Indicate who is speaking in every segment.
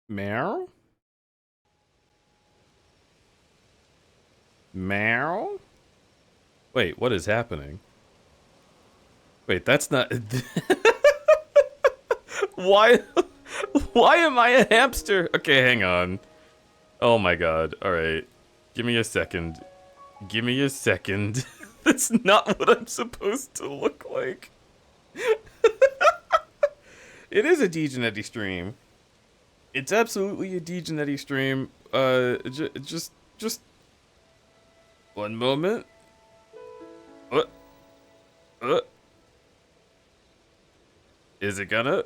Speaker 1: Meow? Meow? Wait, what is happening? Wait, that's not... Why... Why am I a hamster? Okay, hang on. Oh my god, alright. Give me a second. Give me a second. That's not what I'm supposed to look like. It is a Degenetti stream. It's absolutely a Degenetti stream. Just one moment. What? Is it gonna?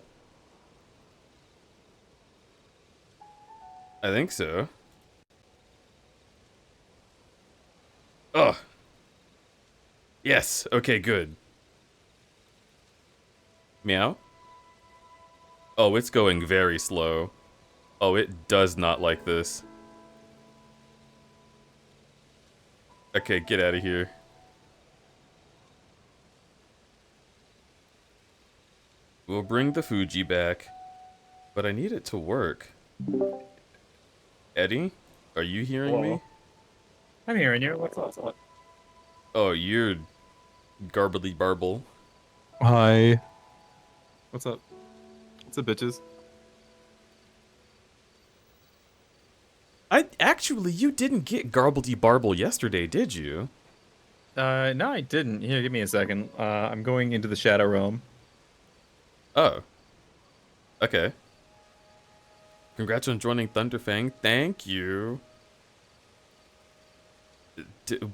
Speaker 1: I think so. Oh. Yes. Okay, good. Meow? Oh, it's going very slow. Oh, it does not like this. Okay, get out of here. We'll bring the Fuji back. But I need it to work. Eddie? Are you hearing
Speaker 2: Hello.
Speaker 1: me?
Speaker 2: I'm hearing you. What's up?
Speaker 1: Oh, you're garbly barble.
Speaker 3: Hi. What's up? What's up, bitches?
Speaker 1: You didn't get garbledy barble yesterday, did you?
Speaker 2: No, I didn't. Here, give me a second. I'm going into the Shadow Realm.
Speaker 1: Oh. Okay. Congrats on joining Thunderfang. Thank you.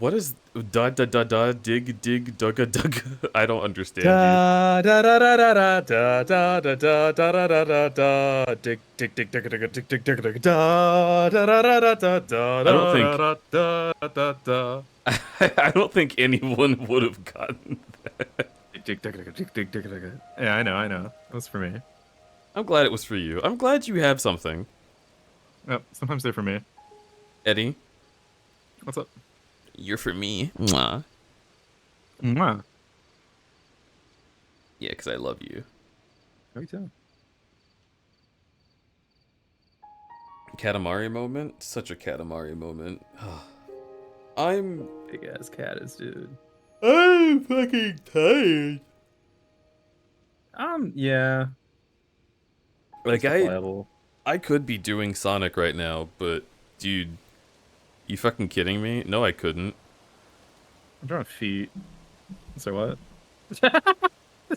Speaker 1: What is da da da da dig dig dugga dugga? I don't understand you.
Speaker 2: Da da da da da da da da da da da da da dig dig dig dig dig dig dig dig dig da da da da da da da da da da.
Speaker 1: I don't think anyone would have gotten.
Speaker 2: Dig dig dig dig dig dig dig. Yeah, I know. That was for me.
Speaker 1: I'm glad it was for you. I'm glad you have something.
Speaker 2: Oh, sometimes they're for me.
Speaker 1: Eddie,
Speaker 2: What's up?
Speaker 1: you're for me. Mwah.
Speaker 2: Mwah.
Speaker 1: Yeah, because I love you.
Speaker 2: Me too.
Speaker 1: Katamari moment? Such a Katamari moment. I'm
Speaker 2: Big ass caddis, dude.
Speaker 1: I'm fucking tired.
Speaker 2: Yeah.
Speaker 1: Like
Speaker 2: Justifiable.
Speaker 1: I could be doing Sonic right now, but dude, you fucking kidding me? No, I couldn't.
Speaker 2: I'm drawing feet. So what?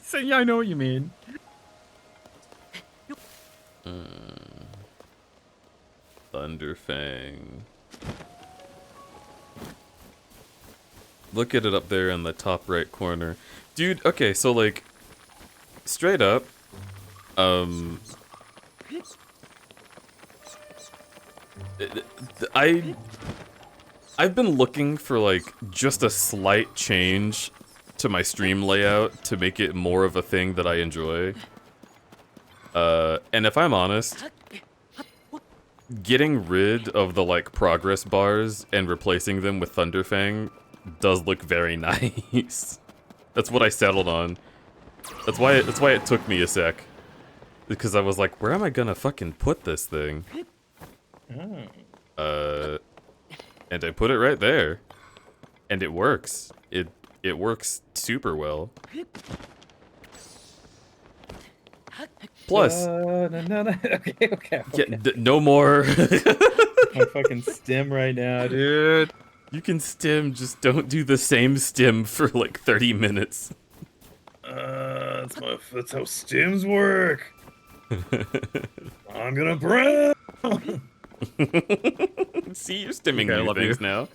Speaker 2: So, yeah, I know what you mean.
Speaker 1: Thunderfang. Look at it up there in the top right corner. Dude, okay, so like straight up I've been looking for like just a slight change to my stream layout to make it more of a thing that I enjoy. And if I'm honest, getting rid of the like progress bars and replacing them with Thunderfang does look very nice. That's what I settled on. That's why it took me a sec. Because I was like, where am I gonna fucking put this thing? And I put it right there. And it works. It works super well. Plus,
Speaker 2: Okay.
Speaker 1: yeah, no more.
Speaker 2: I'm fucking stim right now, dude.
Speaker 1: You can stim, just don't do the same stim for like 30 minutes.
Speaker 2: That's how stims work. I'm gonna brown.
Speaker 1: See, you're stimming
Speaker 2: Okay, I
Speaker 1: new
Speaker 2: love
Speaker 1: things
Speaker 2: you.
Speaker 1: now.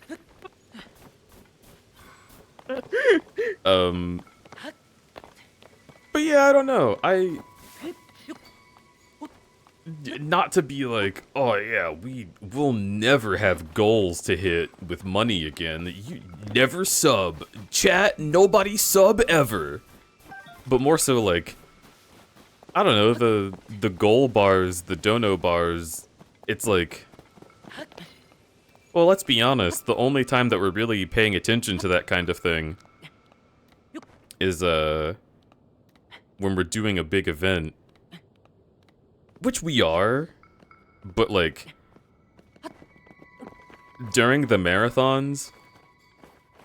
Speaker 1: But yeah, I don't know. Not to be like, oh yeah, we'll never have goals to hit with money again. You never sub. Chat, nobody sub ever. But more so like, I don't know, the goal bars, the dono bars, it's like, well, let's be honest, the only time that we're really paying attention to that kind of thing is when we're doing a big event. Which we are, But, like, during the marathons,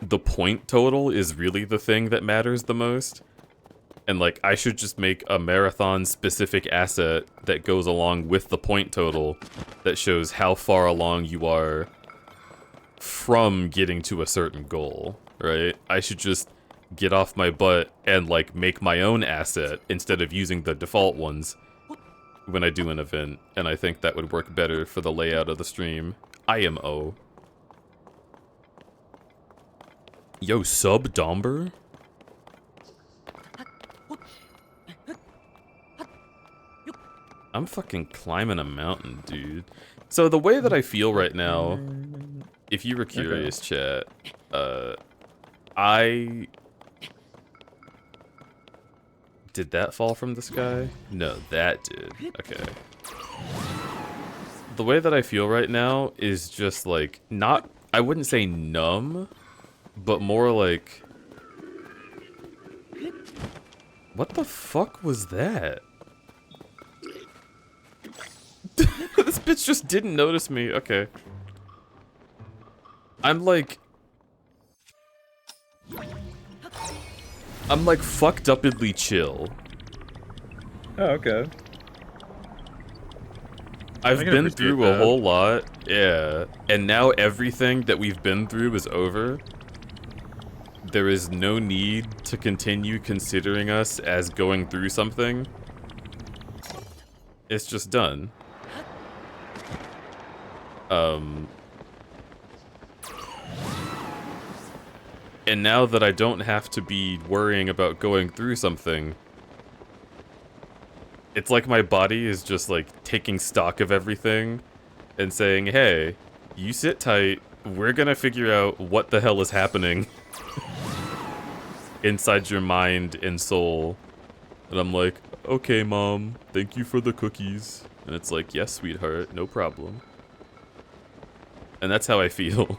Speaker 1: the point total is really the thing that matters the most. And, like, I should just make a marathon-specific asset that goes along with the point total that shows how far along you are from getting to a certain goal, right? I should just get off my butt and, like, make my own asset instead of using the default ones when I do an event, and I think that would work better for the layout of the stream. IMO. Yo, sub Domber? I'm fucking climbing a mountain, dude. So the way that I feel right now, if you were curious, chat, I... Did that fall from the sky? No, that did. Okay. The way that I feel right now is just like, not, I wouldn't say numb, but more like... What the fuck was that? This bitch just didn't notice me. Okay. I'm like fucked upedly chill.
Speaker 2: Oh, okay.
Speaker 1: I've been through a whole lot, yeah. And now everything that we've been through is over. There is no need to continue considering us as going through something. It's just done. And now that I don't have to be worrying about going through something, it's like my body is just like taking stock of everything and saying, hey, you sit tight, we're gonna figure out what the hell is happening inside your mind and soul. And I'm like, okay, mom, thank you for the cookies. And it's like, yes, sweetheart, no problem. And that's how I feel.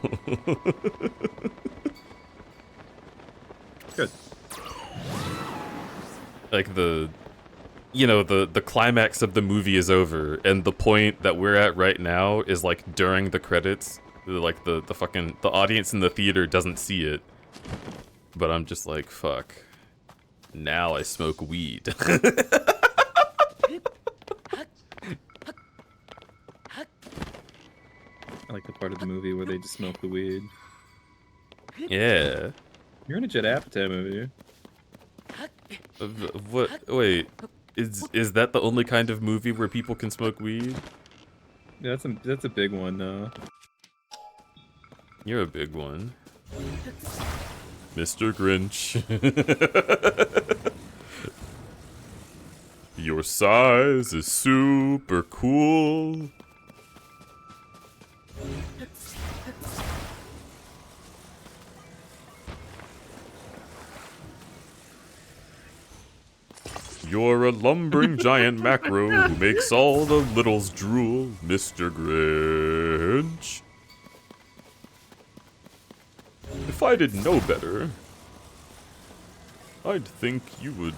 Speaker 2: Good.
Speaker 1: Like the climax of the movie is over, and the point that we're at right now is like during the credits. Like the audience in the theater doesn't see it. But I'm just like, fuck. Now I smoke weed.
Speaker 3: I like the part of the movie where they just smoke the weed.
Speaker 1: Yeah.
Speaker 3: You're in a Judd Apatow movie.
Speaker 1: What? Wait. Is that the only kind of movie where people can smoke weed?
Speaker 3: Yeah, that's a big one, though.
Speaker 1: You're a big one. Mr. Grinch. Your size is super cool. You're a lumbering giant macro who makes all the littles drool, Mr. Grinch. If I didn't know better, I'd think you would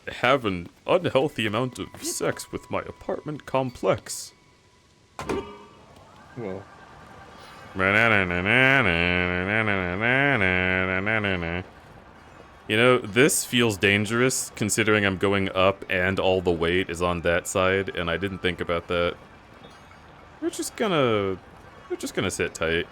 Speaker 1: have an unhealthy amount of sex with my apartment complex.
Speaker 3: Whoa.
Speaker 1: You know, this feels dangerous considering I'm going up and all the weight is on that side, and I didn't think about that. We're just gonna sit tight.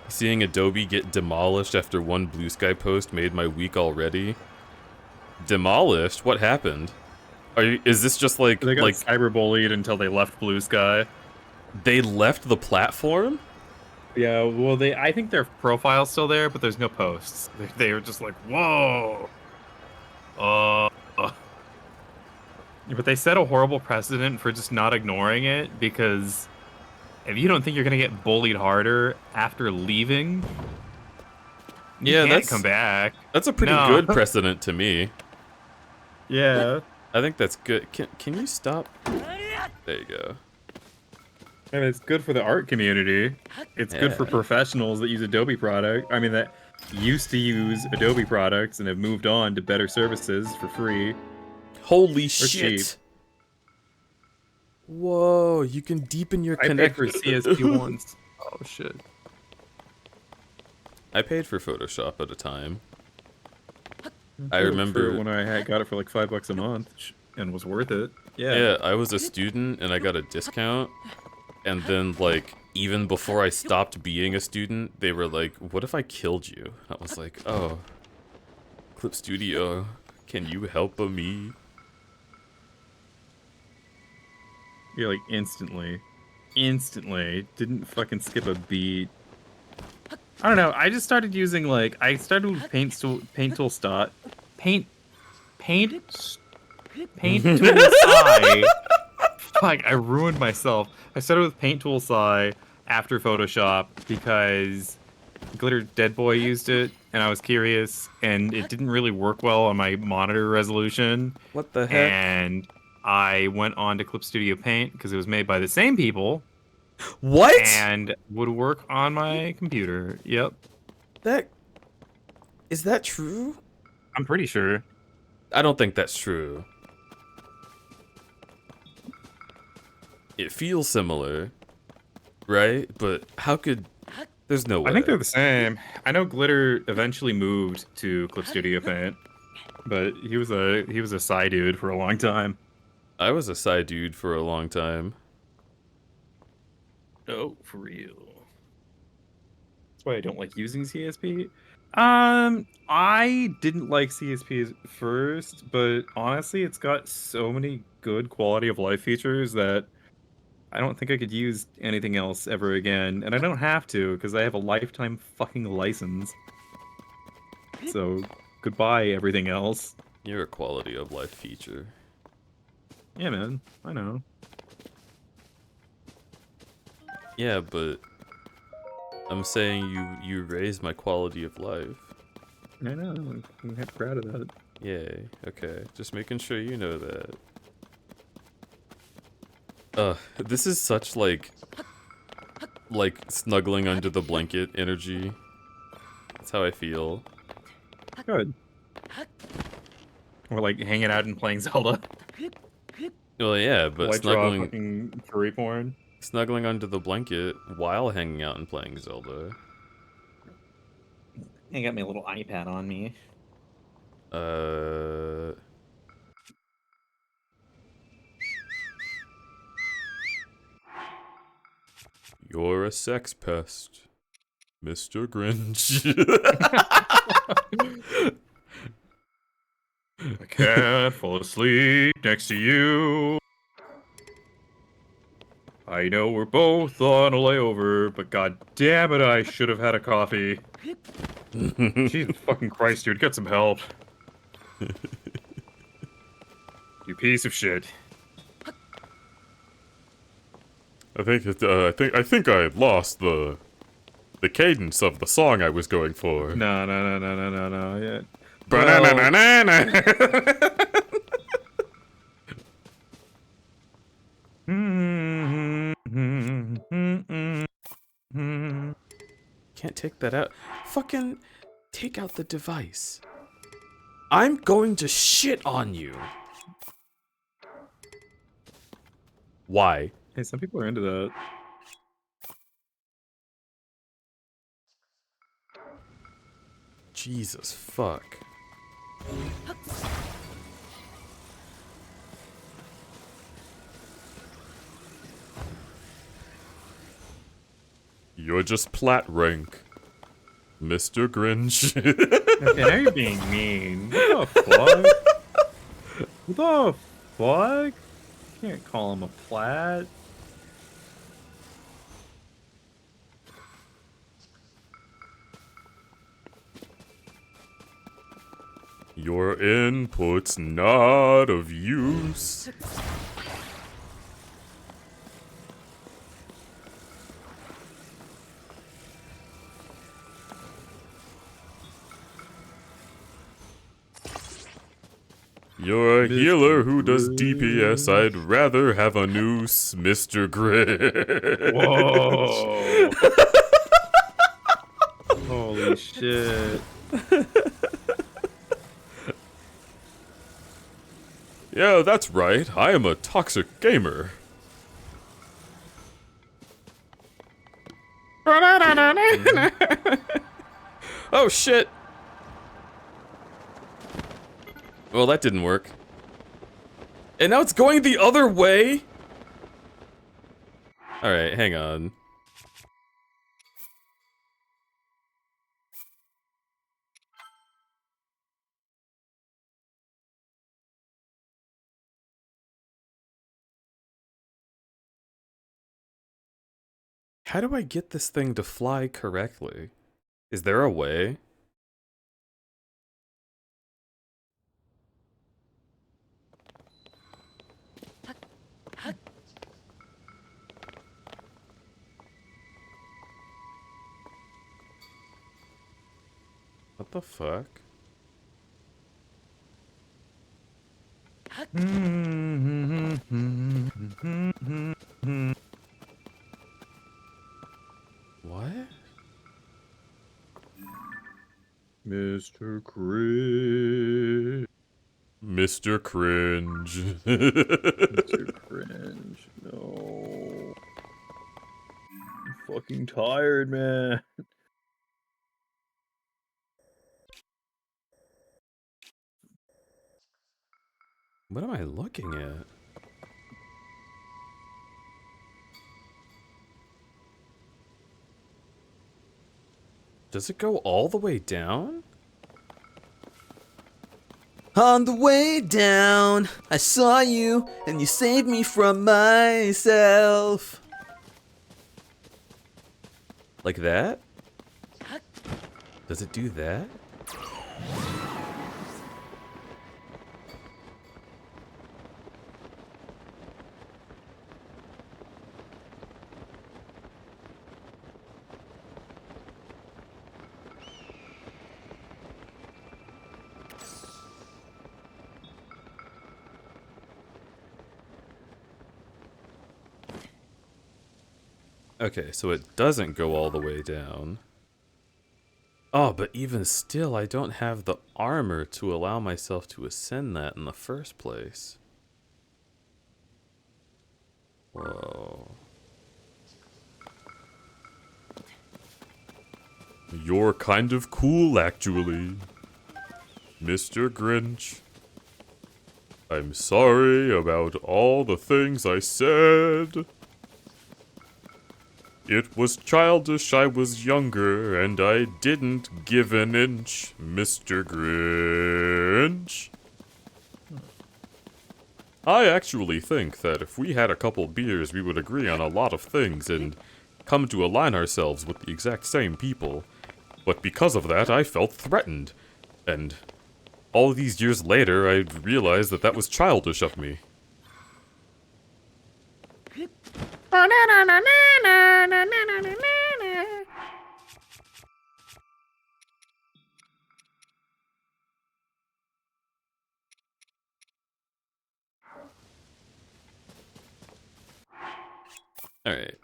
Speaker 1: Seeing Adobe get demolished after one Blue Sky post made my week already. Demolished? What happened? Is this just like
Speaker 2: They got cyberbullied until they left Blue Sky.
Speaker 1: They left the platform?
Speaker 2: Yeah, well, I think their profile's still there, but there's no posts. They were just like, whoa. But they set a horrible precedent for just not ignoring it, because if you don't think you're gonna get bullied harder after leaving, you can't come back.
Speaker 1: That's a pretty good precedent to me.
Speaker 2: Yeah.
Speaker 1: I think that's good. Can you stop? There you go.
Speaker 2: And it's good for the art community. It's good for professionals that use Adobe product. I mean, that
Speaker 3: used to use Adobe products and have moved on to better services for free.
Speaker 1: Holy
Speaker 3: cheap.
Speaker 1: shit! Whoa, you can deepen your
Speaker 2: I paid for
Speaker 1: connection.
Speaker 2: CSP once. Oh shit.
Speaker 1: I paid for Photoshop at a time. I
Speaker 3: paid
Speaker 1: remember
Speaker 3: for it when I got it for like $5 a month, and was worth it.
Speaker 1: Yeah, I was a student and I got a discount. And then, like, even before I stopped being a student, they were like, what if I killed you? I was like, oh, Clip Studio, can you help me?
Speaker 3: You're like instantly. Didn't fucking skip a beat. I don't know. I just started using like I started with paint tool Psi.
Speaker 2: Fuck, I ruined myself. I started with Paint Tool Psi after Photoshop because Glitter Dead Boy used it, and I was curious, and it didn't really work well on my monitor resolution.
Speaker 1: What the heck?
Speaker 2: And I went on to Clip Studio Paint because it was made by the same people.
Speaker 1: What?
Speaker 2: And would work on my computer. Yep.
Speaker 1: Is that true?
Speaker 2: I'm pretty sure.
Speaker 1: I don't think that's true. It feels similar, right? But how could... There's no way.
Speaker 2: I think they're the same. I know Glitter eventually moved to Clip Studio Paint, but he was a Psy dude for a long time.
Speaker 1: I was a Psy dude for a long time.
Speaker 2: Oh, for real. That's why I don't like using CSP. I didn't like CSP at first, but honestly, it's got so many good quality of life features that I don't think I could use anything else ever again, and I don't have to because I have a lifetime fucking license. So, goodbye everything else.
Speaker 1: You're a quality of life feature.
Speaker 2: Yeah, man. I know.
Speaker 1: Yeah, but I'm saying you raised my quality of life.
Speaker 3: I know. I'm proud of that.
Speaker 1: Yay. Okay. Just making sure you know that. This is such like snuggling under the blanket energy. That's how I feel.
Speaker 2: Good. Or like hanging out and playing Zelda.
Speaker 1: Well, yeah, but
Speaker 2: White draw fucking furry porn.
Speaker 1: Snuggling under the blanket while hanging out and playing Zelda.
Speaker 2: I got my little iPad on me.
Speaker 1: You're a sex pest, Mr. Grinch.
Speaker 2: I can't fall asleep next to you. I know we're both on a layover, but god damn it, I should have had a coffee. Jesus fucking Christ, dude, get some help. You piece of shit.
Speaker 1: I think I lost the cadence of the song I was going for.
Speaker 2: No, yeah.
Speaker 1: Ba-na-na-na-na-na. Can't take that out. Fucking take out the device. I'm going to shit on you. Why?
Speaker 3: Hey, some people are into that.
Speaker 1: Jesus fuck. You're just plat rank, Mr. Grinch.
Speaker 2: Okay, now you're being mean. What the fuck? What the fuck? You can't call him a plat.
Speaker 1: Your input's not of use. You're a healer who does DPS. I'd rather have a noose, Mr. Grinch.
Speaker 2: Whoa.
Speaker 3: Holy shit.
Speaker 1: Yeah, that's right. I am a toxic gamer. Oh shit! Well, that didn't work. And now it's going the other way? Alright, hang on. How do I get this thing to fly correctly? Is there a way? What the fuck? What?
Speaker 3: Mr. Cringe.
Speaker 1: Mr. Cringe.
Speaker 3: Mr. Cringe. No. I'm fucking tired, man.
Speaker 1: What am I looking at? Does it go all the way down? On the way down, I saw you, and you saved me from myself. Like that? Does it do that? Okay, so it doesn't go all the way down. Oh, but even still, I don't have the armor to allow myself to ascend that in the first place. Whoa. You're kind of cool, actually, Mr. Grinch. I'm sorry about all the things I said. It was childish, I was younger, and I didn't give an inch, Mr. Grinch. I actually think that if we had a couple beers, we would agree on a lot of things and come to align ourselves with the exact same people. But because of that, I felt threatened. And all these years later, I realized that that was childish of me. Alright.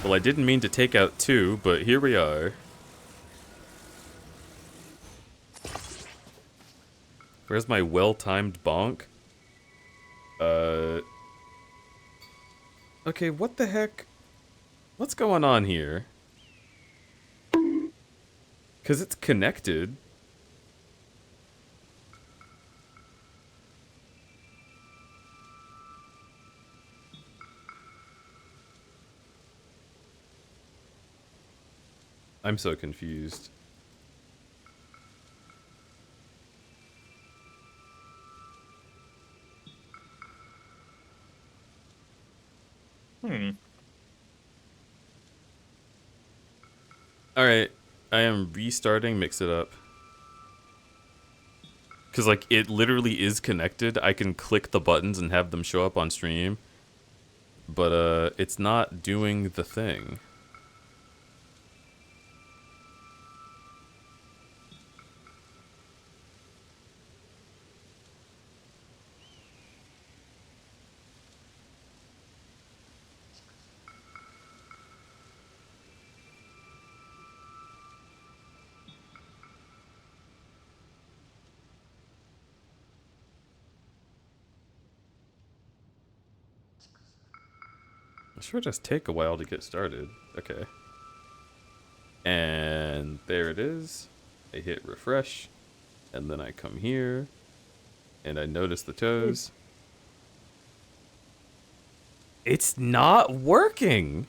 Speaker 1: Well, I didn't mean to take out two, but here we are. Where's my well-timed bonk? Okay, what the heck? What's going on here? 'Cause it's connected. I'm so confused. Alright, I am restarting Mix It Up. Because, like, it literally is connected. I can click the buttons and have them show up on stream. But, it's not doing the thing. sure does take a while to get started. Okay. And there it is. I hit refresh. And then I come here. And I notice the toes. It's not working!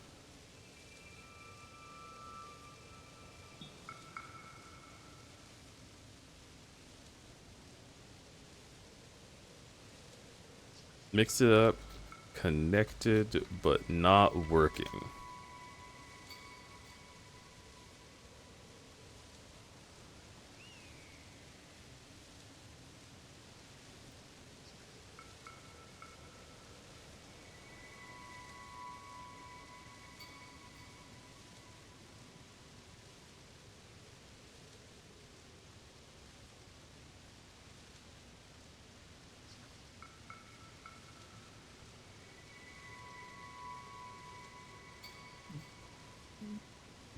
Speaker 1: Mixed it up. Connected, but not working.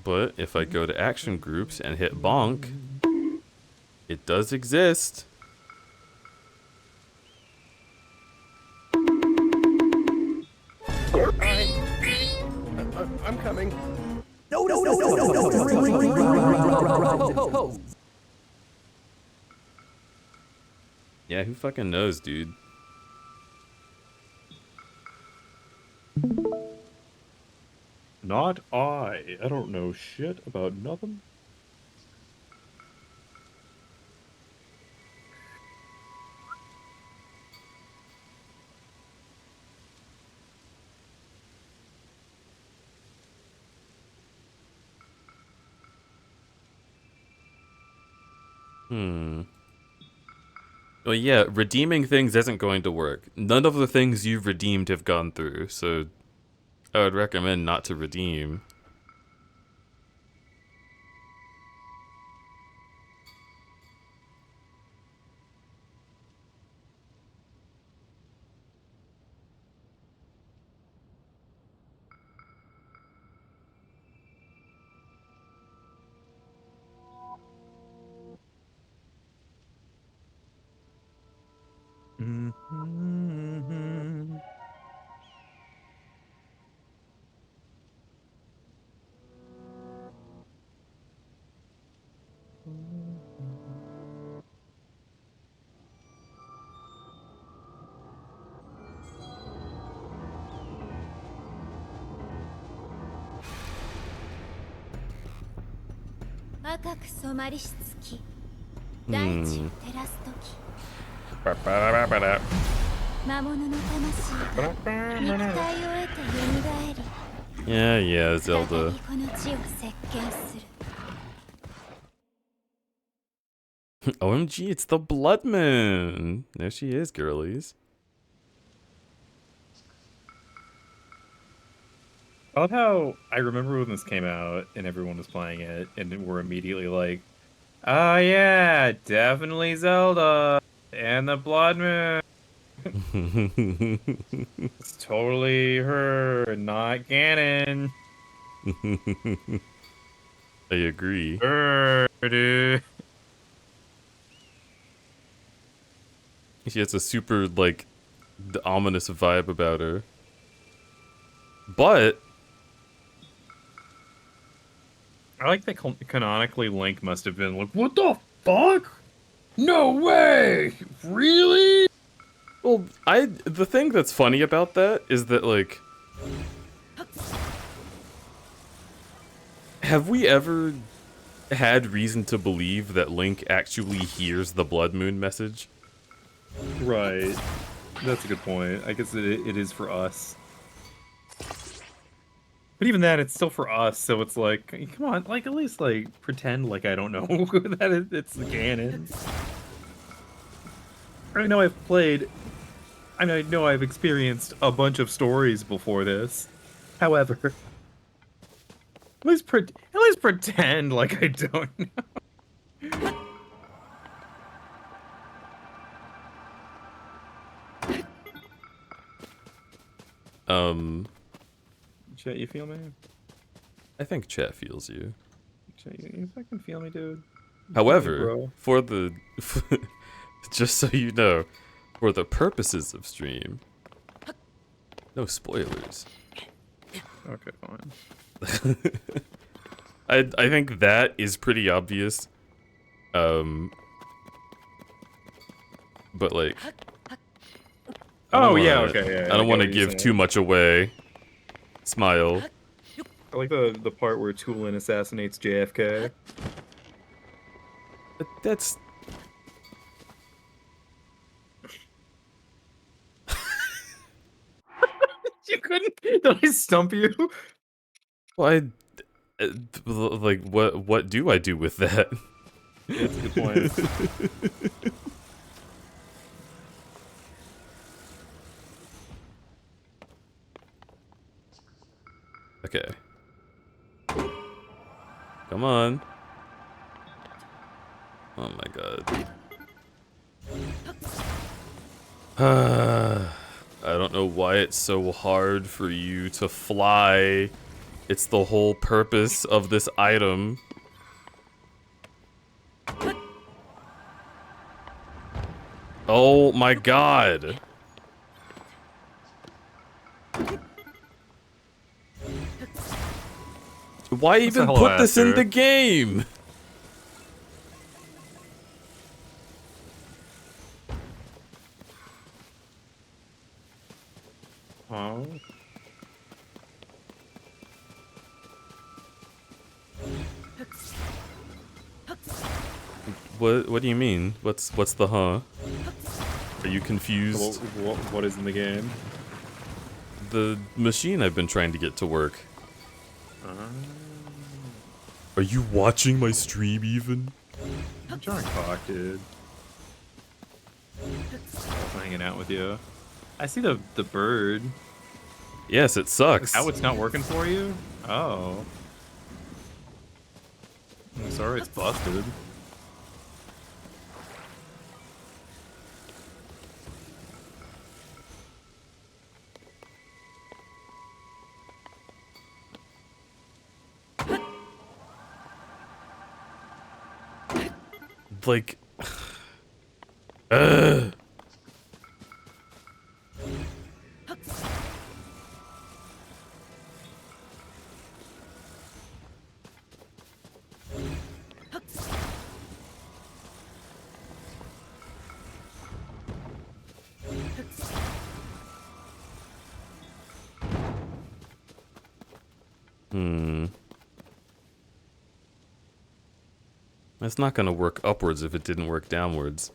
Speaker 1: But if I go to action groups and hit bonk, it does exist.
Speaker 4: I'm coming.
Speaker 1: Yeah, who fucking knows, dude?
Speaker 3: Not I. I don't know shit about nothing.
Speaker 1: Well, yeah, redeeming things isn't going to work. None of the things you've redeemed have gone through, so I would recommend not to redeem. Yeah, Zelda. OMG, it's the Blood Moon. There she is, girlies.
Speaker 3: I love how I remember when this came out and everyone was playing it and we're immediately like, oh yeah, definitely Zelda and the Blood Moon. It's totally her, not Ganon.
Speaker 1: I agree.
Speaker 3: Dude.
Speaker 1: She has a super, like, ominous vibe about her. But
Speaker 3: I like that canonically Link must have been like, what the fuck? No way! Really?
Speaker 1: well, the thing that's funny about that is that, like, have we ever had reason to believe that Link actually hears the Blood Moon message?
Speaker 3: Right. That's a good point. I guess it is for us. But even that, it's still for us, so it's like, come on, like, at least, like, pretend like I don't know that it's the canon. I know I've played... I mean, I know I've experienced a bunch of stories before this. However... At least pretend like I don't know. Chet, you feel me?
Speaker 1: I think chat feels you.
Speaker 3: Chet, you fucking feel me, dude?
Speaker 1: However,
Speaker 3: bro.
Speaker 1: for the... just so you know, for the purposes of stream, no spoilers.
Speaker 3: Okay, fine.
Speaker 1: I think that is pretty obvious. But like,
Speaker 3: Oh yeah, okay, yeah.
Speaker 1: I
Speaker 3: I
Speaker 1: don't
Speaker 3: get
Speaker 1: want
Speaker 3: what
Speaker 1: to
Speaker 3: you're
Speaker 1: give
Speaker 3: saying.
Speaker 1: too much away. Smile.
Speaker 3: I like the part where Tulin assassinates JFK.
Speaker 1: That's
Speaker 3: You couldn't? Did I stump you?
Speaker 1: why. Like, what do I do with that?
Speaker 3: Yeah, that's a good point.
Speaker 1: Okay. Come on. Oh my god. I don't know why it's so hard for you to fly. It's the whole purpose of this item. Oh my god. Why
Speaker 2: That's a
Speaker 1: even
Speaker 2: hello
Speaker 1: put this in
Speaker 2: Aster.
Speaker 1: the game?
Speaker 3: Oh.
Speaker 1: What do you mean? What's the huh? Are you
Speaker 3: So
Speaker 1: confused?
Speaker 3: what is in the game?
Speaker 1: The machine I've been trying to get to work. Are you watching my stream even?
Speaker 3: I'm trying to talk, dude. Also hanging out with you. I see the bird.
Speaker 1: Yes, it
Speaker 3: Is
Speaker 1: sucks.
Speaker 3: that what's not working for you? Oh. I'm sorry it's busted.
Speaker 1: Like, ugh. It's not gonna work upwards if it didn't work downwards.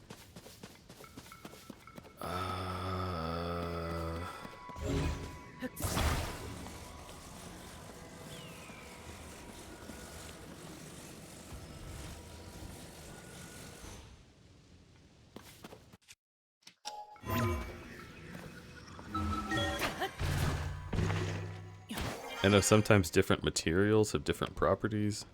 Speaker 1: I know sometimes different materials have different properties.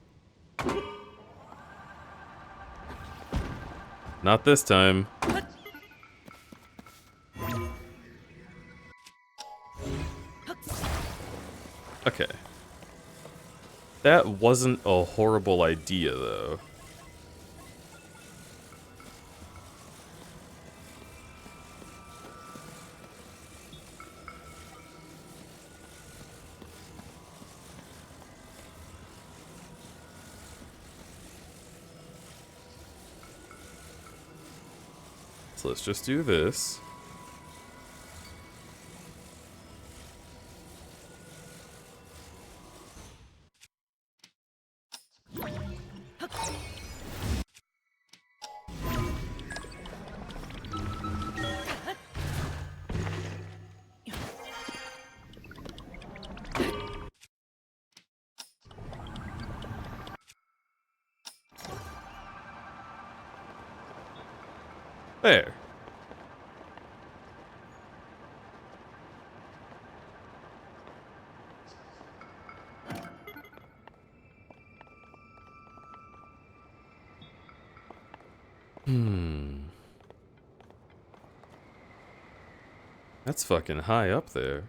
Speaker 1: Not this time. Okay. That wasn't a horrible idea, though. So let's just do this. There. That's fucking high up there.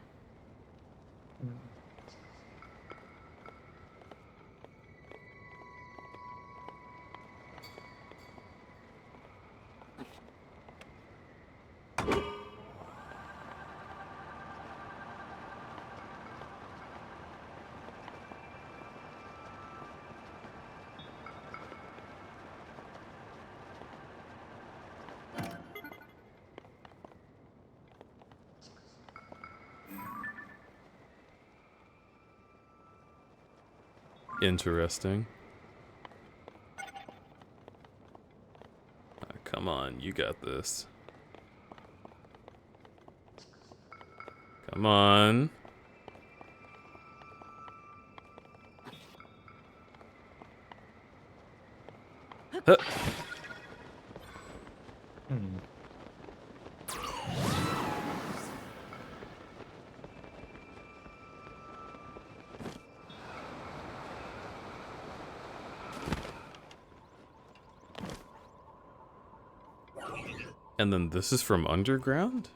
Speaker 1: Interesting. Come on, you got this. Come on. Huh. And then this is from underground?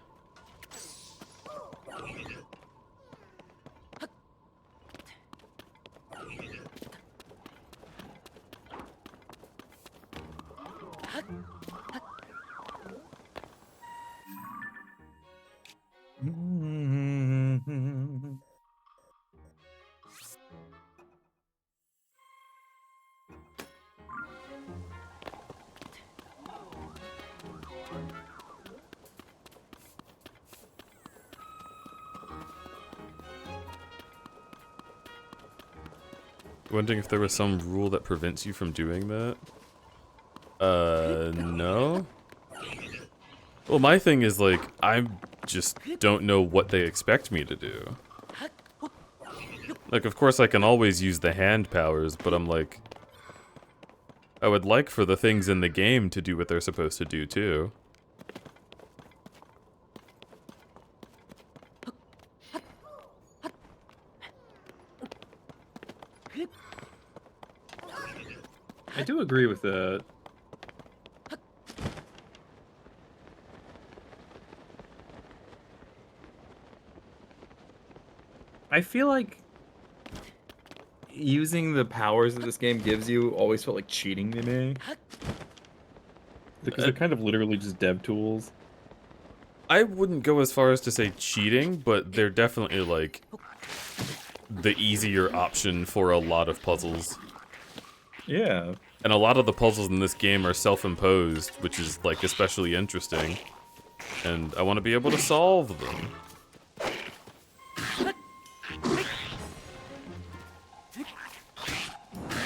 Speaker 1: Wondering if there was some rule that prevents you from doing that? No? Well, my thing is, like, I just don't know what they expect me to do. Like, of course I can always use the hand powers, but I'm like... I would like for the things in the game to do what they're supposed to do, too.
Speaker 3: I do agree with that. I feel like using the powers that this game gives you always felt like cheating to me. Because they're kind of literally just dev tools.
Speaker 1: I wouldn't go as far as to say cheating, but they're definitely, like, the easier option for a lot of puzzles.
Speaker 3: Yeah.
Speaker 1: And a lot of the puzzles in this game are self-imposed, which is, like, especially interesting. And I want to be able to solve them.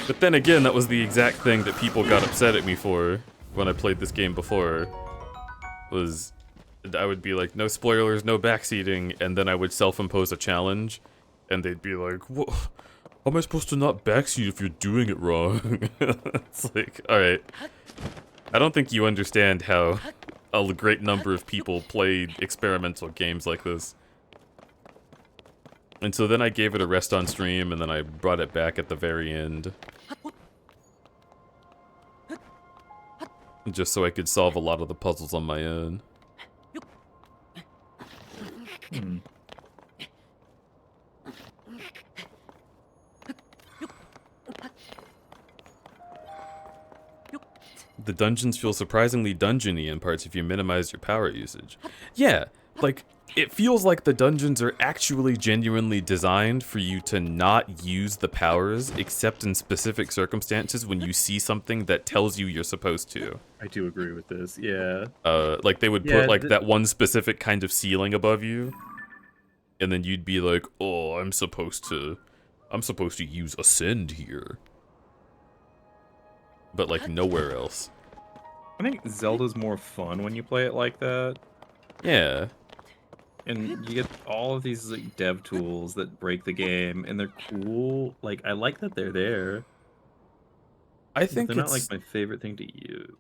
Speaker 1: But then again, that was the exact thing that people got upset at me for when I played this game before. Was I would be like, no spoilers, no backseating, and then I would self-impose a challenge, and they'd be like, what? How am I supposed to not backseat if you're doing it wrong? It's like, alright. I don't think you understand how a great number of people played experimental games like this. And so then I gave it a rest on stream, and then I brought it back at the very end. Just so I could solve a lot of the puzzles on my own. The dungeons feel surprisingly dungeony in parts if you minimize your power usage. Yeah, like, it feels like the dungeons are actually genuinely designed for you to not use the powers except in specific circumstances when you see something that tells you you're supposed to.
Speaker 3: I do agree with this, yeah.
Speaker 1: Like they would put like that one specific kind of ceiling above you, and then you'd be like, "Oh, I'm supposed to use ascend here," but like nowhere else.
Speaker 3: I think Zelda's more fun when you play it like that.
Speaker 1: Yeah.
Speaker 3: And you get all of these like dev tools that break the game, and they're cool. Like, I like that they're there.
Speaker 1: I think
Speaker 3: they're not like my favorite thing to use.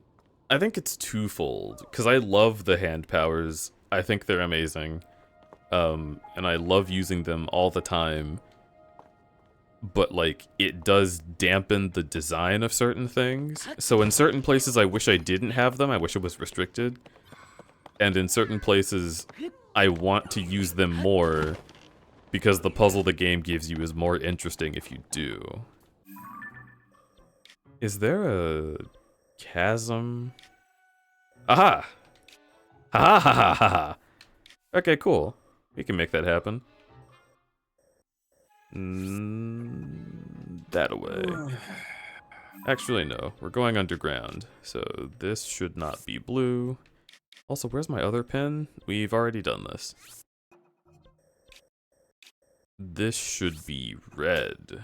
Speaker 1: I think it's twofold, because I love the hand powers. I think they're amazing. And I love using them all the time. But, like, it does dampen the design of certain things. So in certain places I wish I didn't have them, I wish it was restricted. And in certain places, I want to use them more, because the puzzle the game gives you is more interesting if you do. Is there a chasm? Aha! Ha ha ha ha ha! Okay, cool. We can make that happen. That away. Actually, no. We're going underground, so this should not be blue. Also, where's my other pen? We've already done this. This should be red.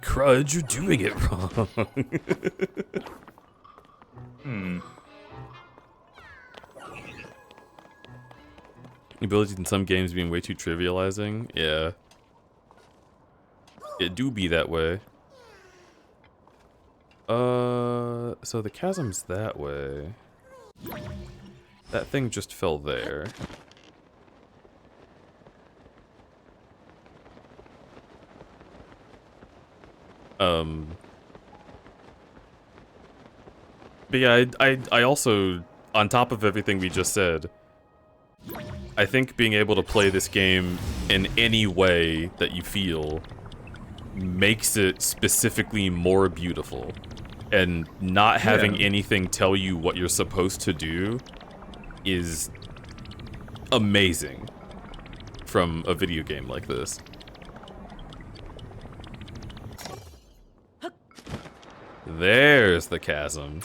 Speaker 1: Crud, you're doing it wrong. Abilities in some games being way too trivializing. Yeah. It do be that way. So the chasm's that way. That thing just fell there. But yeah, I also, on top of everything we just said, I think being able to play this game in any way that you feel makes it specifically more beautiful. And not having anything tell you what you're supposed to do is amazing from a video game like this. There's the chasm.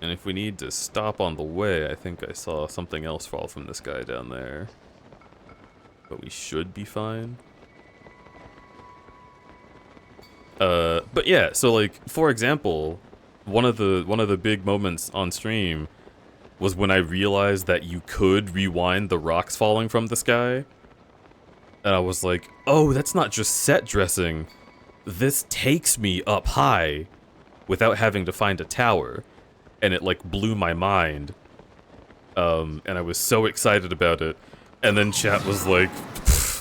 Speaker 1: And if we need to stop on the way, I think I saw something else fall from this guy down there. But we should be fine. But yeah, so like, for example, one of the big moments on stream was when I realized that you could rewind the rocks falling from the sky. And I was like, oh, that's not just set dressing. This takes me up high without having to find a tower. And it like blew my mind. And I was so excited about it. And then chat was like,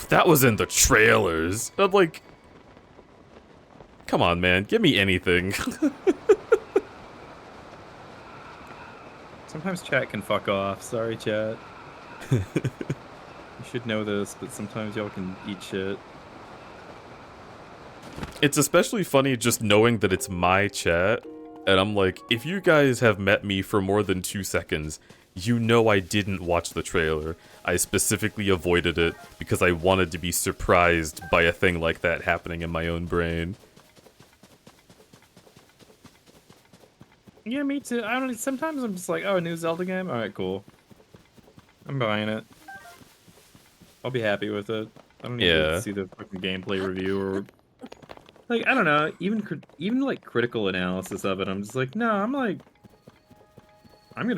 Speaker 1: that was in the trailers. I'm like, come on, man, give me anything.
Speaker 3: Sometimes chat can fuck off. Sorry, chat. You should know this, but sometimes y'all can eat shit.
Speaker 1: It's especially funny just knowing that it's my chat. And I'm like, if you guys have met me for more than 2 seconds, you know I didn't watch the trailer. I specifically avoided it because I wanted to be surprised by a thing like that happening in my own brain.
Speaker 3: Yeah, me too. I don't know. Sometimes I'm just like, oh, a new Zelda game? Alright, cool. I'm buying it. I'll be happy with it. I don't need to see the fucking gameplay review or... Like, I don't know, even like critical analysis of it, I'm just like, no, I'm gonna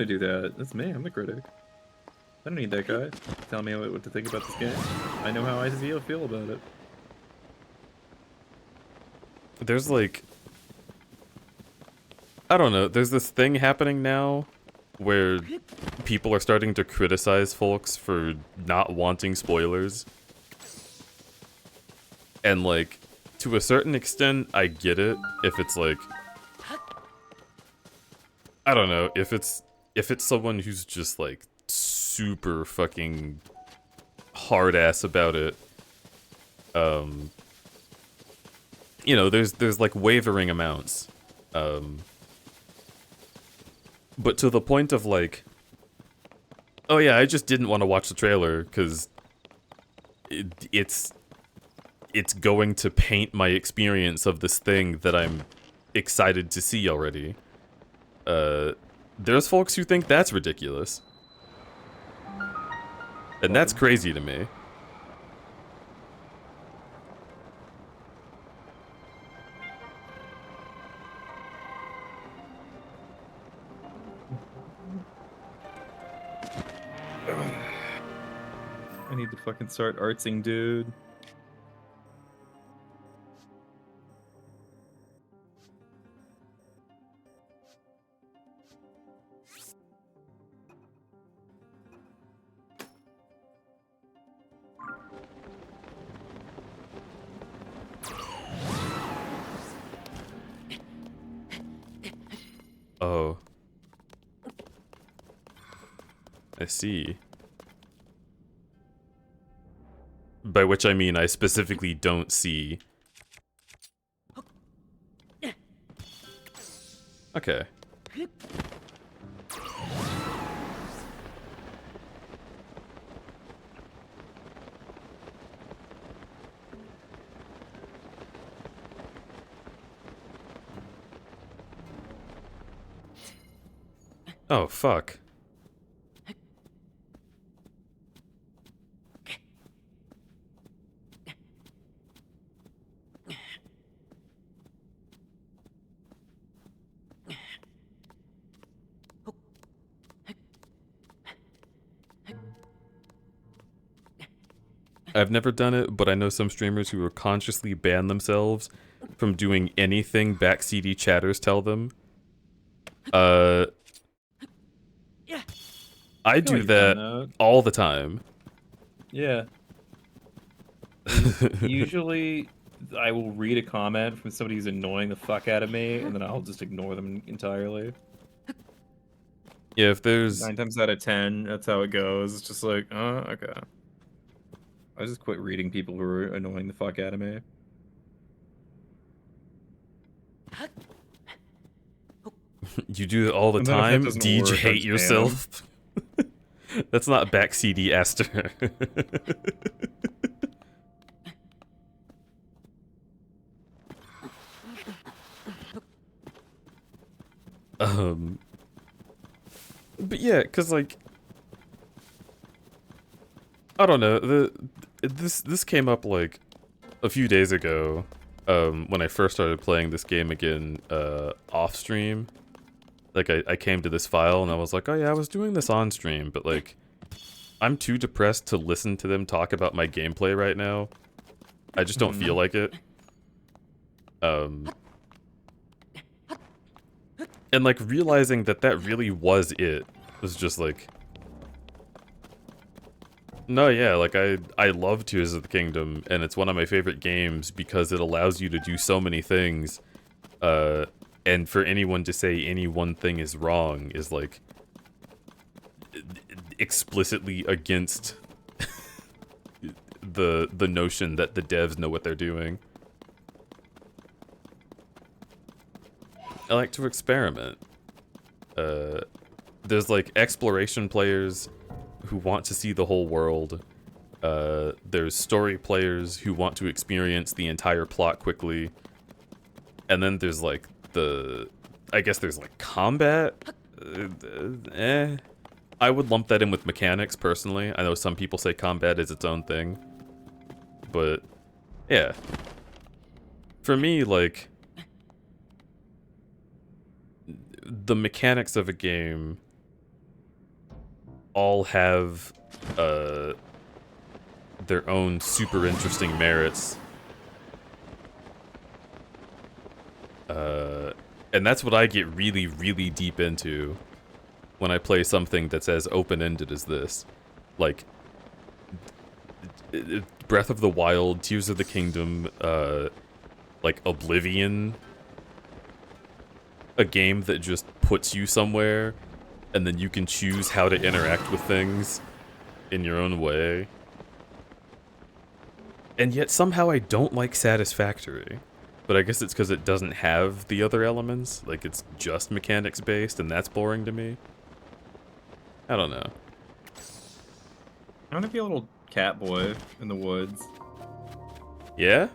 Speaker 3: do that. That's me, I'm the critic. I don't need that guy to tell me what to think about this game. I know how I feel about it.
Speaker 1: There's like... I don't know, there's this thing happening now where people are starting to criticize folks for not wanting spoilers. And like, to a certain extent, I get it. If it's like, I don't know, if it's someone who's just like super fucking hard ass about it, you know, there's like wavering amounts, but to the point of like, oh yeah, I just didn't want to watch the trailer because it's going to paint my experience of this thing that I'm excited to see already. There's folks who think that's ridiculous. And that's crazy to me.
Speaker 3: I need to fucking start artsing, dude.
Speaker 1: Oh. I see. By which I mean I specifically don't see. Okay. Oh, fuck. I've never done it, but I know some streamers who will consciously ban themselves from doing anything backseaty chatters tell them. I
Speaker 3: feel
Speaker 1: do
Speaker 3: like you've done
Speaker 1: that all the time.
Speaker 3: Yeah. Usually, I will read a comment from somebody who's annoying the fuck out of me, and then I'll just ignore them entirely.
Speaker 1: Yeah, if there's
Speaker 3: 9 times out of 10, that's how it goes. It's just like, oh, okay. I just quit reading people who are annoying the fuck out of me.
Speaker 1: you do it all the
Speaker 3: And then if that
Speaker 1: time,
Speaker 3: doesn't
Speaker 1: Deej,
Speaker 3: work, I
Speaker 1: hate
Speaker 3: just ban 'em.
Speaker 1: yourself. That's not backseaty, Aster. But yeah, cause like, I don't know. This came up like a few days ago, when I first started playing this game again, off stream. Like I came to this file and I was like, oh yeah, I was doing this on stream, but like, I'm too depressed to listen to them talk about my gameplay right now. I just don't feel like it. And like realizing that that really was it was just like, no, yeah, like I love Tears of the Kingdom, and it's one of my favorite games because it allows you to do so many things. And for anyone to say any one thing is wrong is like explicitly against the notion that the devs know what they're doing. I like to experiment. There's like exploration players who want to see the whole world. There's story players who want to experience the entire plot quickly. And then there's like I guess there's like combat. I would lump that in with mechanics personally. I know some people say combat is its own thing. But yeah. For me, like, the mechanics of a game all have their own super interesting merits. And that's what I get really, really deep into when I play something that's as open-ended as this. Like, Breath of the Wild, Tears of the Kingdom, like Oblivion. A game that just puts you somewhere, and then you can choose how to interact with things in your own way. And yet somehow I don't like Satisfactory. But I guess it's because it doesn't have the other elements. Like, it's just mechanics based, and that's boring to me. I don't know.
Speaker 3: I want to be a little cat boy in the woods.
Speaker 1: Yeah?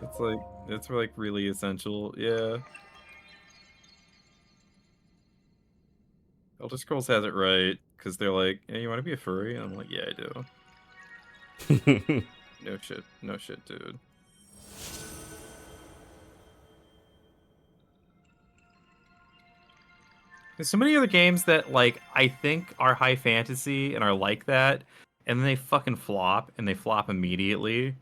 Speaker 3: It's like really essential. Yeah. Elder Scrolls has it right, because they're like, hey, you want to be a furry? And I'm like, yeah, I do. No shit, dude. There's so many other games that, like, I think are high fantasy and are like that, and then they fucking flop, and they flop immediately.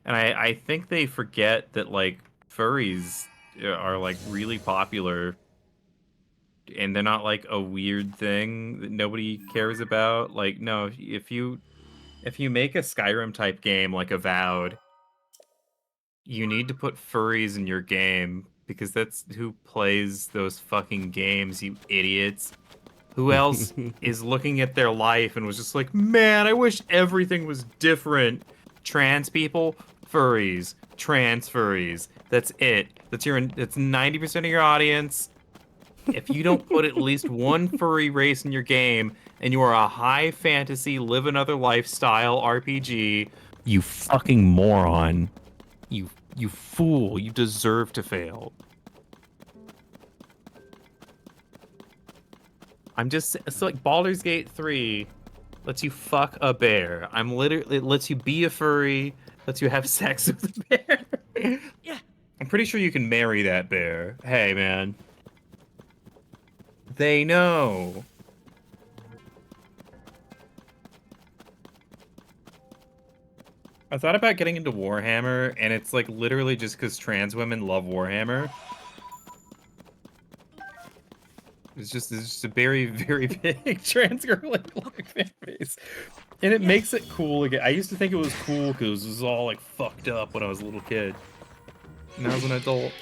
Speaker 3: And I think they forget that, like, furries are, like, really popular, and they're not, like, a weird thing that nobody cares about. Like, no, if you make a Skyrim-type game like Avowed, you need to put furries in your game, because that's who plays those fucking games, you idiots. Who else is looking at their life and was just like, man, I wish everything was different. Trans people, furries, trans furries. That's it. That's 90% of your audience. If you don't put at least one furry race in your game, and you are a high fantasy, live another lifestyle RPG, you fucking moron. You fool. You deserve to fail. It's like Baldur's Gate 3 lets you fuck a bear. It lets you be a furry, lets you have sex with a bear. Yeah. I'm pretty sure you can marry that bear. Hey, man. They know.
Speaker 2: I thought about getting into Warhammer, and it's like literally just because trans women love Warhammer. It's just a very, very big trans girl like fan base. And it makes it cool again. I used to think it was cool because it was all like fucked up when I was a little kid. Now as an adult,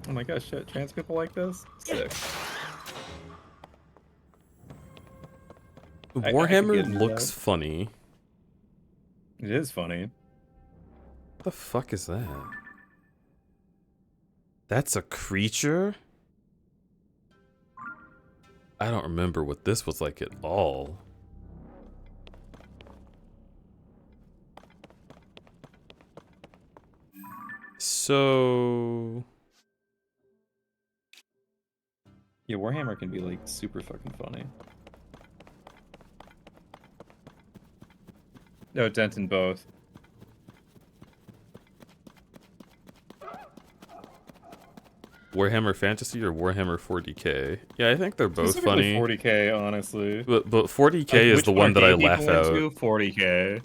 Speaker 2: I'm like, oh shit, trans people like this? Sick. I could get
Speaker 1: Warhammer
Speaker 2: into
Speaker 1: looks
Speaker 2: that.
Speaker 1: funny.
Speaker 2: It is funny.
Speaker 1: What the fuck is that? That's a creature? I don't remember what this was like at all. So...
Speaker 2: Yeah, Warhammer can be like super fucking funny. No, dent in both.
Speaker 1: Warhammer Fantasy or Warhammer 40k? Yeah, I think they're both
Speaker 2: Specifically
Speaker 1: funny.
Speaker 2: 40k, honestly.
Speaker 1: But 40k
Speaker 2: Like,
Speaker 1: is
Speaker 2: which
Speaker 1: the one that I
Speaker 2: arcade
Speaker 1: laugh
Speaker 2: people went
Speaker 1: out.
Speaker 2: to? 40k.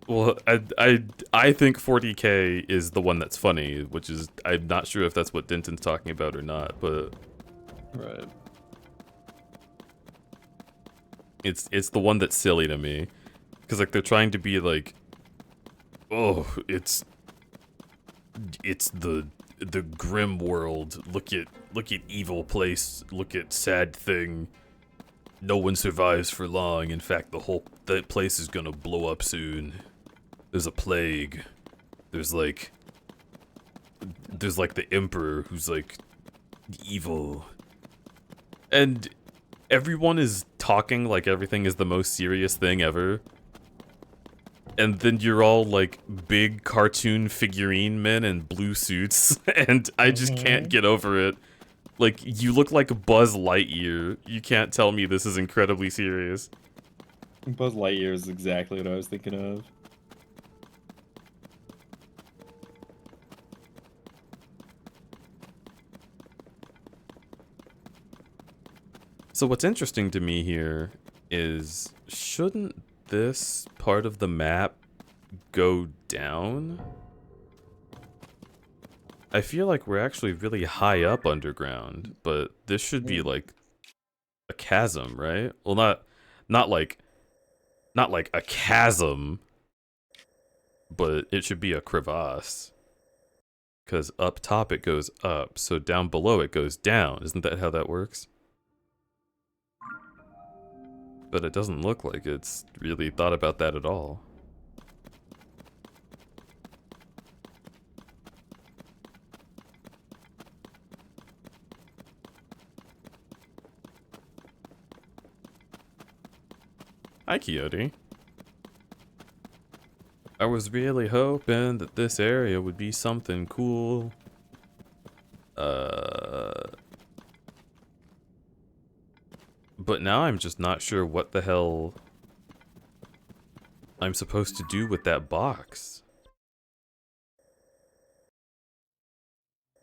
Speaker 1: Well, I think 40k is the one that's funny, which is I'm not sure if that's what Denton's talking about or not, but
Speaker 2: Right.
Speaker 1: it's the one that's silly to me, because like they're trying to be like, oh, it's the grim world. Look at evil place. Look at sad thing. No one survives for long. In fact, that place is gonna blow up soon. There's a plague. There's like the emperor who's like evil. And everyone is talking like everything is the most serious thing ever. And then you're all like big cartoon figurine men in blue suits, and I just can't get over it. Like, you look like Buzz Lightyear. You can't tell me this is incredibly serious.
Speaker 2: Buzz Lightyear is exactly what I was thinking of.
Speaker 1: So what's interesting to me here is, shouldn't this part of the map go down? I feel like we're actually really high up underground, but this should be like a chasm, right? Well, not like a chasm, but it should be a crevasse. Because up top it goes up, so down below it goes down. Isn't that how that works? But it doesn't look like it's really thought about that at all. Hi, Coyote. I was really hoping that this area would be something cool. But now I'm just not sure what the hell I'm supposed to do with that box.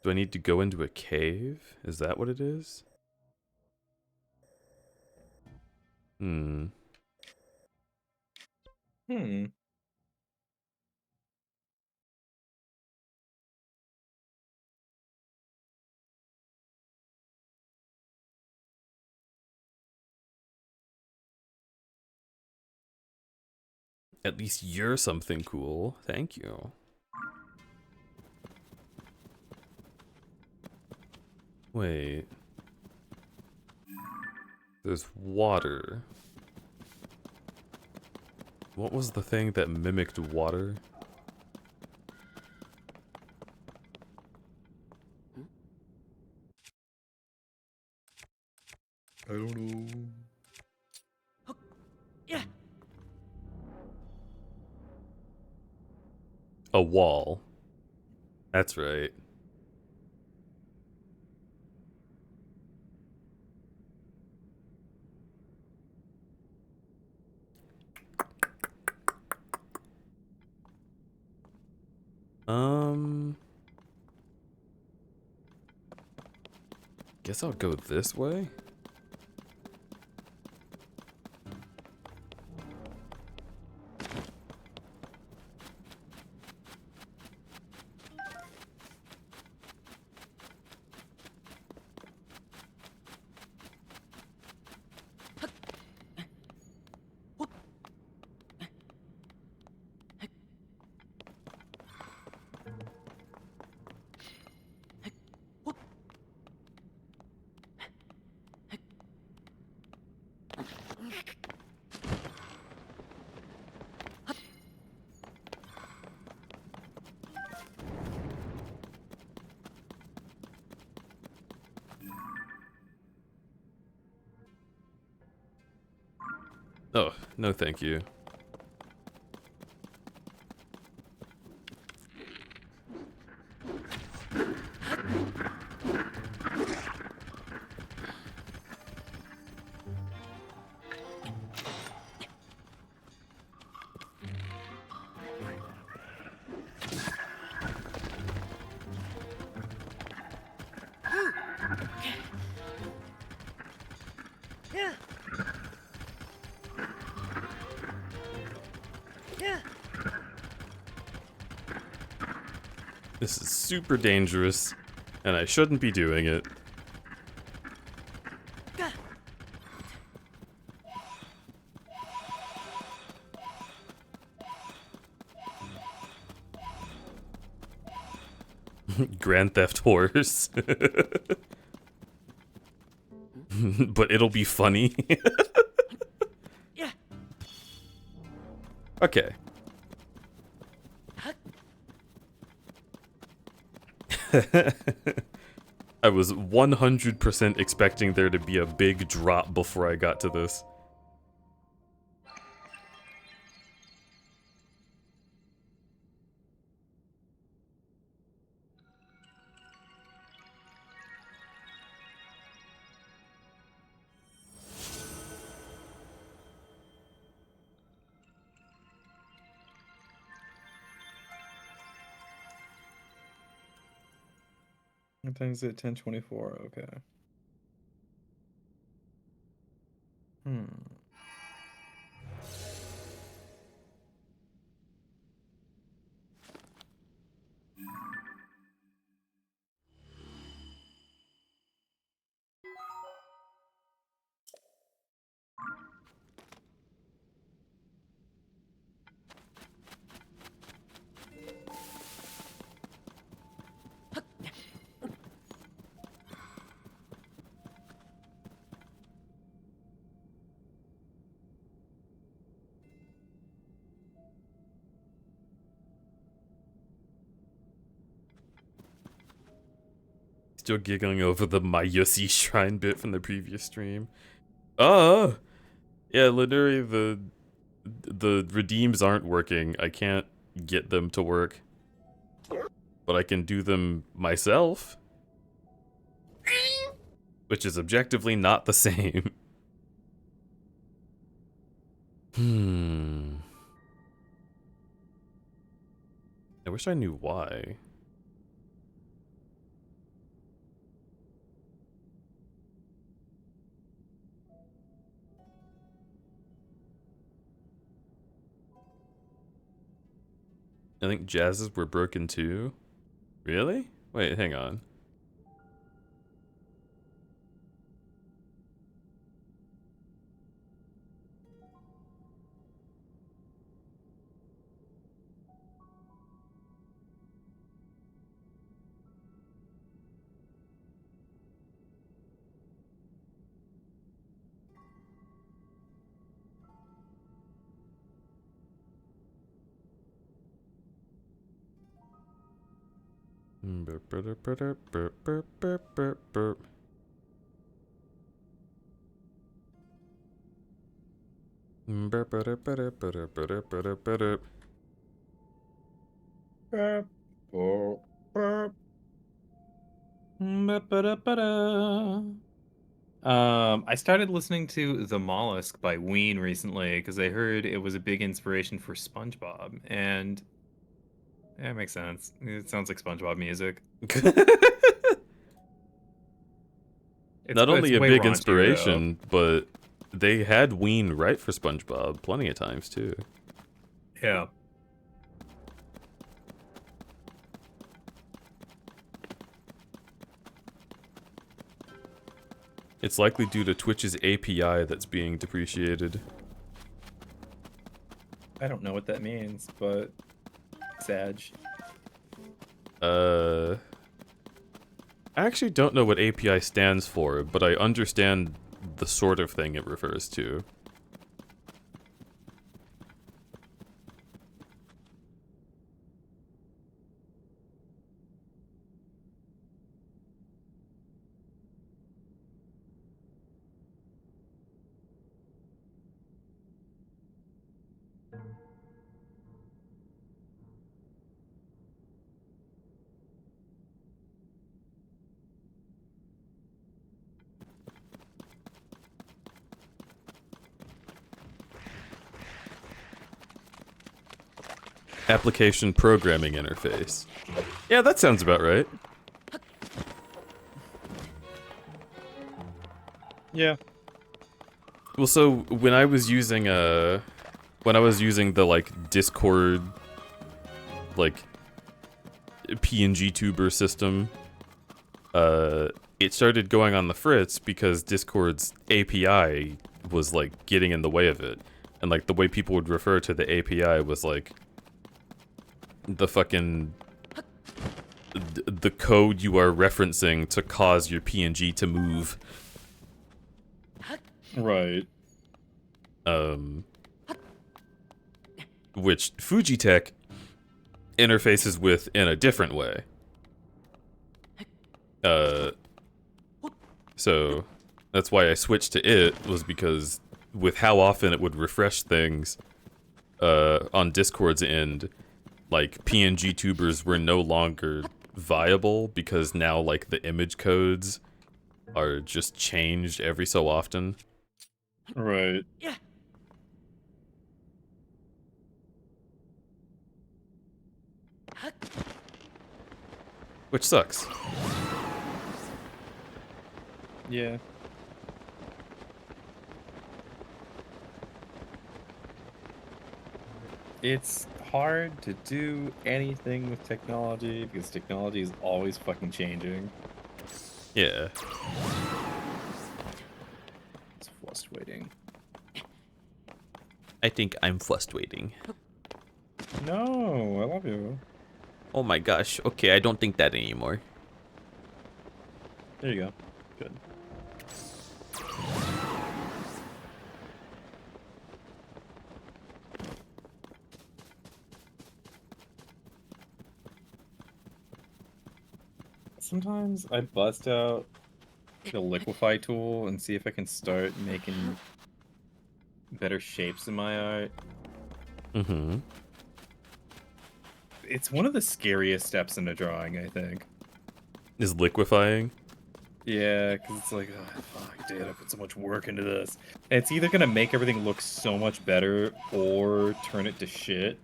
Speaker 1: Do I need to go into a cave? Is that what it is? Hmm. At least you're something cool. Thank you. Wait. There's water. What was the thing that mimicked water?
Speaker 2: I don't know.
Speaker 4: Yeah.
Speaker 1: A wall. That's right. Guess I'll go this way. Oh, no thank you. This is super dangerous, and I shouldn't be doing it. Grand Theft Horse. But it'll be funny. Okay. I was 100% expecting there to be a big drop before I got to this.
Speaker 3: What time is it? 10:24. Okay.
Speaker 1: Still giggling over the Mayusi shrine bit from the previous stream. Yeah, literally the redeems aren't working. I can't get them to work. But I can do them myself. Which is objectively not the same. I wish I knew why. I think jazzes were broken too. Really? Wait, hang on. Burp, burp, burp, burp, burp, burp, burp, burp. Burp, burp, burp, burp, burp, burp, burp.
Speaker 3: Burp, burp, burp. Ba-ba-da-ba-da. I started listening to The Mollusk by Ween recently because I heard it was a big inspiration for SpongeBob, and yeah, it makes sense. It sounds like SpongeBob music.
Speaker 1: Not only
Speaker 3: it's
Speaker 1: a
Speaker 3: way
Speaker 1: big
Speaker 3: raunchier, though.
Speaker 1: inspiration, but they had Ween write for SpongeBob plenty of times too.
Speaker 3: Yeah.
Speaker 1: It's likely due to Twitch's API that's being depreciated.
Speaker 3: I don't know what that means, but Sag.
Speaker 1: I actually don't know what API stands for, but I understand the sort of thing it refers to. Application programming interface. Yeah, that sounds about right.
Speaker 3: Yeah.
Speaker 1: Well, so when I was using the like Discord like PNG tuber system, it started going on the fritz because Discord's API was like getting in the way of it. And like the way people would refer to the API was like the fucking the code you are referencing to cause your PNG to move.
Speaker 3: Right.
Speaker 1: Which Fujitech interfaces with in a different way. So that's why I switched to it, was because with how often it would refresh things on Discord's end, like PNG tubers were no longer viable because now like the image codes are just changed every so often.
Speaker 3: Right.
Speaker 1: Which sucks.
Speaker 3: Yeah. It's hard to do anything with technology because technology is always fucking changing.
Speaker 1: Yeah.
Speaker 3: It's frustrating.
Speaker 1: I think I'm frustrating.
Speaker 3: No, I love you.
Speaker 1: Oh my gosh. Okay, I don't think that anymore.
Speaker 3: There you go. Good. Sometimes I bust out the liquefy tool and see if I can start making better shapes in my art.
Speaker 1: Mm-hmm.
Speaker 3: It's one of the scariest steps in a drawing, I think.
Speaker 1: Is liquefying?
Speaker 3: Yeah, because it's like, oh, fuck, dude, I put so much work into this. And it's either going to make everything look so much better or turn it to shit.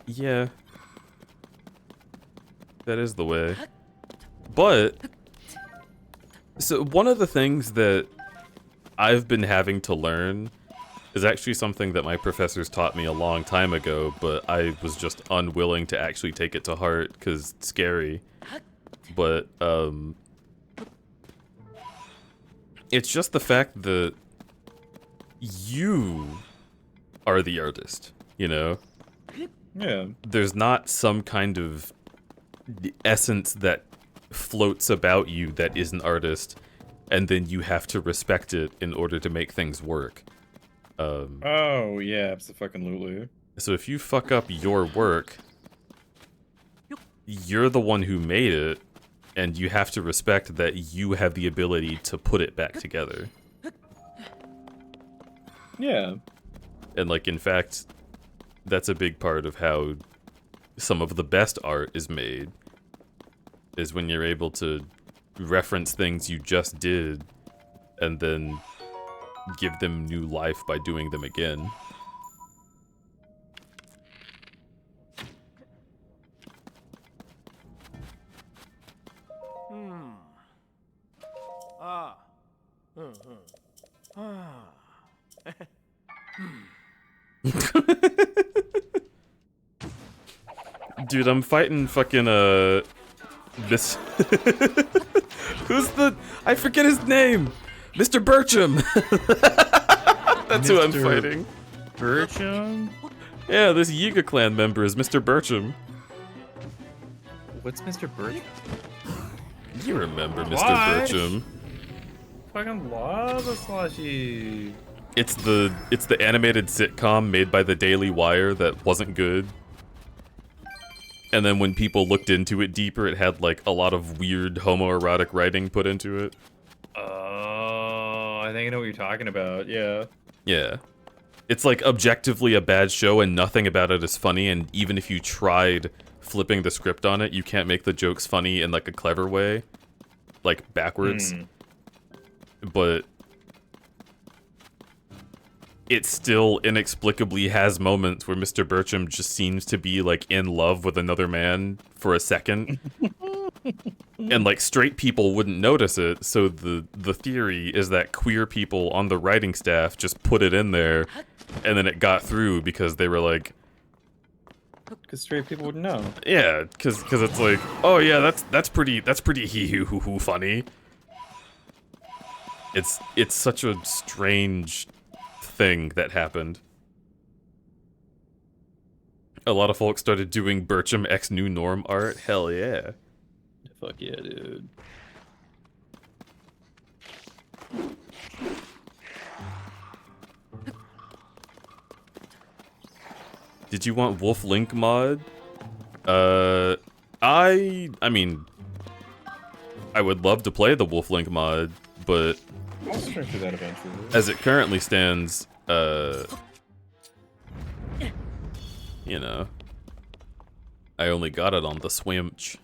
Speaker 1: Yeah. That is the way. But, so one of the things that I've been having to learn is actually something that my professors taught me a long time ago, but I was just unwilling to actually take it to heart because it's scary. But, it's just the fact that you are the artist, you know?
Speaker 3: Yeah.
Speaker 1: There's not some kind of essence that floats about you that is an artist, and then you have to respect it in order to make things work.
Speaker 3: Oh, yeah, absolutely.
Speaker 1: So if you fuck up your work, you're the one who made it, and you have to respect that you have the ability to put it back together.
Speaker 3: Yeah.
Speaker 1: And like, in fact, that's a big part of how some of the best art is made, is when you're able to reference things you just did and then give them new life by doing them again. Dude, I'm fighting fucking, this... Who's the... I forget his name! Mr. Bircham! That's who I'm fighting.
Speaker 3: Bircham?
Speaker 1: Yeah, this Yiga clan member is Mr. Bircham.
Speaker 3: What's Mr. Bircham?
Speaker 1: You remember Mr.
Speaker 3: What?
Speaker 1: Bircham.
Speaker 3: Fucking love a slushy.
Speaker 1: It's the animated sitcom made by the Daily Wire that wasn't good. And then when people looked into it deeper, it had like a lot of weird homoerotic writing put into it.
Speaker 3: Oh, I think I know what you're talking about, yeah.
Speaker 1: Yeah. It's like objectively a bad show and nothing about it is funny, and even if you tried flipping the script on it, you can't make the jokes funny in like a clever way. Like backwards. But it still inexplicably has moments where Mr. Bertram just seems to be like in love with another man for a second. And like straight people wouldn't notice it, so the theory is that queer people on the writing staff just put it in there, and then it got through because they were like,
Speaker 3: Because straight people would know.
Speaker 1: yeah, because it's like, oh yeah, that's pretty hee hoo hoo hoo funny. It's such a strange thing that happened. A lot of folks started doing Bertram X New Norm art. Hell yeah.
Speaker 3: Fuck yeah, dude.
Speaker 1: Did you want Wolf Link mod? I mean, I would love to play the Wolf Link mod, but
Speaker 3: I'll stream through that eventually.
Speaker 1: as it currently stands, you know, I only got it on the Switch.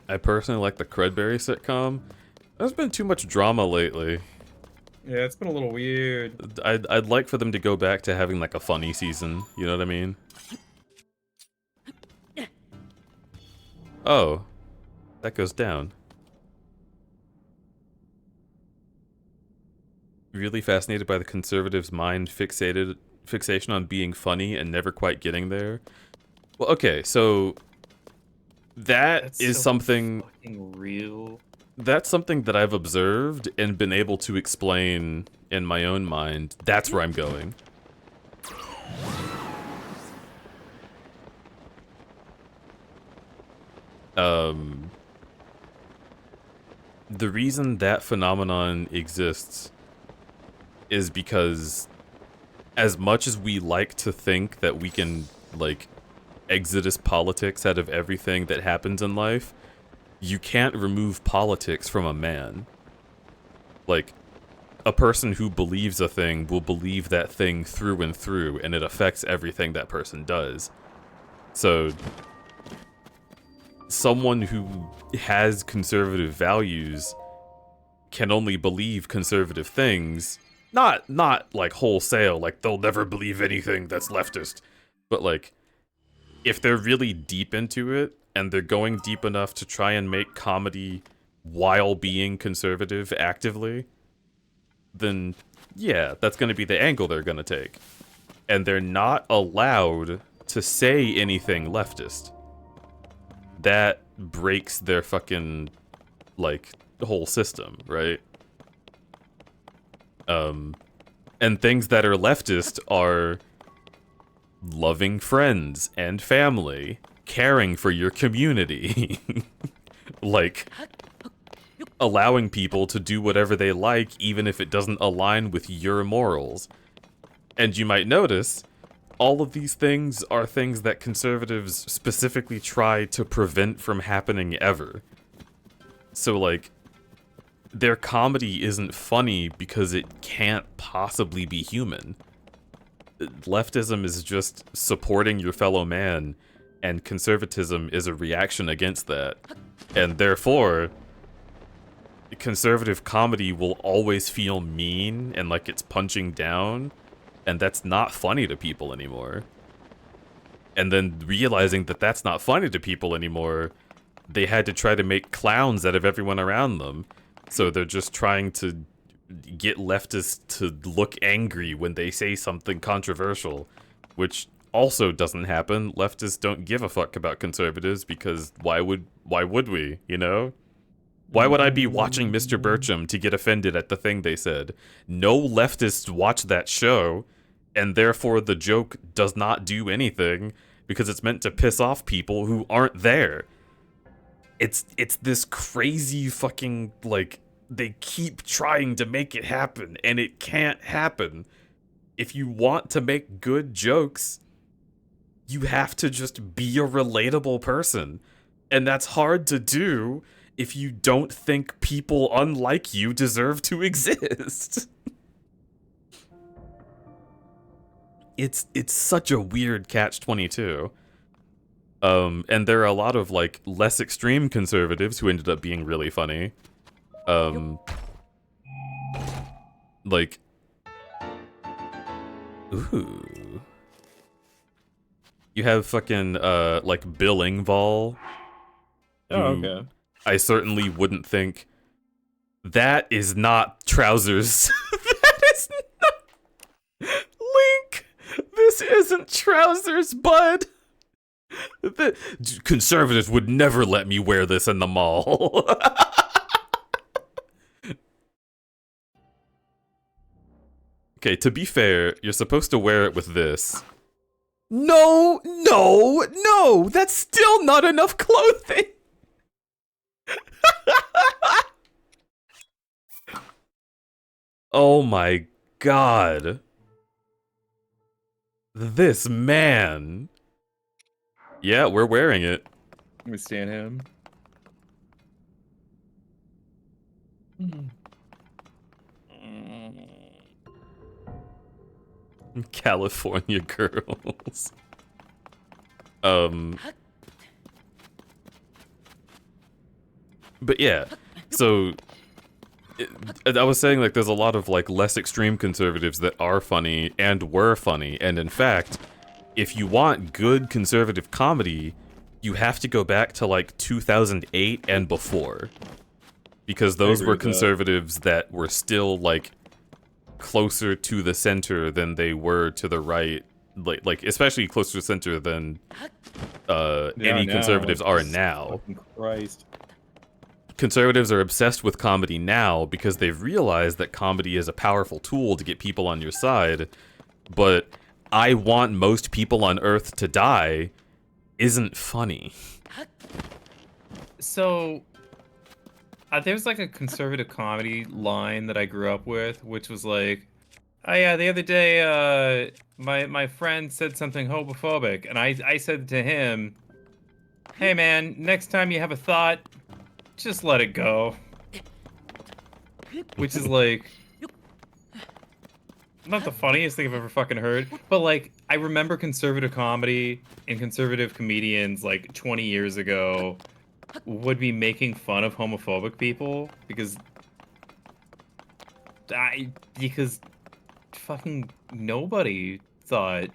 Speaker 1: I personally like the Crudberry sitcom. There's been too much drama lately.
Speaker 3: Yeah, it's been a little weird.
Speaker 1: I'd like for them to go back to having like a funny season, you know what I mean? Oh, that goes down. Really fascinated by the conservatives' fixation on being funny and never quite getting there. Well, okay, so that's
Speaker 2: so
Speaker 1: something
Speaker 2: fucking real.
Speaker 1: that's something that I've observed and been able to explain in my own mind. That's where I'm going. The reason that phenomenon exists is because as much as we like to think that we can, like, exodus politics out of everything that happens in life, you can't remove politics from a man. Like, a person who believes a thing will believe that thing through and through, and it affects everything that person does. So, someone who has conservative values can only believe conservative things, not like wholesale, like they'll never believe anything that's leftist, but like, if they're really deep into it, and they're going deep enough to try and make comedy while being conservative actively, then yeah, that's going to be the angle they're going to take. And they're not allowed to say anything leftist. That breaks their fucking, like, whole system, right? And things that are leftist are loving friends and family, caring for your community, like allowing people to do whatever they like even if it doesn't align with your morals. And you might notice all of these things are things that conservatives specifically try to prevent from happening ever. So like, their comedy isn't funny because it can't possibly be human. Leftism is just supporting your fellow man, and conservatism is a reaction against that. And therefore, conservative comedy will always feel mean and like it's punching down, and that's not funny to people anymore. And then realizing that that's not funny to people anymore, they had to try to make clowns out of everyone around them. So they're just trying to get leftists to look angry when they say something controversial, which also doesn't happen. Leftists don't give a fuck about conservatives because why would we, you know? Why would I be watching Mr. Bertram to get offended at the thing they said? No leftists watch that show, and therefore the joke does not do anything because it's meant to piss off people who aren't there. It's this crazy fucking, like, they keep trying to make it happen, and it can't happen. If you want to make good jokes, you have to just be a relatable person. And that's hard to do if you don't think people unlike you deserve to exist. It's such a weird catch-22. And there are a lot of like less extreme conservatives who ended up being really funny. Like, ooh, you have fucking like Bill Engvall.
Speaker 3: Oh,
Speaker 1: who
Speaker 3: okay.
Speaker 1: I certainly wouldn't think that is not trousers. That is not Link. This isn't trousers, bud. The conservatives would never let me wear this in the mall. Okay, to be fair, you're supposed to wear it with this. No, no, no! That's still not enough clothing! Oh my god. This man. Yeah, we're wearing it.
Speaker 3: Let me stand him.
Speaker 1: California girls. But yeah, so I was saying like there's a lot of like less extreme conservatives that are funny and were funny, and in fact, if you want good conservative comedy, you have to go back to like 2008 and before, because those
Speaker 3: agree
Speaker 1: were
Speaker 3: with that.
Speaker 1: conservatives that were still like closer to the center than they were to the right, like especially closer to the center than any
Speaker 3: now,
Speaker 1: conservatives are
Speaker 3: Jesus
Speaker 1: now.
Speaker 3: fucking Christ.
Speaker 1: Conservatives are obsessed with comedy now because they've realized that comedy is a powerful tool to get people on your side, but I want most people on Earth to die isn't funny.
Speaker 2: So, there's like a conservative comedy line that I grew up with, which was like, oh yeah, the other day, my friend said something homophobic, and I said to him, hey man, next time you have a thought, just let it go. Which is like, not the funniest thing I've ever fucking heard, but like, I remember conservative comedy and conservative comedians like 20 years ago would be making fun of homophobic people because fucking nobody thought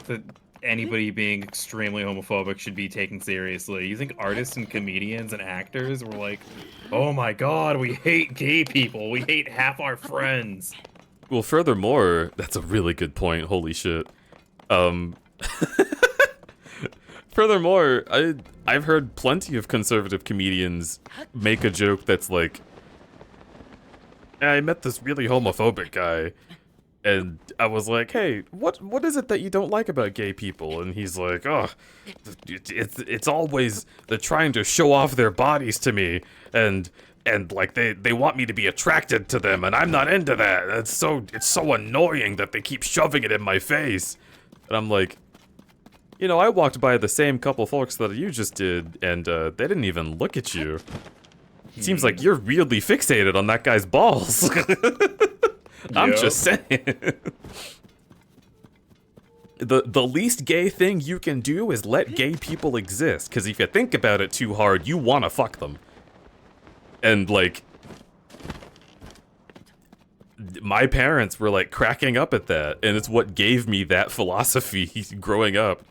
Speaker 2: that anybody being extremely homophobic should be taken seriously. You think artists and comedians and actors were like, oh my god, we hate gay people, we hate half our friends.
Speaker 1: Well, furthermore, that's a really good point, holy shit. Furthermore, I've heard plenty of conservative comedians make a joke that's like, I met this really homophobic guy, and I was like, hey, what is it that you don't like about gay people? And he's like, oh, it's always they're trying to show off their bodies to me, and like they want me to be attracted to them, and I'm not into that. It's so annoying that they keep shoving it in my face. And I'm like, you know, I walked by the same couple folks that you just did, and they didn't even look at you. Seems like you're really fixated on that guy's balls. I'm
Speaker 3: Yep.
Speaker 1: just saying. The least gay thing you can do is let gay people exist, because if you think about it too hard, you want to fuck them. And, like, my parents were, like, cracking up at that, and it's what gave me that philosophy growing up.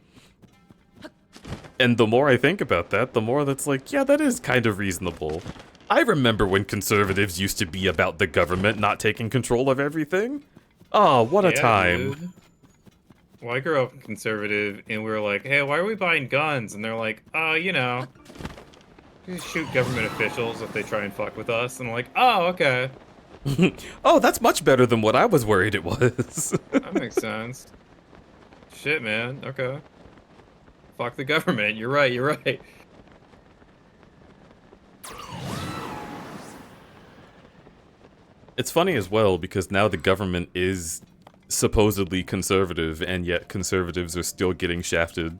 Speaker 1: And the more I think about that, the more that's like, yeah, that is kind of reasonable. I remember when conservatives used to be about the government not taking control of everything. Oh, what a
Speaker 2: Yeah,
Speaker 1: time.
Speaker 2: dude. Well, I grew up conservative, and we were like, hey, why are we buying guns? And they're like, oh, you know, just shoot government officials if they try and fuck with us. And I'm like, oh, okay.
Speaker 1: Oh, that's much better than what I was worried it was.
Speaker 2: That makes sense. Shit, man. Okay. Fuck the government. You're right. You're right.
Speaker 1: It's funny as well because now the government is supposedly conservative, and yet conservatives are still getting shafted.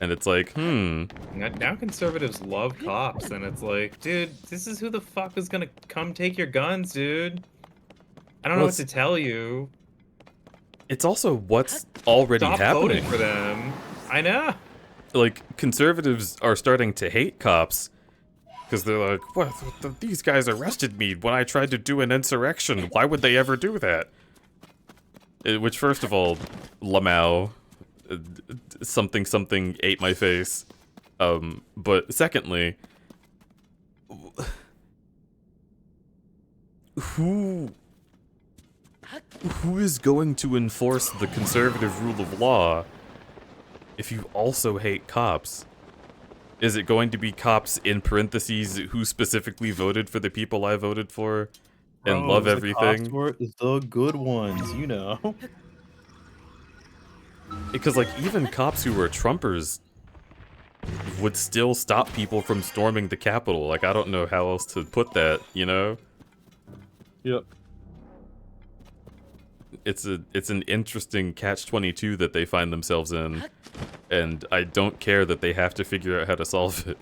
Speaker 1: And it's like,
Speaker 2: Now conservatives love cops, and it's like, dude, this is who the fuck is gonna come take your guns, dude. I don't know
Speaker 1: Well,
Speaker 2: what to tell you.
Speaker 1: it's also what's already
Speaker 2: Stop
Speaker 1: happening.
Speaker 2: voting for them. I know.
Speaker 1: like, conservatives are starting to hate cops because they're like, what? These guys arrested me when I tried to do an insurrection. Why would they ever do that? Which, first of all, Lamau, something something ate my face. But secondly, who is going to enforce the conservative rule of law if you also hate cops? Is it going to be cops in parentheses who specifically voted for the people I voted for and love everything?
Speaker 3: The cops were the good ones, you know.
Speaker 1: Because, like, even cops who were Trumpers would still stop people from storming the Capitol. Like, I don't know how else to put that, you know?
Speaker 3: Yep.
Speaker 1: It's an interesting catch-22 that they find themselves in, and I don't care that they have to figure out how to solve it.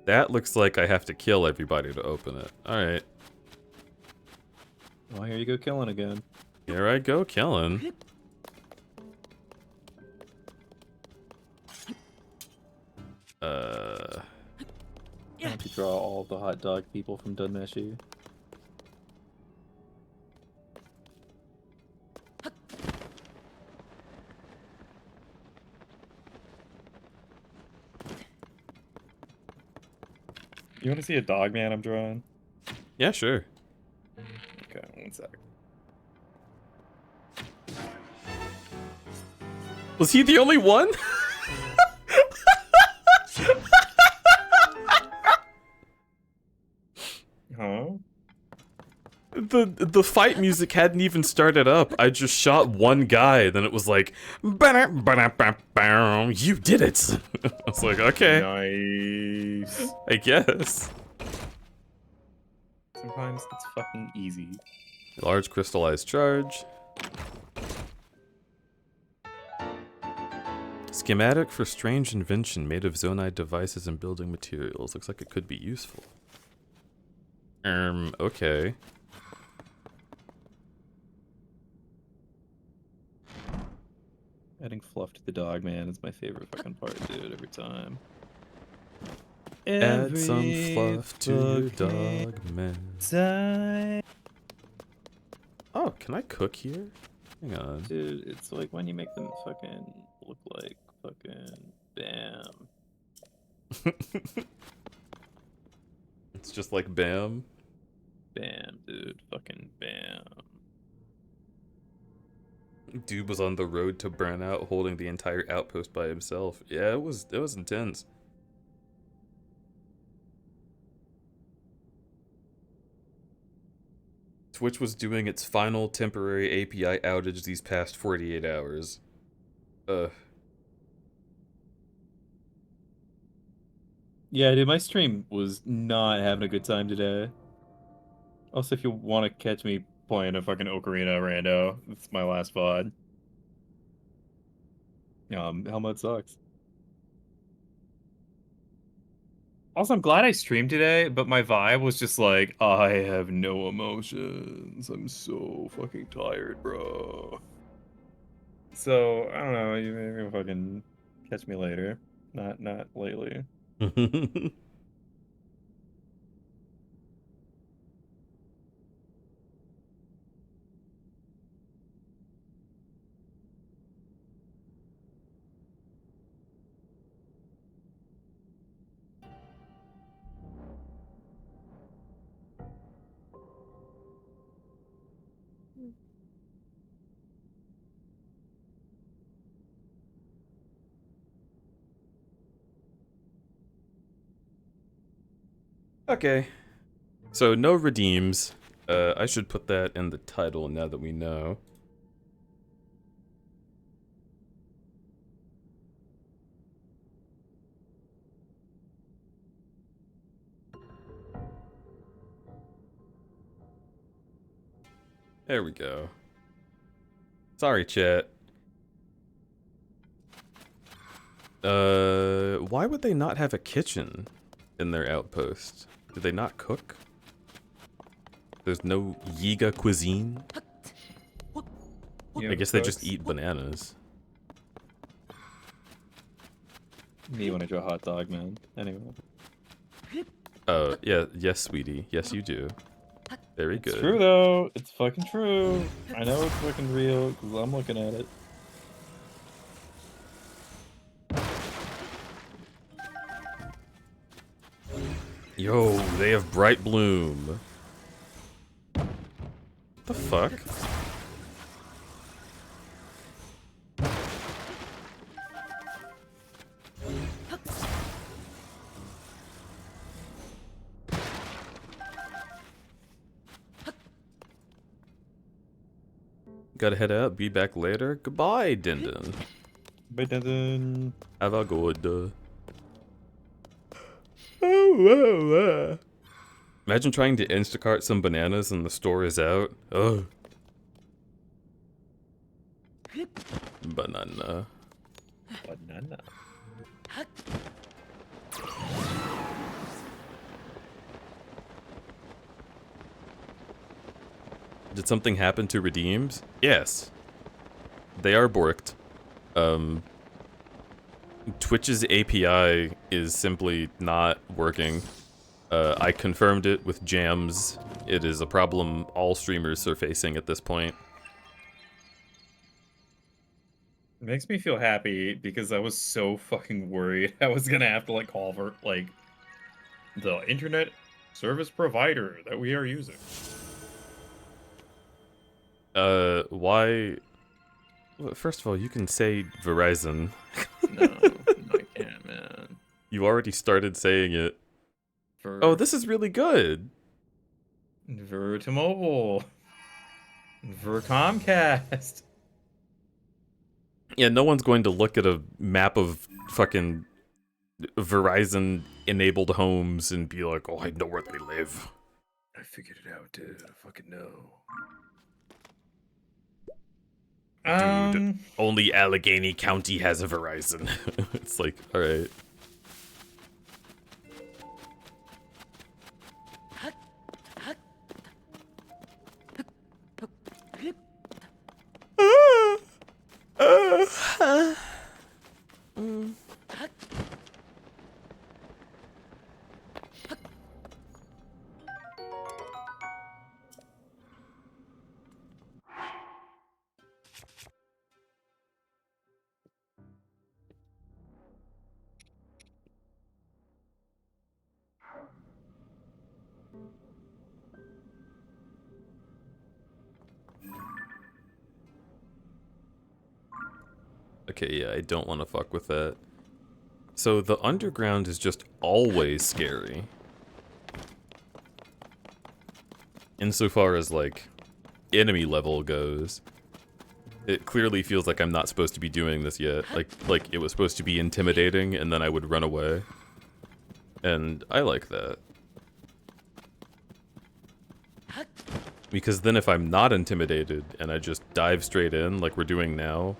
Speaker 1: That looks like I have to kill everybody to open it. Alright.
Speaker 3: Well, here you go killing again.
Speaker 1: Here I go killing.
Speaker 3: Why don't you draw all the hot dog people from Dunmeshi? You want to see a dog man I'm drawing?
Speaker 1: Yeah, sure.
Speaker 3: Okay, one sec.
Speaker 1: Was he the only one?
Speaker 3: Huh?
Speaker 1: The fight music hadn't even started up. I just shot one guy, then it was like, "Ba-da-ba-da-ba-bow, you did it." I was like, okay,
Speaker 3: Nice.
Speaker 1: I guess.
Speaker 3: Sometimes it's fucking easy.
Speaker 1: Large crystallized charge. Schematic for strange invention made of zonite devices and building materials. Looks like it could be useful. Okay.
Speaker 3: Adding fluff to the dog man is my favorite fucking part, dude, every time.
Speaker 1: Add some fluff to your dog, man.
Speaker 3: Time.
Speaker 1: Oh, can I cook here? Hang on.
Speaker 3: Dude, it's like when you make them fucking look like fucking bam.
Speaker 1: It's just like bam.
Speaker 3: Bam, dude. Fucking bam.
Speaker 1: Dude was on the road to burnout holding the entire outpost by himself. Yeah, it was intense. Twitch was doing its final temporary API outage these past 48 hours.
Speaker 3: Yeah, dude, my stream was not having a good time today. Also, if you want to catch me playing a fucking Ocarina rando, it's my last VOD. Helmet sucks. Also, I'm glad I streamed today, but my vibe was just like, I have no emotions. I'm so fucking tired, bro. So, I don't know, you maybe fucking catch me later. Not lately.
Speaker 1: Okay. So, no redeems. I should put that in the title now that we know. There we go. Sorry, chat. Why would they not have a kitchen in their outpost? Do they not cook? There's no Yiga cuisine? I guess they just eat bananas.
Speaker 3: Me when I draw a hot dog, man. Anyway.
Speaker 1: Yeah, yes, sweetie. Yes, you do. Very good.
Speaker 3: It's true, though. It's fucking true. I know it's fucking real, because I'm looking at it.
Speaker 1: Yo, they have bright bloom. The fuck? Gotta head out, be back later. Goodbye, Dindin.
Speaker 3: But then...
Speaker 1: Have a good... Imagine trying to Instacart some bananas and the store is out. Ugh. Banana.
Speaker 3: Banana.
Speaker 1: Did something happen to redeems? Yes. They are borked. Twitch's API is simply not working. I confirmed it with jams. It is a problem all streamers are facing at this point.
Speaker 2: It makes me feel happy because I was so fucking worried I was gonna have to like call for like the internet service provider that we are using.
Speaker 1: Why? Well, first of all, you can say Verizon.
Speaker 2: No, I can't, man.
Speaker 1: You already started saying it. Oh, this is really good.
Speaker 2: To Mobile. For Comcast.
Speaker 1: Yeah, no one's going to look at a map of fucking Verizon-enabled homes and be like, oh, I know where they live.
Speaker 2: I figured it out, dude. I fucking know.
Speaker 1: Dude, only Allegheny County has a Verizon. It's like, alright. Okay, yeah, I don't want to fuck with that. So the underground is just always scary. Insofar as, like, enemy level goes. It clearly feels like I'm not supposed to be doing this yet. Like it was supposed to be intimidating, and then I would run away. And I like that. Because then if I'm not intimidated, and I just dive straight in, like we're doing now,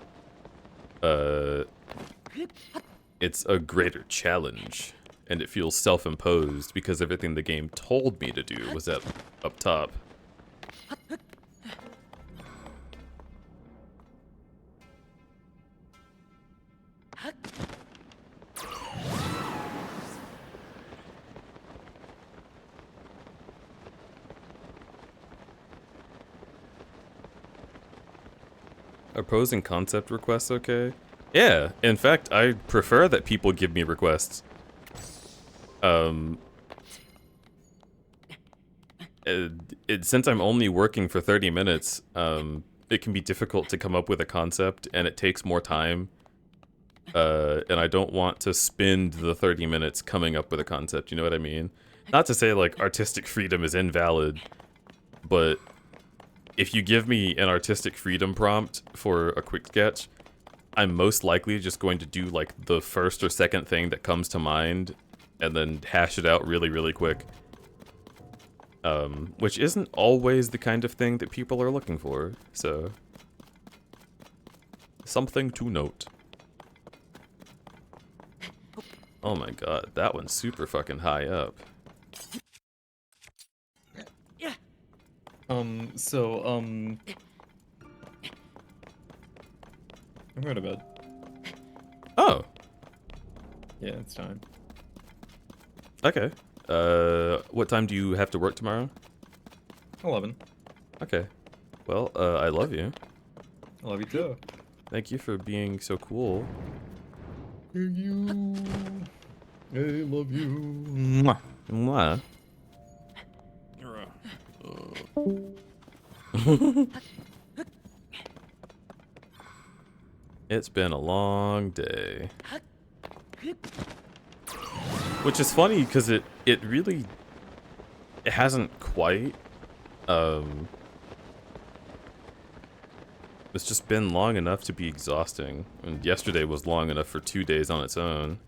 Speaker 1: it's a greater challenge. And it feels self-imposed, because everything the game told me to do was up top. Are pros and concept requests okay? Yeah, in fact, I prefer that people give me requests. Since I'm only working for 30 minutes, it can be difficult to come up with a concept, and it takes more time. And I don't want to spend the 30 minutes coming up with a concept, you know what I mean? Not to say, like, artistic freedom is invalid, but if you give me an artistic freedom prompt for a quick sketch, I'm most likely just going to do, like, the first or second thing that comes to mind, and then hash it out really, really quick. Which isn't always the kind of thing that people are looking for, so... something to note. Oh my god, that one's super fucking high up.
Speaker 2: I'm going to bed.
Speaker 1: Oh,
Speaker 2: Yeah, it's time.
Speaker 1: okay. What time do you have to work tomorrow?
Speaker 2: 11.
Speaker 1: Okay. Well, I love you.
Speaker 2: I love you too.
Speaker 1: Thank you for being so cool.
Speaker 2: Thank you. I love you. Mwah.
Speaker 1: Mwah. It's been a long day. Which is funny because it really it hasn't quite it's just been long enough to be exhausting. And yesterday was long enough for 2 days on its own.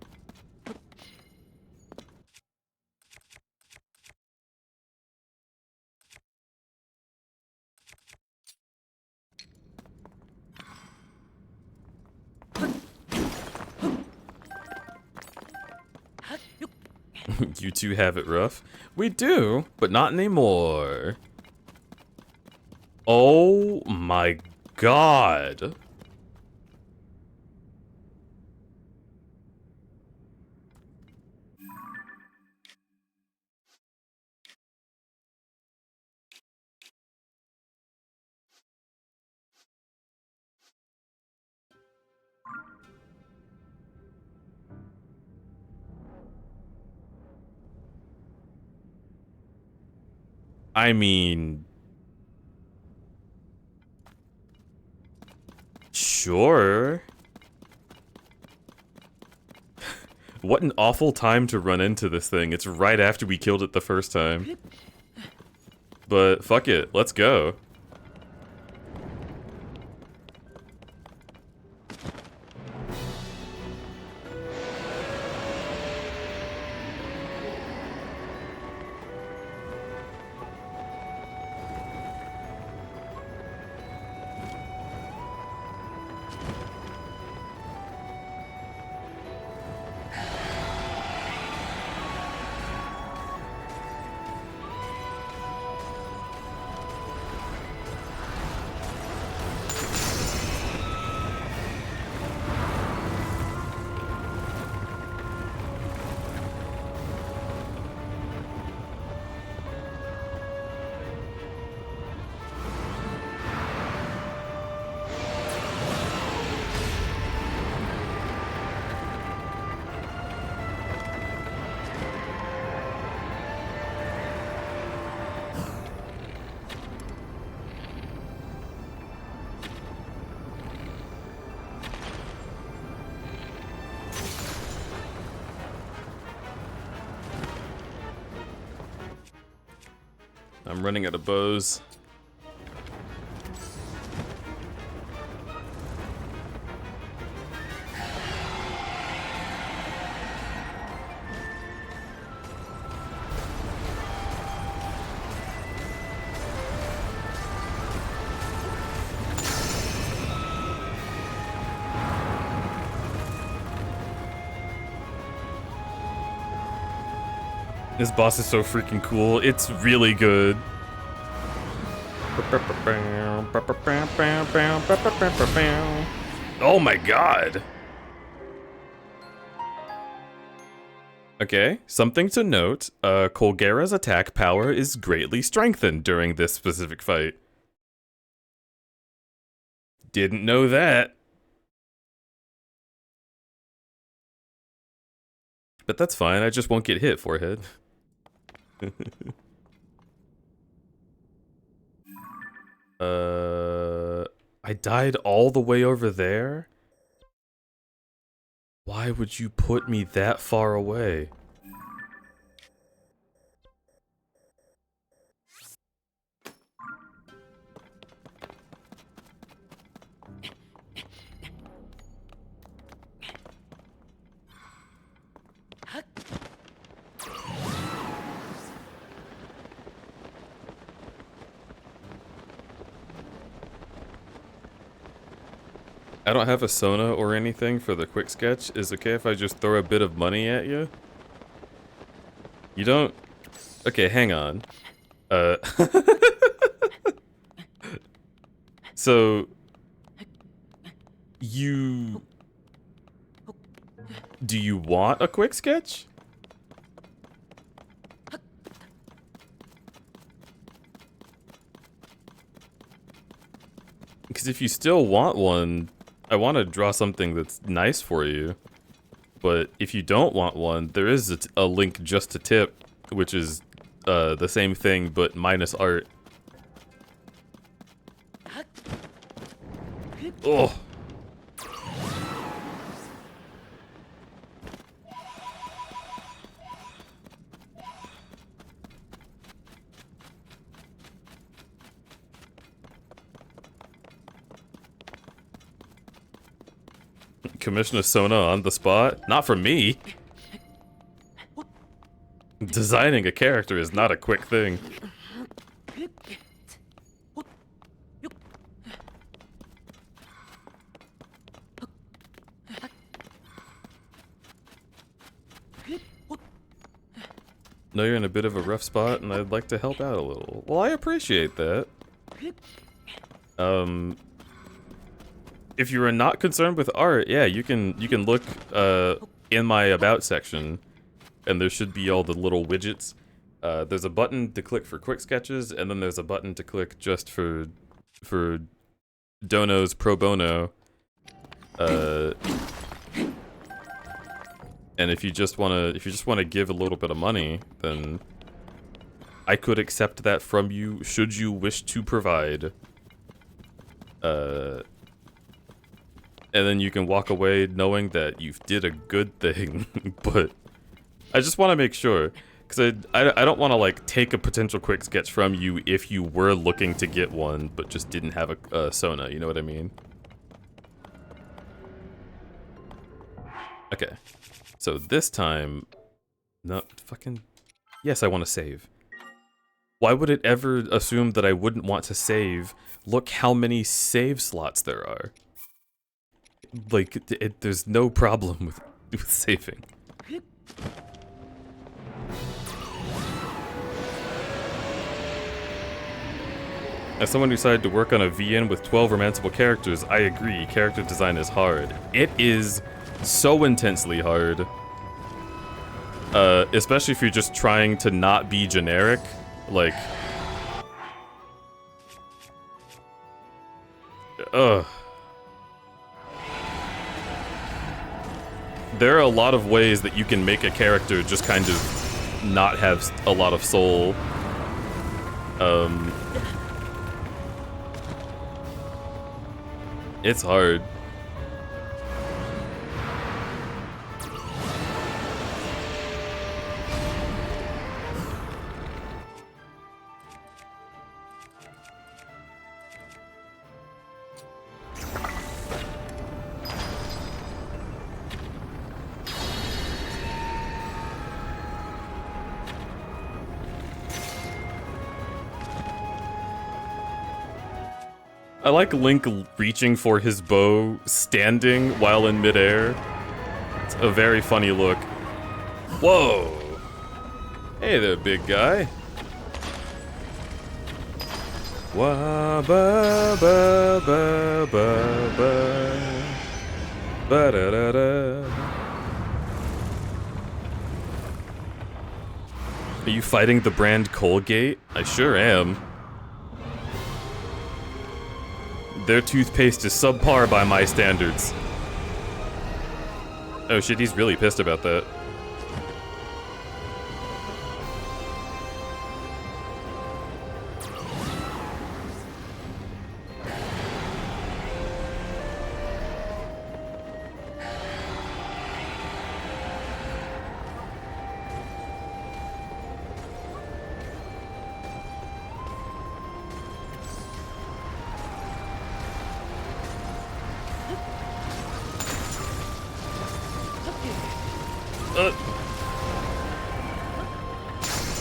Speaker 1: You two have it rough? We do, but not anymore. Oh my god. I mean... Sure. What an awful time to run into this thing. It's right after we killed it the first time. But fuck it, let's go. I'm running out of bows. This boss is so freaking cool. It's really good. Oh my god. Okay, something to note. Colgera's attack power is greatly strengthened during this specific fight. Didn't know that. But that's fine, I just won't get hit, forehead. I died all the way over there? Why would you put me that far away? I don't have a Sona or anything for the quick sketch. Is it okay if I just throw a bit of money at you? You don't? Okay, hang on. So... Do you want a quick sketch? Because if you still want one, I want to draw something that's nice for you. But if you don't want one, there is a link just to tip, which is the same thing but minus art. Oh. Commissioner Sona on the spot? Not for me. Designing a character is not a quick thing. Know you're in a bit of a rough spot and I'd like to help out a little. Well, I appreciate that. If you are not concerned with art, yeah, you can look in my about section, and there should be all the little widgets. There's a button to click for quick sketches, and then there's a button to click just for Dono's pro bono. And if you just wanna give a little bit of money, then I could accept that from you should you wish to provide. And then you can walk away knowing that you did a good thing. But I just want to make sure, because I don't want to like take a potential quick sketch from you if you were looking to get one but just didn't have a Sona, you know what I mean? Okay, so this time, no, fucking, yes, I want to save. Why would it ever assume that I wouldn't want to save? Look how many save slots there are. Like, there's no problem with saving. As someone who decided to work on a VN with 12 romanceable characters, I agree, character design is hard. It is so intensely hard. Especially if you're just trying to not be generic. Like... Ugh. There are a lot of ways that you can make a character just kind of not have a lot of soul. It's hard. I like Link reaching for his bow, standing while in midair. It's a very funny look. Whoa! Hey there, big guy. Wah ba ba ba ba ba ba da da da. Are you fighting the brand Colgate? I sure am. Their toothpaste is subpar by my standards. Oh shit, he's really pissed about that.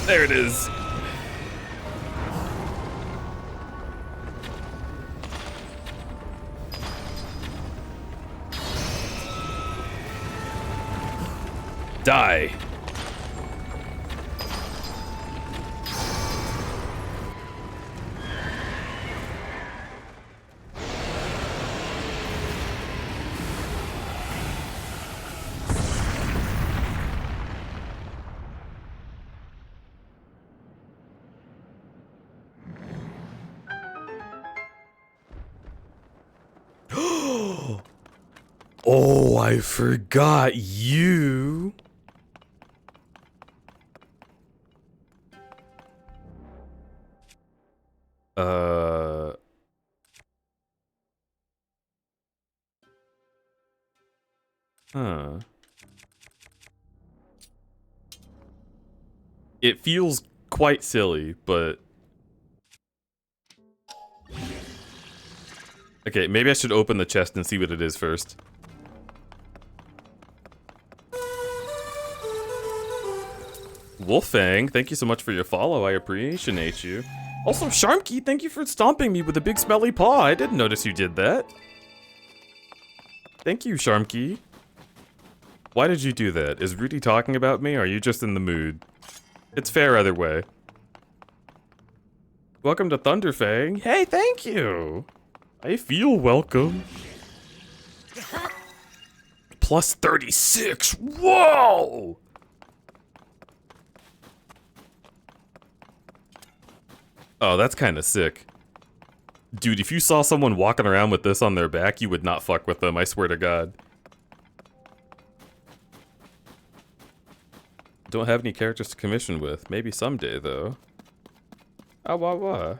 Speaker 1: There it is. Die. Oh, I forgot you. Huh. It feels quite silly, but... Okay, maybe I should open the chest and see what it is first. Wolfang, thank you so much for your follow. I appreciate you. Also, Sharmkey, thank you for stomping me with a big smelly paw. I didn't notice you did that. Thank you, Sharmkey. Why did you do that? Is Rudy talking about me, or are you just in the mood? It's fair either way. Welcome to Thunderfang. Hey, thank you. I feel welcome. Plus 36. Whoa! Oh, that's kind of sick. Dude, if you saw someone walking around with this on their back, you would not fuck with them, I swear to God. Don't have any characters to commission with. Maybe someday, though. Ah, wah, wah.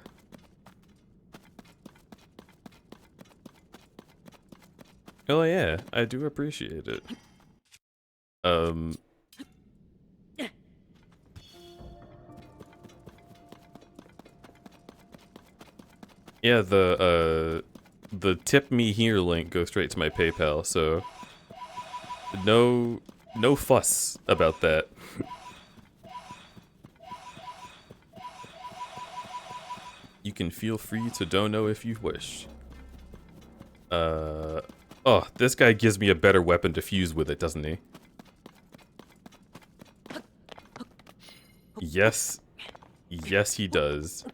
Speaker 1: Oh, yeah. I do appreciate it. Yeah, the tip me here link goes straight to my PayPal, so... No fuss about that. You can feel free to dono if you wish. Oh, this guy gives me a better weapon to fuse with it, doesn't he? Yes. Yes, he does.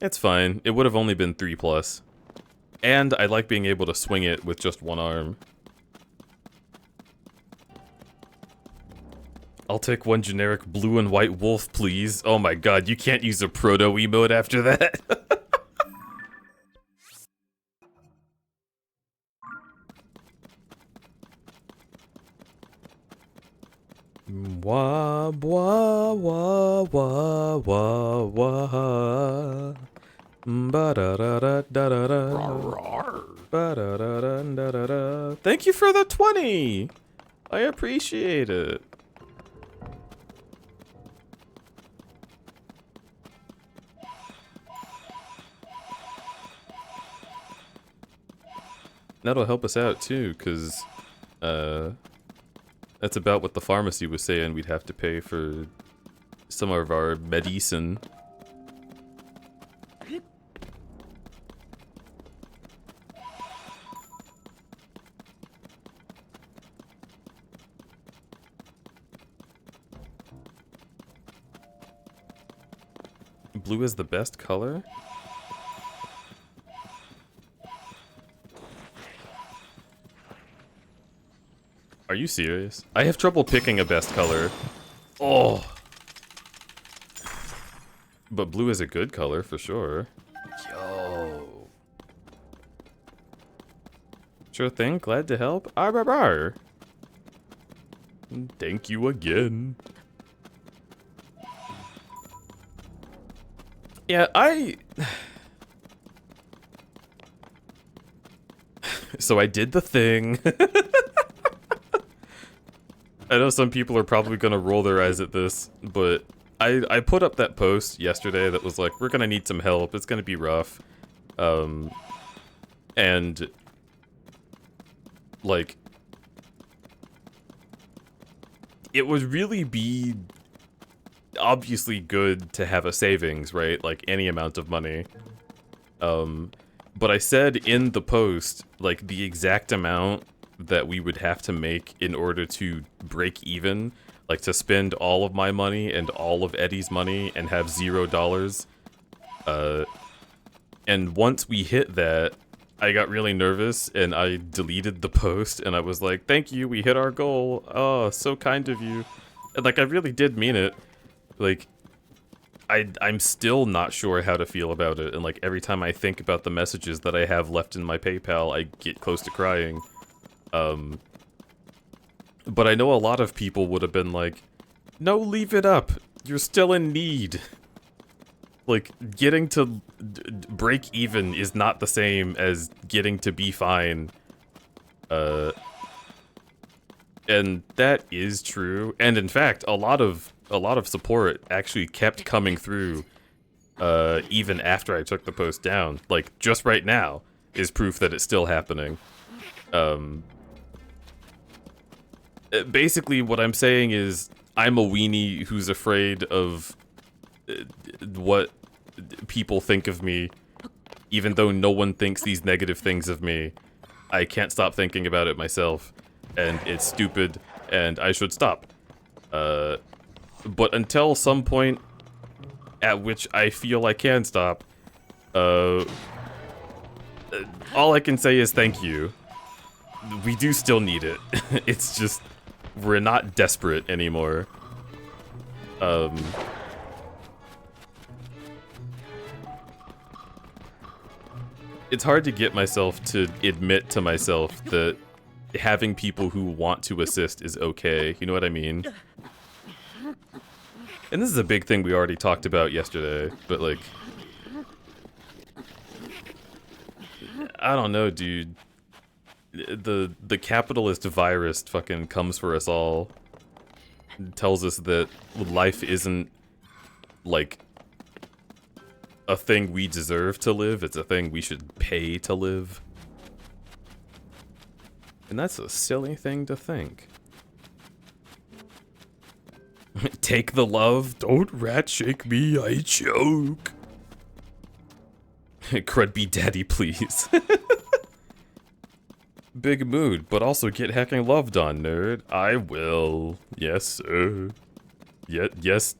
Speaker 1: It's fine. It would have only been 3+. And I like being able to swing it with just one arm. I'll take one generic blue and white wolf, please. Oh my god, you can't use a proto emote after that. Wah, wah, wah, wah, wah, wah. Ba-da-da-da-da-da-da. Ba-da-da-da-da-da-da. Thank you for the 20! I appreciate it. That'll help us out too, because that's about what the pharmacy was saying we'd have to pay for some of our medicine. Blue is the best color? Are you serious? I have trouble picking a best color. Oh. But blue is a good color for sure. Yo. Sure thing, glad to help. Arr. Thank you again. Yeah, So I did the thing. I know some people are probably gonna roll their eyes at this, but I put up that post yesterday that was like, we're gonna need some help, it's gonna be rough. And like it would really be obviously good to have a savings, right? Like any amount of money. But I said in the post, like the exact amount that we would have to make in order to break even, like to spend all of my money and all of Eddie's money and have $0. And once we hit that, I got really nervous and I deleted the post and I was like, thank you, we hit our goal. Oh, so kind of you. And like, I really did mean it. Like, I'm still not sure how to feel about it, and like every time I think about the messages that I have left in my PayPal, I get close to crying. But I know a lot of people would have been like, no, leave it up. You're still in need. Like, getting to break even is not the same as getting to be fine. And that is true. And in fact, a lot of support actually kept coming through even after I took the post down. Like, just right now is proof that it's still happening. Basically, what I'm saying is, I'm a weenie who's afraid of what people think of me, even though no one thinks these negative things of me. I can't stop thinking about it myself, and it's stupid, and I should stop. But until some point at which I feel I can stop, all I can say is thank you. We do still need it. It's just, we're not desperate anymore. It's hard to get myself to admit to myself that having people who want to assist is okay. You know what I mean? And this is a big thing we already talked about yesterday, but like, I don't know, dude. The capitalist virus fucking comes for us all. It tells us that life isn't like a thing we deserve to live, it's a thing we should pay to live. And that's a silly thing to think. Take the love, don't rat shake me, I choke. Crud be daddy, please. Big mood, but also get hacking love done, nerd. I will. Yes, sir. Yes,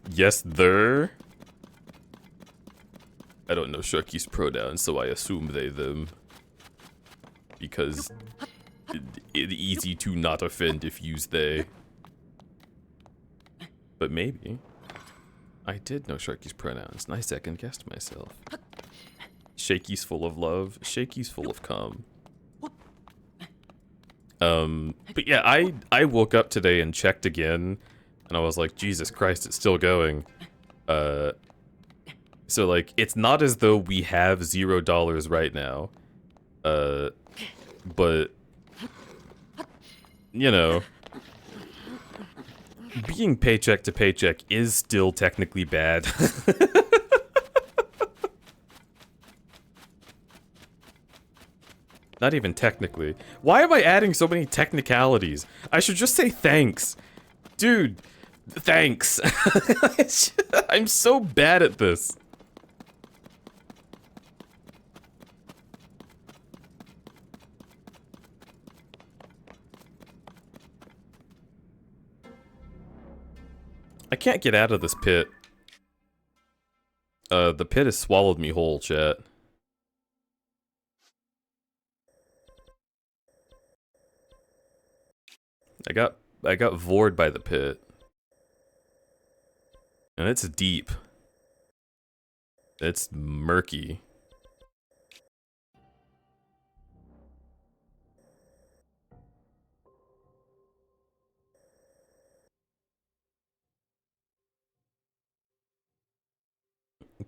Speaker 1: there. I don't know Sharky's pronouns, so I assume they, them. Because it's easy to not offend if used they. But maybe. I did know Sharky's pronouns, and I second-guessed myself. Shaky's full of love, Shaky's full of cum. But yeah, I woke up today and checked again, and I was like, Jesus Christ, it's still going. So like, it's not as though we have $0 right now. But, you know, being paycheck to paycheck is still technically bad. Not even technically. Why am I adding so many technicalities? I should just say thanks. Dude, thanks. I'm so bad at this. I can't get out of this pit. The pit has swallowed me whole, chat. I got vored by the pit. And it's deep. It's murky.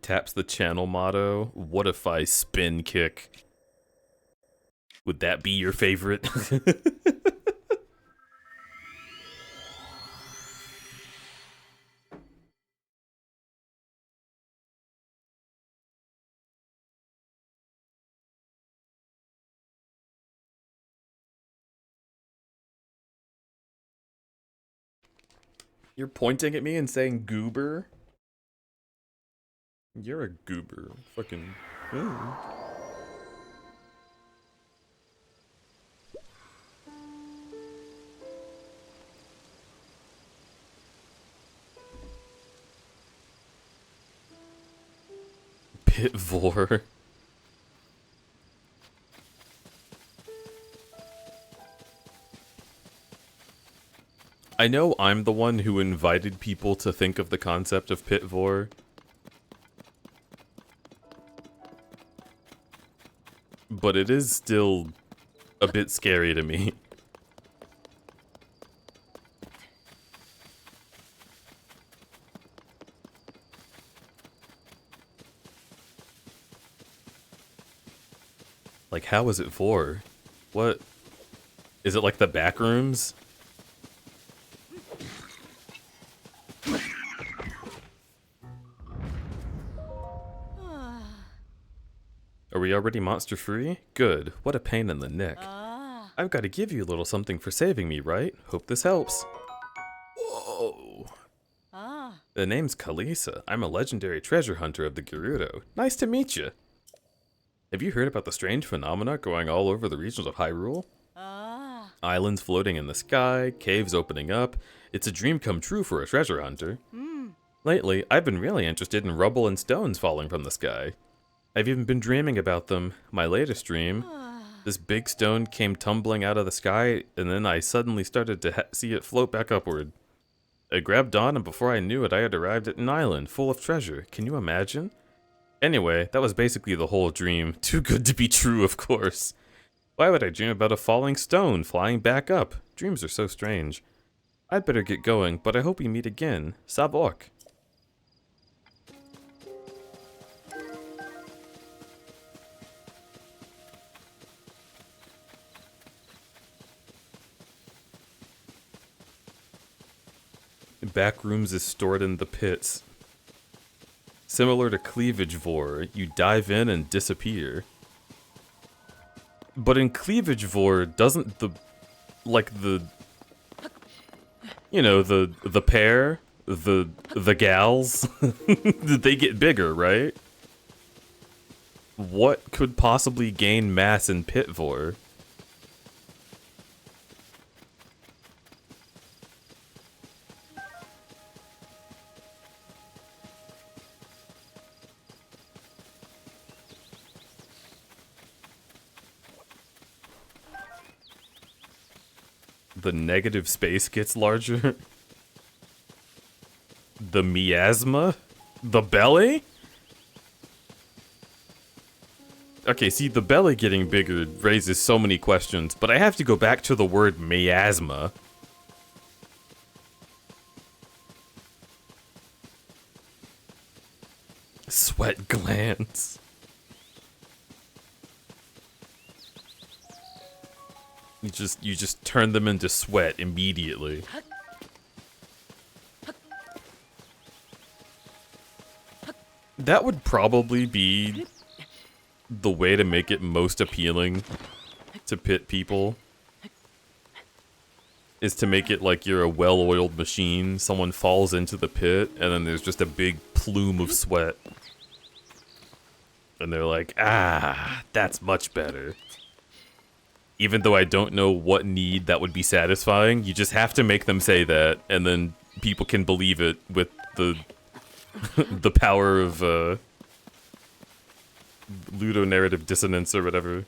Speaker 1: Taps the channel motto. What if I spin kick? Would that be your favorite? You're pointing at me and saying goober? You're a goober. Fucking. Ooh. Pitvor. I know I'm the one who invited people to think of the concept of Pitvor, but it is still a bit scary to me. Like, how is it for? What? Is it like the back rooms? Are we already monster free? Good. What a pain in the neck. I've got to give you a little something for saving me, right? Hope this helps. Whoa. The name's Kalisa. I'm a legendary treasure hunter of the Gerudo. Nice to meet you. Have you heard about the strange phenomena going all over the regions of Hyrule? Islands floating in the sky, caves opening up. It's a dream come true for a treasure hunter. Lately, I've been really interested in rubble and stones falling from the sky. I've even been dreaming about them. My latest dream, this big stone came tumbling out of the sky, and then I suddenly started to see it float back upward. I grabbed on, and before I knew it, I had arrived at an island full of treasure. Can you imagine? Anyway, that was basically the whole dream. Too good to be true, of course. Why would I dream about a falling stone flying back up? Dreams are so strange. I'd better get going, but I hope we meet again. Savok. Backrooms is stored in the pits. Similar to Cleavage Vor, you dive in and disappear. But in Cleavage Vor, doesn't the pair, the gals, they get bigger, right? What could possibly gain mass in Pit Vor? The negative space gets larger. The miasma? The belly? Okay, see, the belly getting bigger raises so many questions, but I have to go back to the word miasma. Sweat glands. You just turn them into sweat immediately. That would probably be the way to make it most appealing to pit people. Is to make it like you're a well-oiled machine. Someone falls into the pit, and then there's just a big plume of sweat. And they're like, ah, that's much better. Even though I don't know what need that would be satisfying, you just have to make them say that, and then people can believe it with the the power of ludonarrative dissonance or whatever.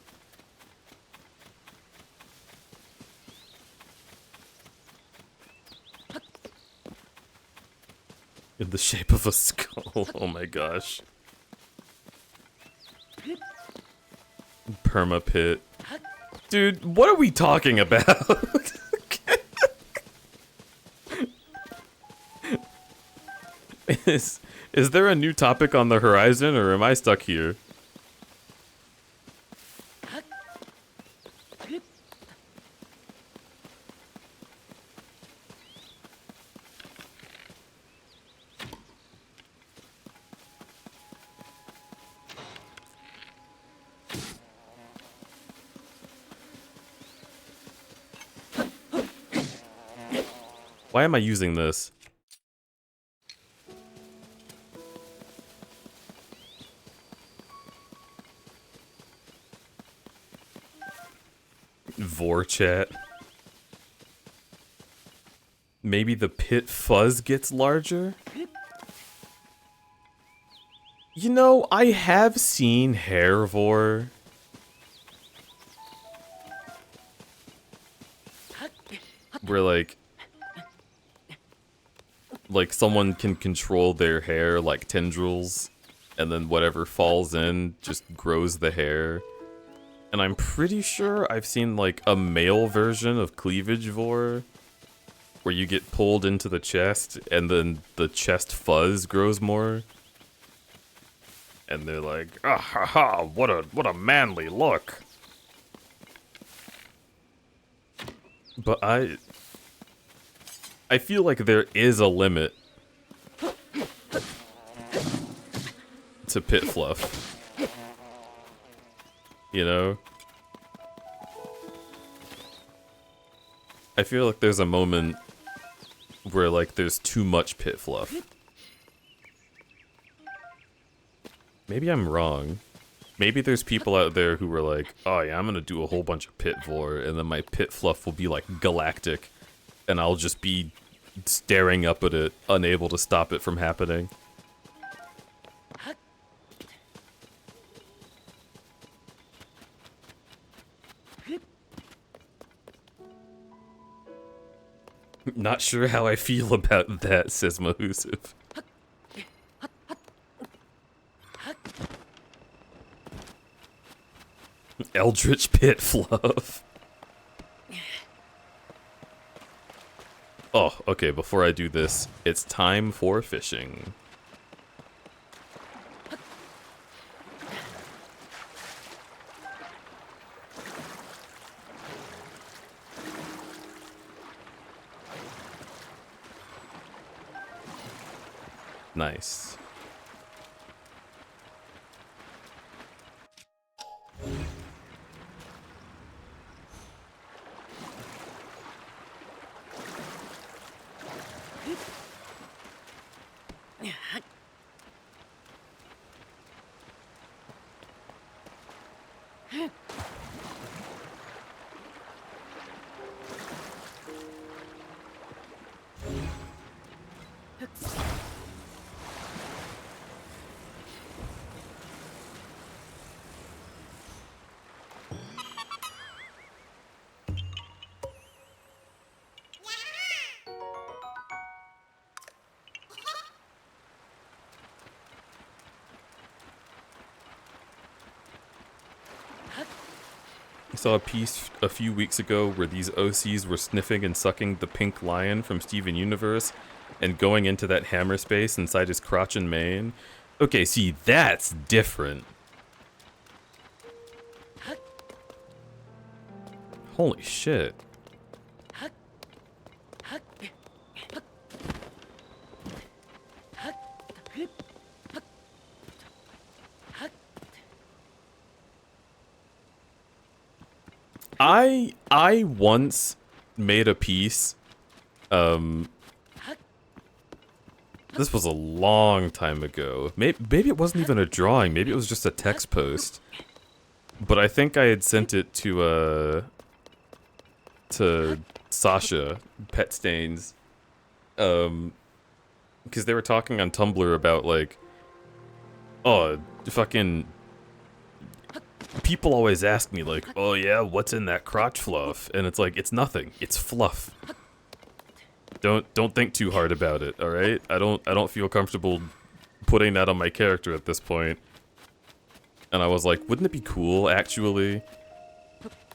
Speaker 1: In the shape of a skull. Oh my gosh. Perma pit. Dude, what are we talking about? Is there a new topic on the horizon, or am I stuck here? Why am I using this? Vor chat. Maybe the pit fuzz gets larger? You know, I have seen hair vor. Where like someone can control their hair like tendrils, and then whatever falls in just grows the hair. And I'm pretty sure I've seen like a male version of cleavage vor where you get pulled into the chest and then the chest fuzz grows more. And they're like, ah ha ha, what a manly look. But I feel like there is a limit to pit fluff. You know? I feel like there's a moment where like there's too much pit fluff. Maybe I'm wrong. Maybe there's people out there who were like, oh yeah, I'm gonna do a whole bunch of pit vor, and then my pit fluff will be like galactic, and I'll just be staring up at it, unable to stop it from happening. Not sure how I feel about that, says Mahusif. Eldritch pit fluff. Oh, okay, before I do this, it's time for fishing. Nice. I saw a piece a few weeks ago where these OCs were sniffing and sucking the pink lion from Steven Universe and going into that hammer space inside his crotch and mane. Okay, see, that's different. Holy shit. I once made a piece, this was a long time ago. Maybe it wasn't even a drawing, maybe it was just a text post. But I think I had sent it to Sasha, Pet Stains, because they were talking on Tumblr about, like, oh, fucking... People always ask me, like, oh yeah, what's in that crotch fluff? And it's like, it's nothing. It's fluff. Don't think too hard about it, alright? I don't feel comfortable putting that on my character at this point. And I was like, wouldn't it be cool, actually,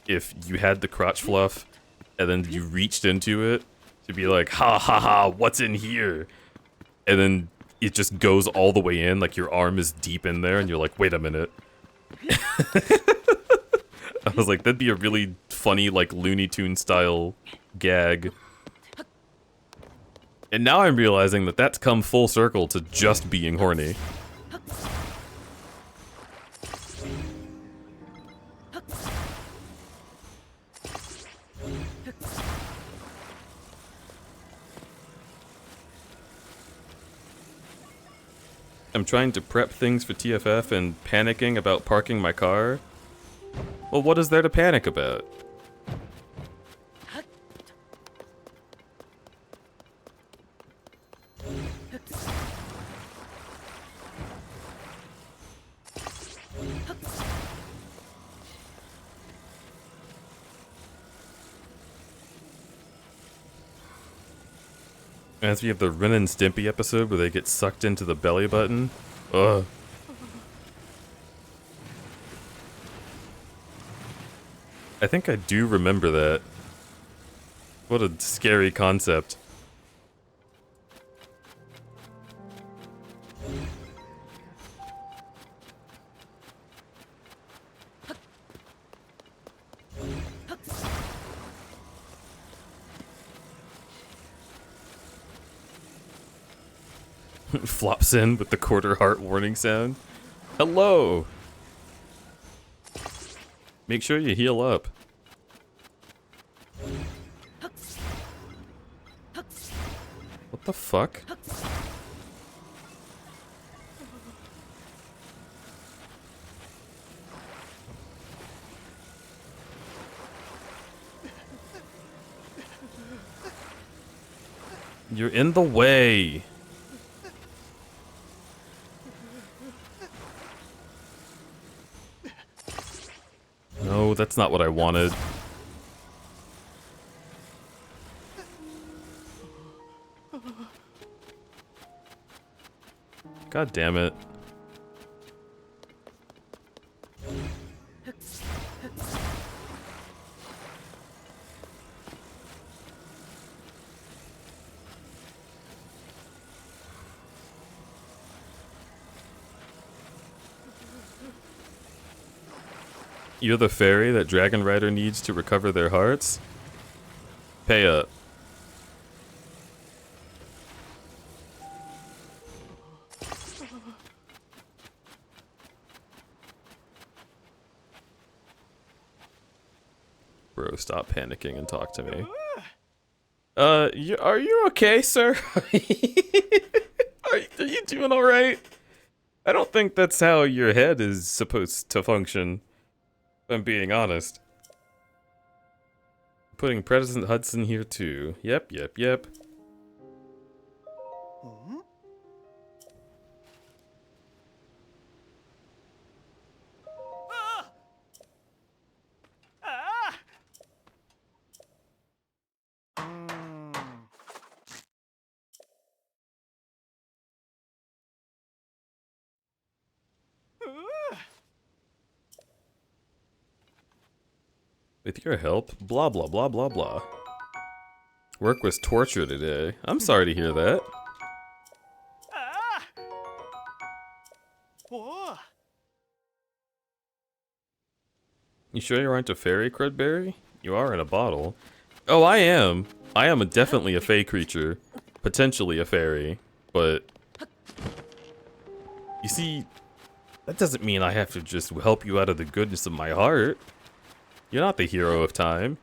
Speaker 1: if you had the crotch fluff, and then you reached into it to be like, ha ha ha, what's in here? And then it just goes all the way in, like your arm is deep in there, and you're like, wait a minute. I was like, that'd be a really funny, like, Looney Tunes style gag. And now I'm realizing that that's come full circle to just being horny. I'm trying to prep things for TFF and panicking about parking my car. Well, what is there to panic about? As we have the Ren and Stimpy episode where they get sucked into the belly button. Ugh. I think I do remember that. What a scary concept. Flops in with the quarter heart warning sound. Hello! Make sure you heal up. What the fuck? You're in the way. No, that's not what I wanted. God damn it. You're the fairy that Dragon Rider needs to recover their hearts? Pay up. Bro, stop panicking and talk to me. Are you okay, sir? Are you doing alright? I don't think that's how your head is supposed to function. If I'm being honest. Putting President Hudson here too. Yep. With your help, blah blah blah blah blah. Work was torture today. I'm sorry to hear that. You sure you aren't a fairy, Crudberry? You are in a bottle. Oh, I am. I am definitely a fey creature. Potentially a fairy. But... you see, that doesn't mean I have to just help you out of the goodness of my heart. You're not the hero of time.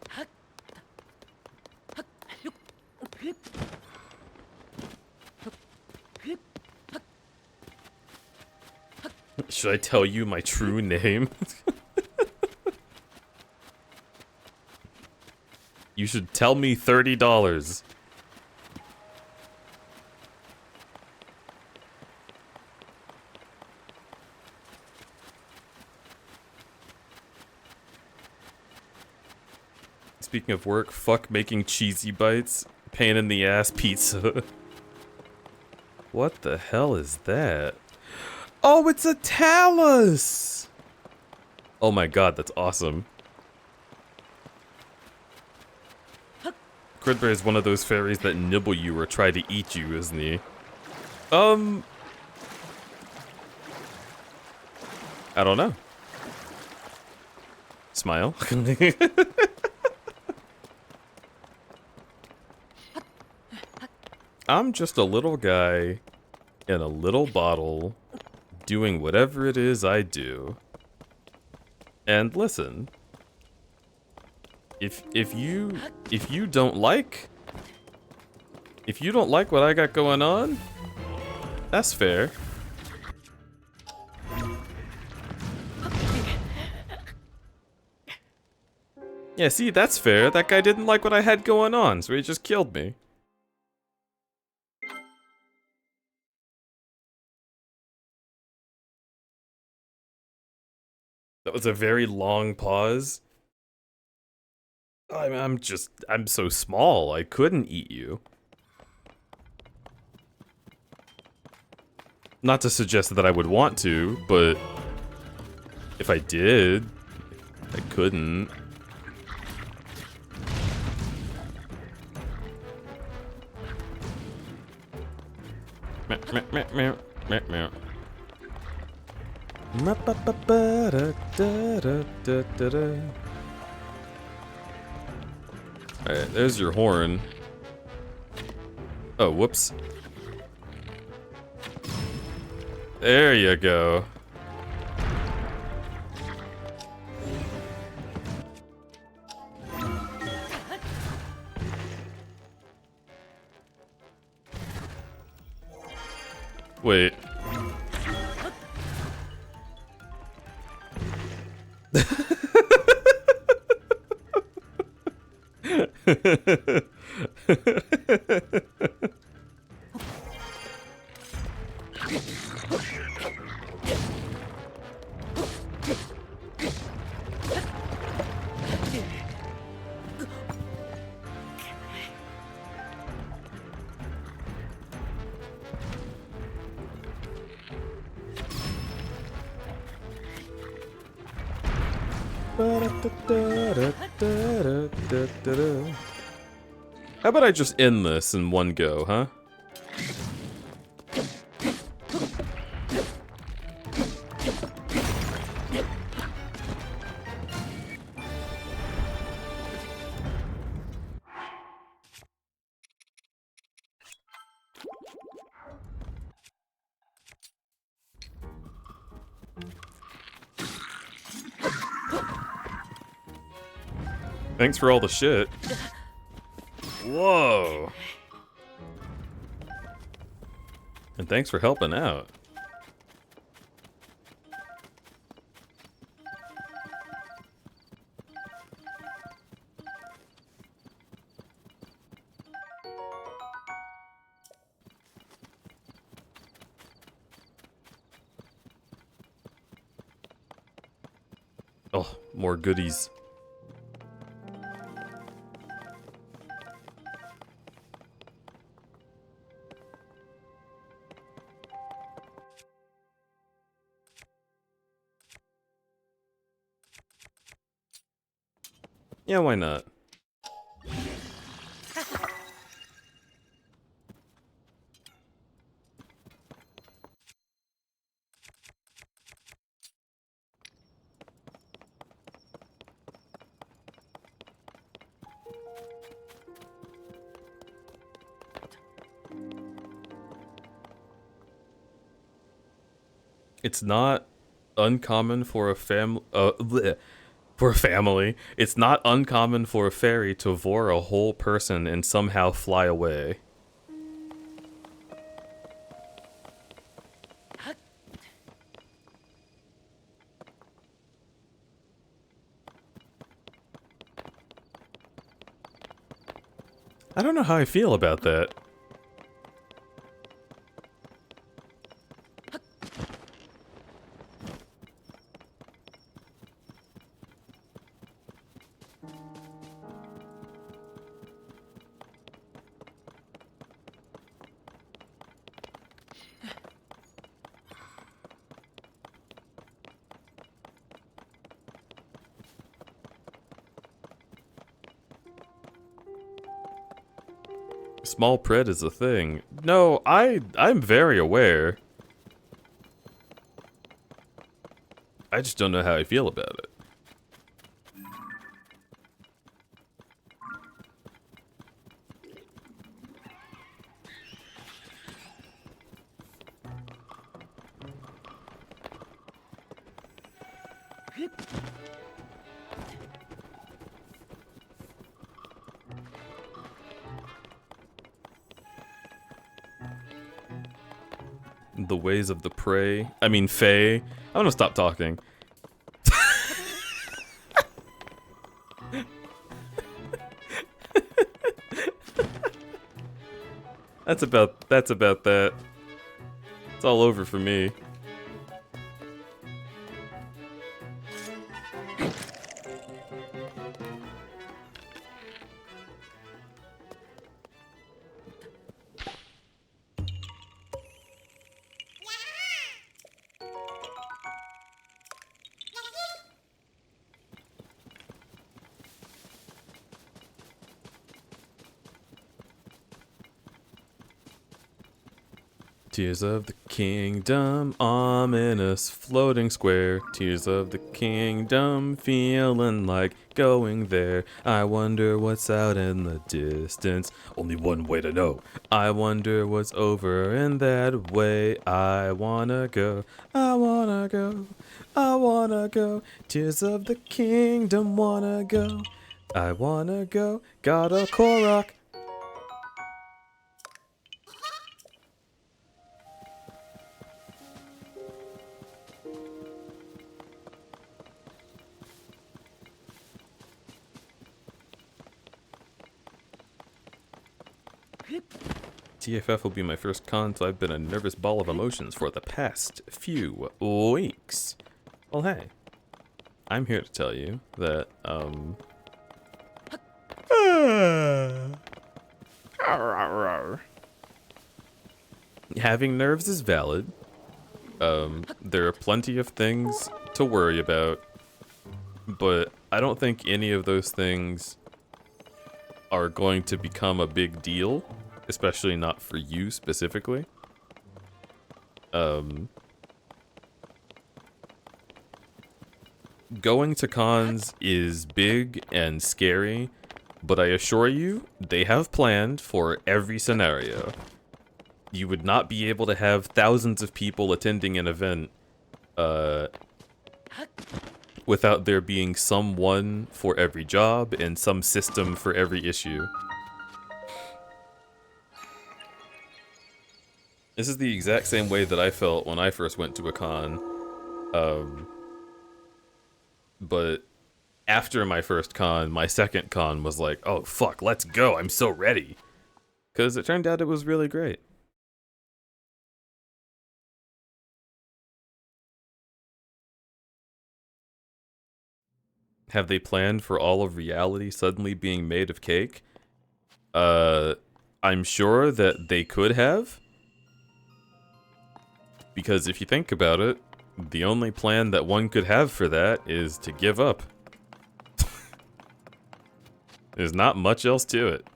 Speaker 1: Should I tell you my true name? You should tell me $30. Speaking of work, fuck making cheesy bites. Pain in the ass pizza. What the hell is that? Oh, it's a talus! Oh my god, that's awesome. Crudberry is one of those fairies that nibble you or try to eat you, isn't he? I don't know. Smile. I'm just a little guy in a little bottle doing whatever it is I do. And listen, if you don't like what I got going on, that's fair. Yeah, see, that's fair. That guy didn't like what I had going on, so he just killed me. That was a very long pause. I'm so small, I couldn't eat you. Not to suggest that I would want to, but if I did, I couldn't. Meow, meow, meow, meow, meow, meow. Alright, there's your horn. Oh, whoops. There you go. Wait. How about I just end this in one go, huh? Thanks for all the shit. Whoa. And thanks for helping out. Oh, more goodies. Yeah, why not? It's not uncommon for a family. It's not uncommon for a fairy to vor a whole person and somehow fly away. I don't know how I feel about that. Small pred is a thing. No, I'm very aware. I just don't know how I feel about it. The ways of the prey. I mean, Fae. I'm gonna stop talking. That's about that. It's all over for me. Tears of the kingdom, ominous floating square. Tears of the kingdom, feeling like going there. I wonder what's out in the distance. Only one way to know. I wonder what's over in that way. I wanna go, I wanna go, I wanna go. Tears of the kingdom, wanna go. I wanna go, got a Korok. TFF will be my first con, so I've been a nervous ball of emotions for the past few weeks. Well, hey, I'm here to tell you that, having nerves is valid. There are plenty of things to worry about, but I don't think any of those things are going to become a big deal. Especially not for you specifically. Going to cons is big and scary, but I assure you, they have planned for every scenario. You would not be able to have thousands of people attending an event without there being someone for every job and some system for every issue. This is the exact same way that I felt when I first went to a con. But after my first con, my second con was like, oh fuck, let's go, I'm so ready. Because it turned out it was really great. Have they planned for all of reality suddenly being made of cake? I'm sure that they could have. Because if you think about it, the only plan that one could have for that is to give up. There's not much else to it.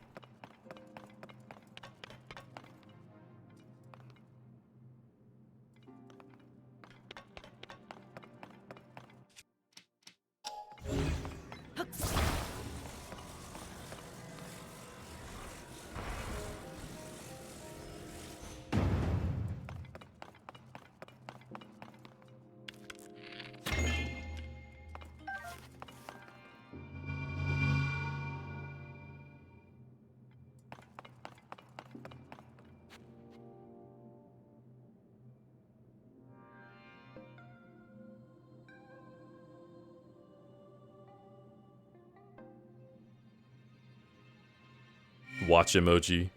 Speaker 1: Watch emoji.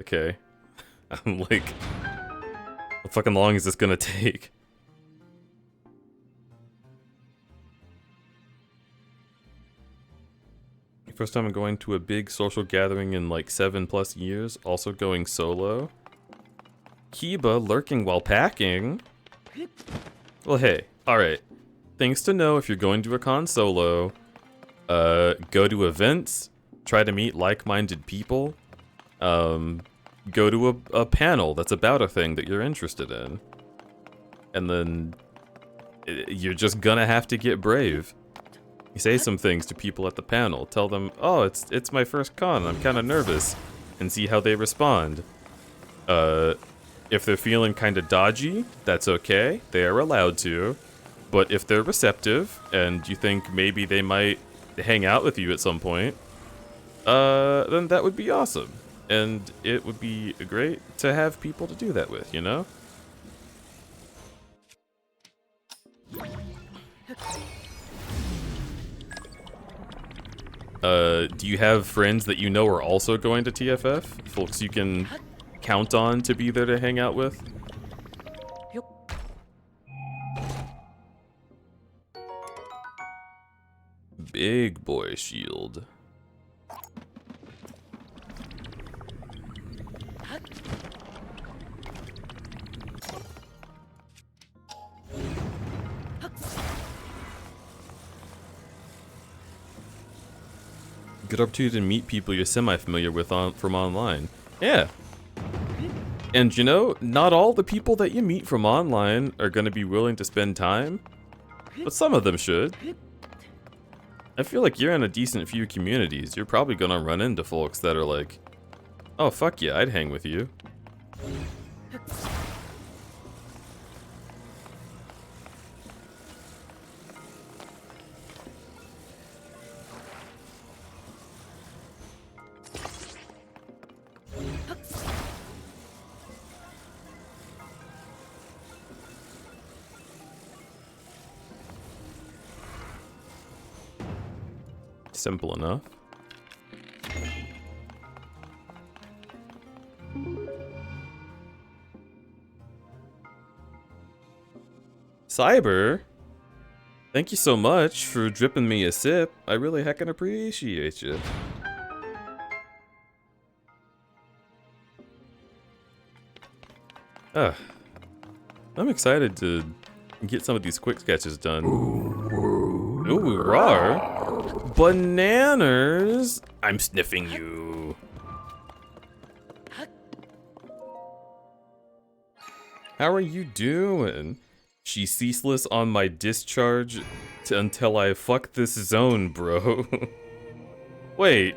Speaker 1: Okay. I'm like, how fucking long is this gonna take? First time I'm going to a big social gathering in like 7+ years, also going solo. Kiba lurking while packing. Well, hey, alright. Things to know if you're going to a con solo. Go to events. Try to meet like-minded people. Go to a panel that's about a thing that you're interested in. And then you're just gonna have to get brave. You say some things to people at the panel. Tell them, oh, it's my first con, I'm kind of nervous. And see how they respond. If they're feeling kind of dodgy, that's okay. They are allowed to. But if they're receptive, and you think maybe they might hang out with you at some point, then that would be awesome. And it would be great to have people to do that with, you know? Do you have friends that you know are also going to TFF? Folks you can count on to be there to hang out with? Big boy shield. Good opportunity to meet people you're semi-familiar with from online. Yeah. And you know, not all the people that you meet from online are gonna be willing to spend time, but some of them should. I feel like you're in a decent few communities. You're probably gonna run into folks that are like, oh fuck yeah, I'd hang with you. Simple enough. Cyber, thank you so much for dripping me a sip. I really heckin' appreciate you. I'm excited to get some of these quick sketches done. Ooh, rar. Bananas! I'm sniffing you. How are you doing? She's ceaseless on my discharge until I fuck this zone, bro. Wait.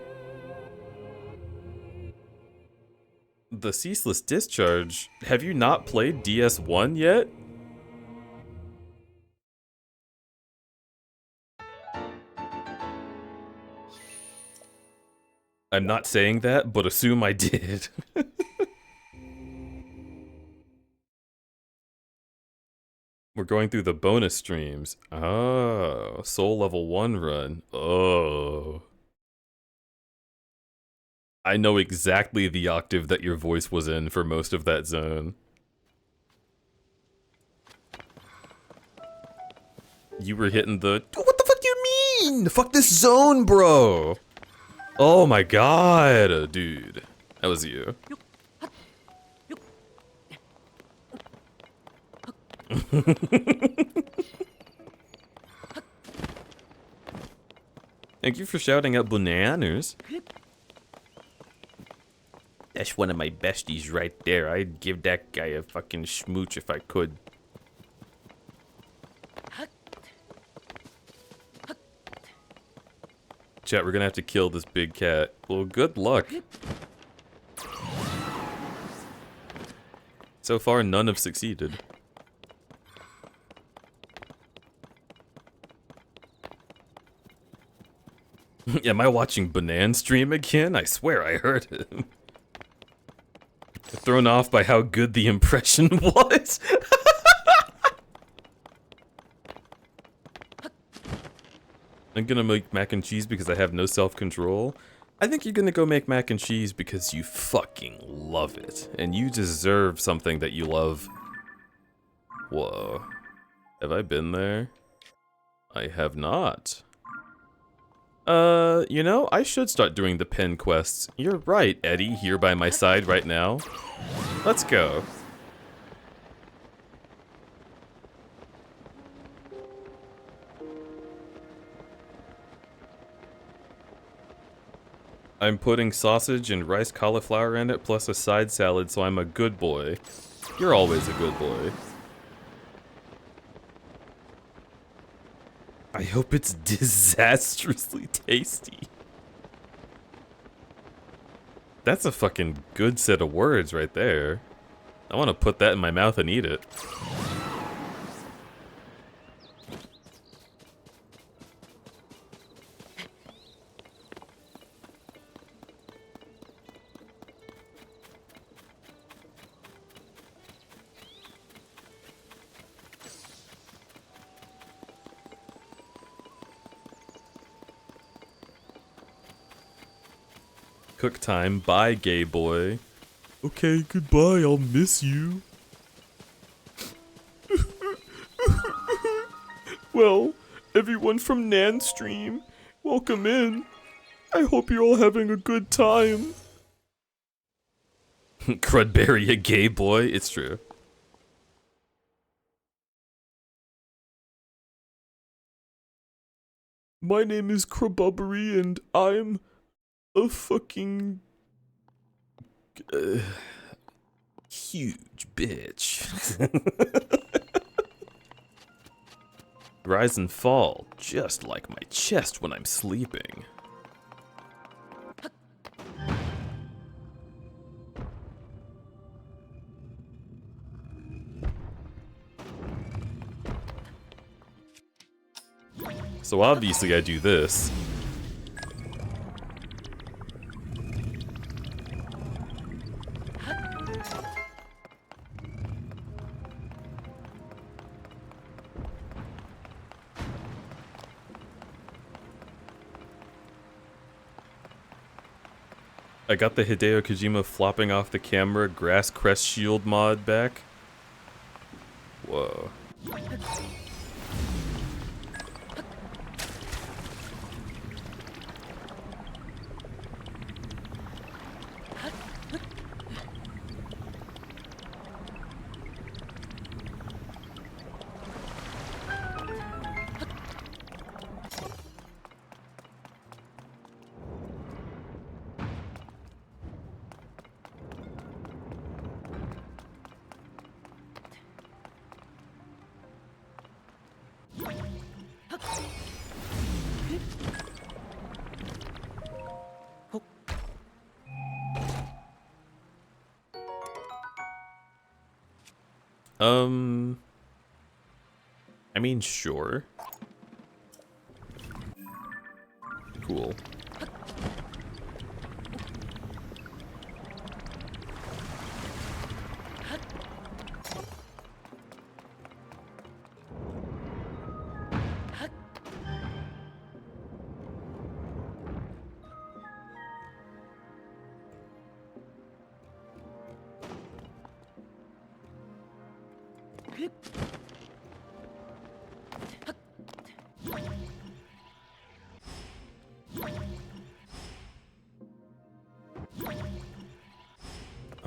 Speaker 1: The ceaseless discharge? Have you not played DS1 yet? I'm not saying that, but assume I did. We're going through the bonus streams. Oh, Soul Level 1 run. Oh. I know exactly the octave that your voice was in for most of that zone. You were hitting the... What the fuck do you mean? Fuck this zone, bro! Oh my god, dude. That was you. Thank you for shouting out bananas. That's one of my besties right there. I'd give that guy a fucking smooch if I could. Chat, we're gonna have to kill this big cat. Well, good luck. So far, none have succeeded. Am I watching Banan stream again? I swear I heard him. Thrown off by how good the impression was. I'm gonna make mac and cheese because I have no self-control. I think you're gonna go make mac and cheese because you fucking love it. And you deserve something that you love. Whoa. Have I been there? I have not. You know, I should start doing the pen quests. You're right, Eddie, here by my side right now. Let's go. I'm putting sausage and rice cauliflower in it, plus a side salad, so I'm a good boy. You're always a good boy. I hope it's disastrously tasty. That's a fucking good set of words right there. I want to put that in my mouth and eat it. Cook time. Bye, gay boy. Okay, goodbye. I'll miss you. Well, everyone from Nanstream, welcome in. I hope you're all having a good time. Crudberry, a gay boy? It's true. My name is Crububbery and I'm a fucking... huge bitch. Rise and fall, just like my chest when I'm sleeping. So obviously I do this. I got the Hideo Kojima flopping off the camera grass crest shield mod back. Whoa. I mean, sure. Cool.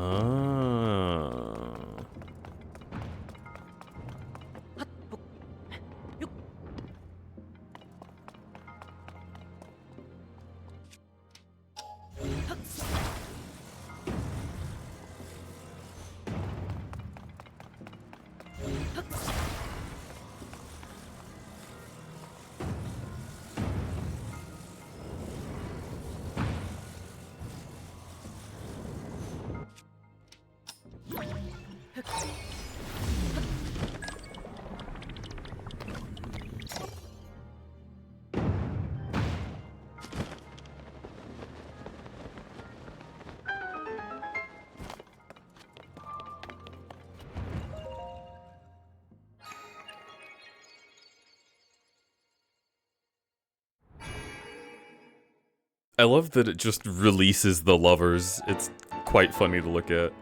Speaker 1: Ah. I love that it just releases the lovers. It's quite funny to look at.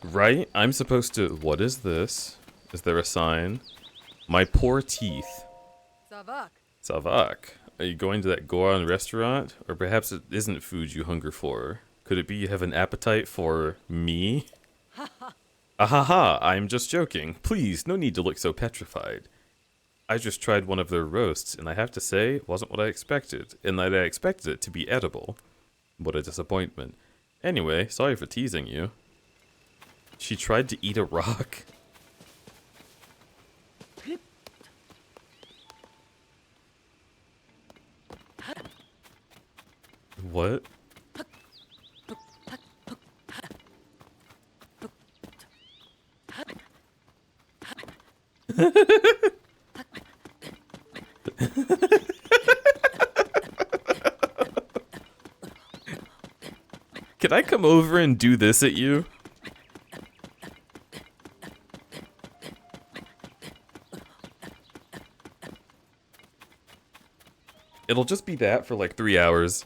Speaker 1: Right? I'm supposed to... What is this? Is there a sign? My poor teeth.
Speaker 4: Savak.
Speaker 1: Savak. Are you going to that Goron restaurant? Or perhaps it isn't food you hunger for. Could it be you have an appetite for me? Ahaha, I'm just joking. Please, no need to look so petrified. I just tried one of their roasts, and I have to say, it wasn't what I expected, and that I expected it to be edible. What a disappointment. Anyway, sorry for teasing you. She tried to eat a rock. What? Can I come over and do this at you? It'll just be that for like 3 hours.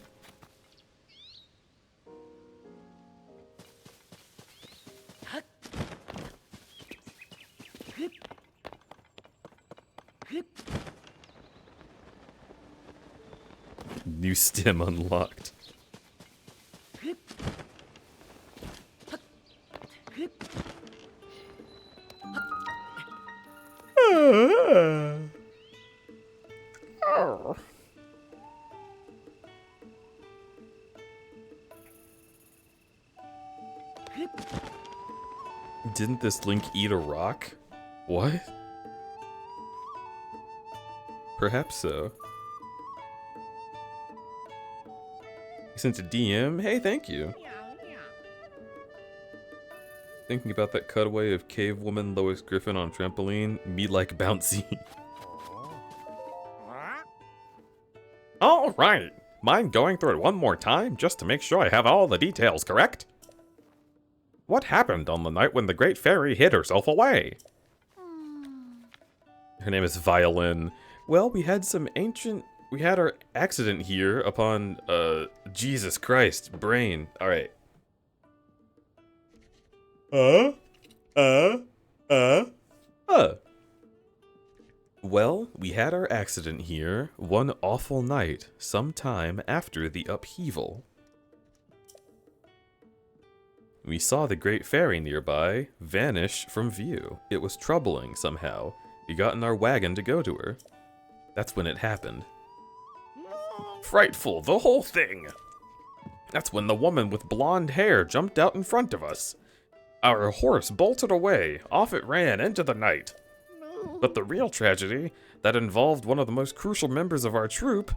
Speaker 1: New stem unlocked. Didn't this Link eat a rock? What? Perhaps so. You sent a DM? Hey, thank you. Thinking about that cutaway of cave woman Lois Griffin on trampoline, me like bouncy. All right, mind going through it one more time just to make sure I have all the details correct? What happened on the night when the Great Fairy hid herself away? Her name is Violin. Well, we had our accident here upon, Jesus Christ, brain. All right. Well, we had our accident here one awful night, some time after the upheaval. We saw the Great Fairy nearby vanish from view. It was troubling somehow. We got in our wagon to go to her. That's when it happened. Frightful, the whole thing! That's when the woman with blonde hair jumped out in front of us. Our horse bolted away, off it ran into the night. But the real tragedy, that involved one of the most crucial members of our troop,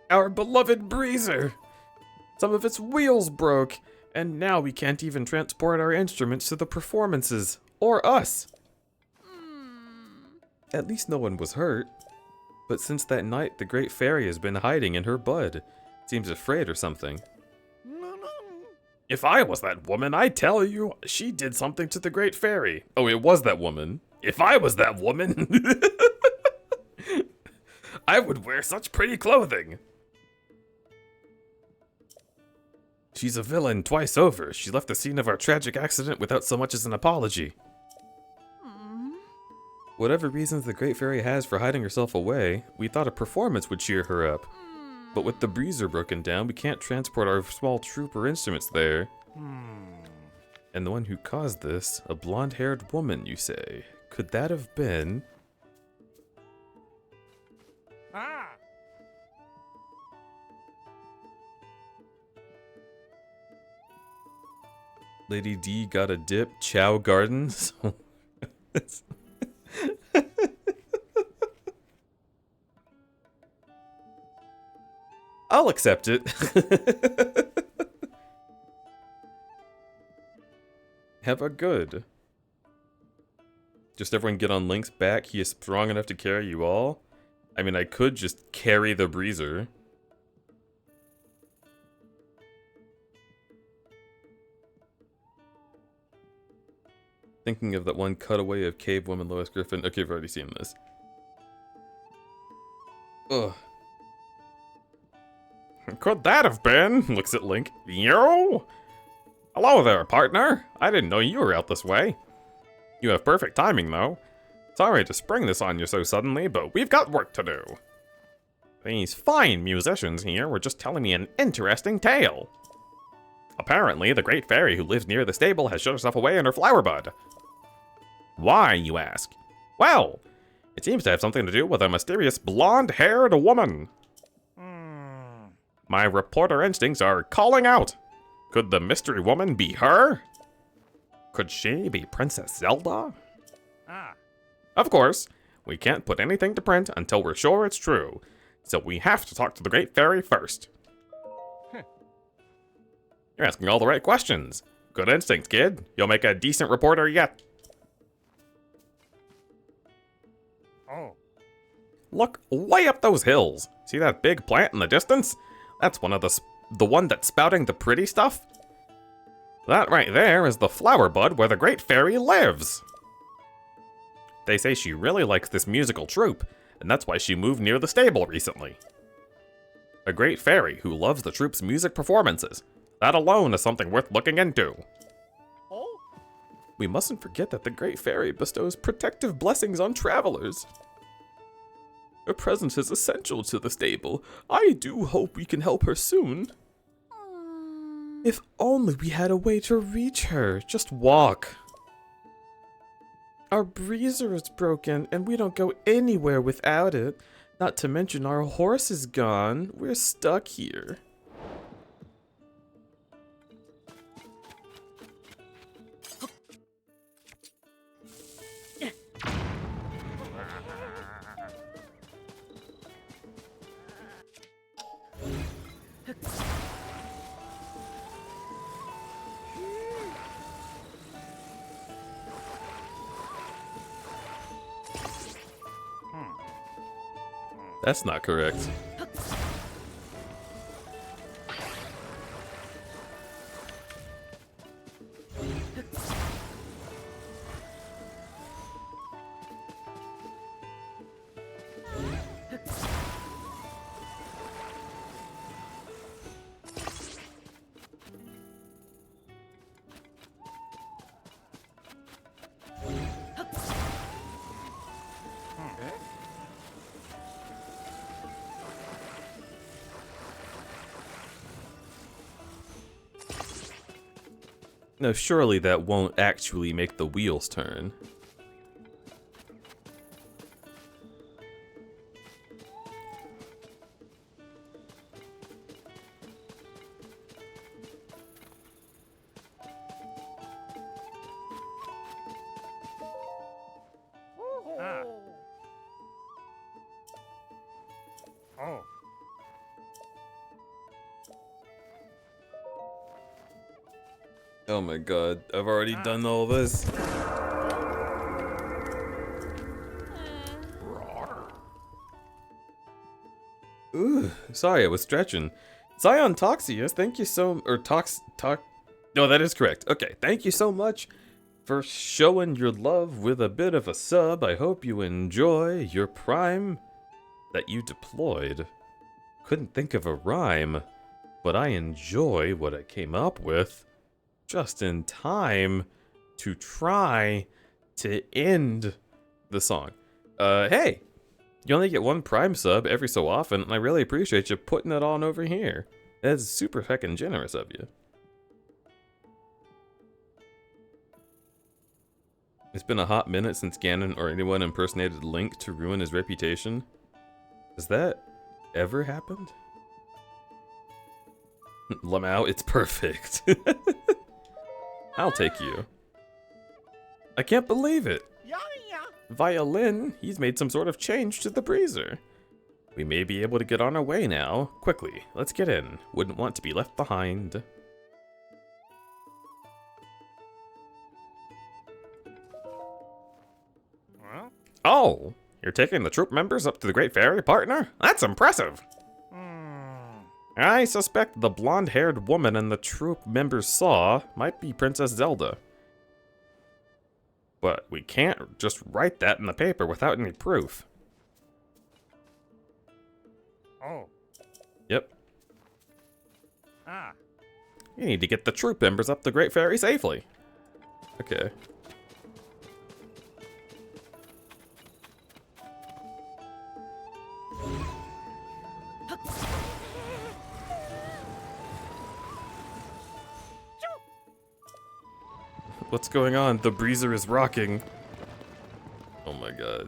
Speaker 1: our beloved Breezer. Some of its wheels broke, and now we can't even transport our instruments to the performances, or us. At least no one was hurt. But since that night, the Great Fairy has been hiding in her bud. Seems afraid or something. If I was that woman, I'd tell you she did something to the Great Fairy. Oh, it was that woman. If I was that woman, I would wear such pretty clothing. She's a villain twice over. She left the scene of our tragic accident without so much as an apology. Whatever reasons the Great Fairy has for hiding herself away, we thought a performance would cheer her up. But with the breezer broken down, we can't transport our small troop or instruments there. And the one who caused this, a blonde-haired woman, you say. Could that have been... Lady D got a dip, Chow Gardens? I'll accept it. Have a good. Just everyone get on Link's back. He is strong enough to carry you all. I mean, I could just carry the breezer. Thinking of that one cutaway of cave woman Lois Griffin. Okay, I've already seen this. Ugh. Could that have been? Looks at Link. Yo! Hello there, partner. I didn't know you were out this way. You have perfect timing, though. Sorry to spring this on you so suddenly, but we've got work to do. These fine musicians here were just telling me an interesting tale. Apparently, the Great Fairy who lives near the stable has shut herself away in her flower bud. Why, you ask? Well, it seems to have something to do with a mysterious blonde-haired woman. My reporter instincts are calling out. Could the mystery woman be her? Could she be Princess Zelda? Of course, we can't put anything to print until we're sure it's true, so we have to talk to the Great Fairy first. You're asking all the right questions. Good instincts, kid. You'll make a decent reporter yet. Look way up those hills. See that big plant in the distance? That's one of the one that's spouting the pretty stuff. That right there is the flower bud where the Great Fairy lives. They say she really likes this musical troupe, and that's why she moved near the stable recently. A great fairy who loves the troupe's music performances. That alone is something worth looking into.
Speaker 4: Oh?
Speaker 1: We mustn't forget that the great fairy bestows protective blessings on travelers. Her presence is essential to the stable. I do hope we can help her soon. If only we had a way to reach her. Just walk. Our breezer is broken, and we don't go anywhere without it. Not to mention our horse is gone. We're stuck here. That's not correct. No, surely that won't actually make the wheels turn.
Speaker 4: Ah. Oh.
Speaker 1: Oh my god, I've already done all this. Ooh, sorry, I was stretching. Zion Toxius, thank you so, or no, that is correct. Okay, thank you so much for showing your love with a bit of a sub. I hope you enjoy your prime that you deployed. Couldn't think of a rhyme, but I enjoy what I came up with. Just in time to try to end the song. Hey, you only get one Prime sub every so often, and I really appreciate you putting it on over here. That's super heckin' generous of you. It's been a hot minute since Ganon or anyone impersonated Link to ruin his reputation. Has that ever happened? Lamau, it's perfect. I'll take you. I can't believe it. Violin, he's made some sort of change to the breezer. We may be able to get on our way now. Quickly, let's get in. Wouldn't want to be left behind.
Speaker 4: Well?
Speaker 1: Oh, you're taking the troop members up to the Great Fairy, partner? That's impressive. I suspect the blonde-haired woman and the troop members saw might be Princess Zelda. But we can't just write that in the paper without any proof.
Speaker 4: Oh.
Speaker 1: Yep.
Speaker 4: Ah.
Speaker 1: You need to get the troop members up the Great Fairy safely. Okay. What's going on? The breezer is rocking. Oh my god.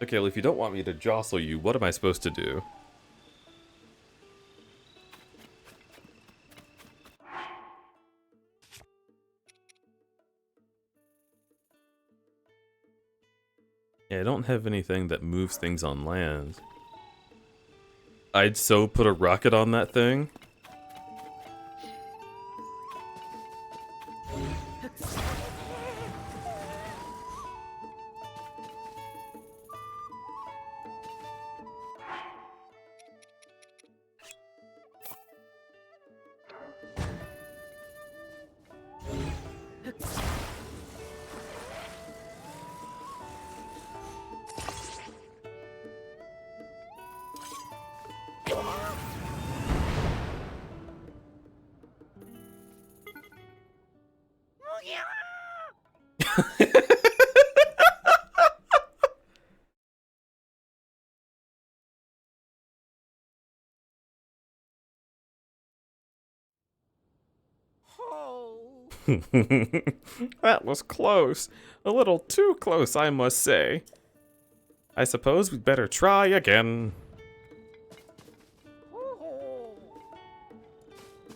Speaker 1: Okay, well, if you don't want me to jostle you, what am I supposed to do? Yeah, I don't have anything that moves things on land. I'd so put a rocket on that thing. That was close. A little too close, I must say. I suppose we'd better try again.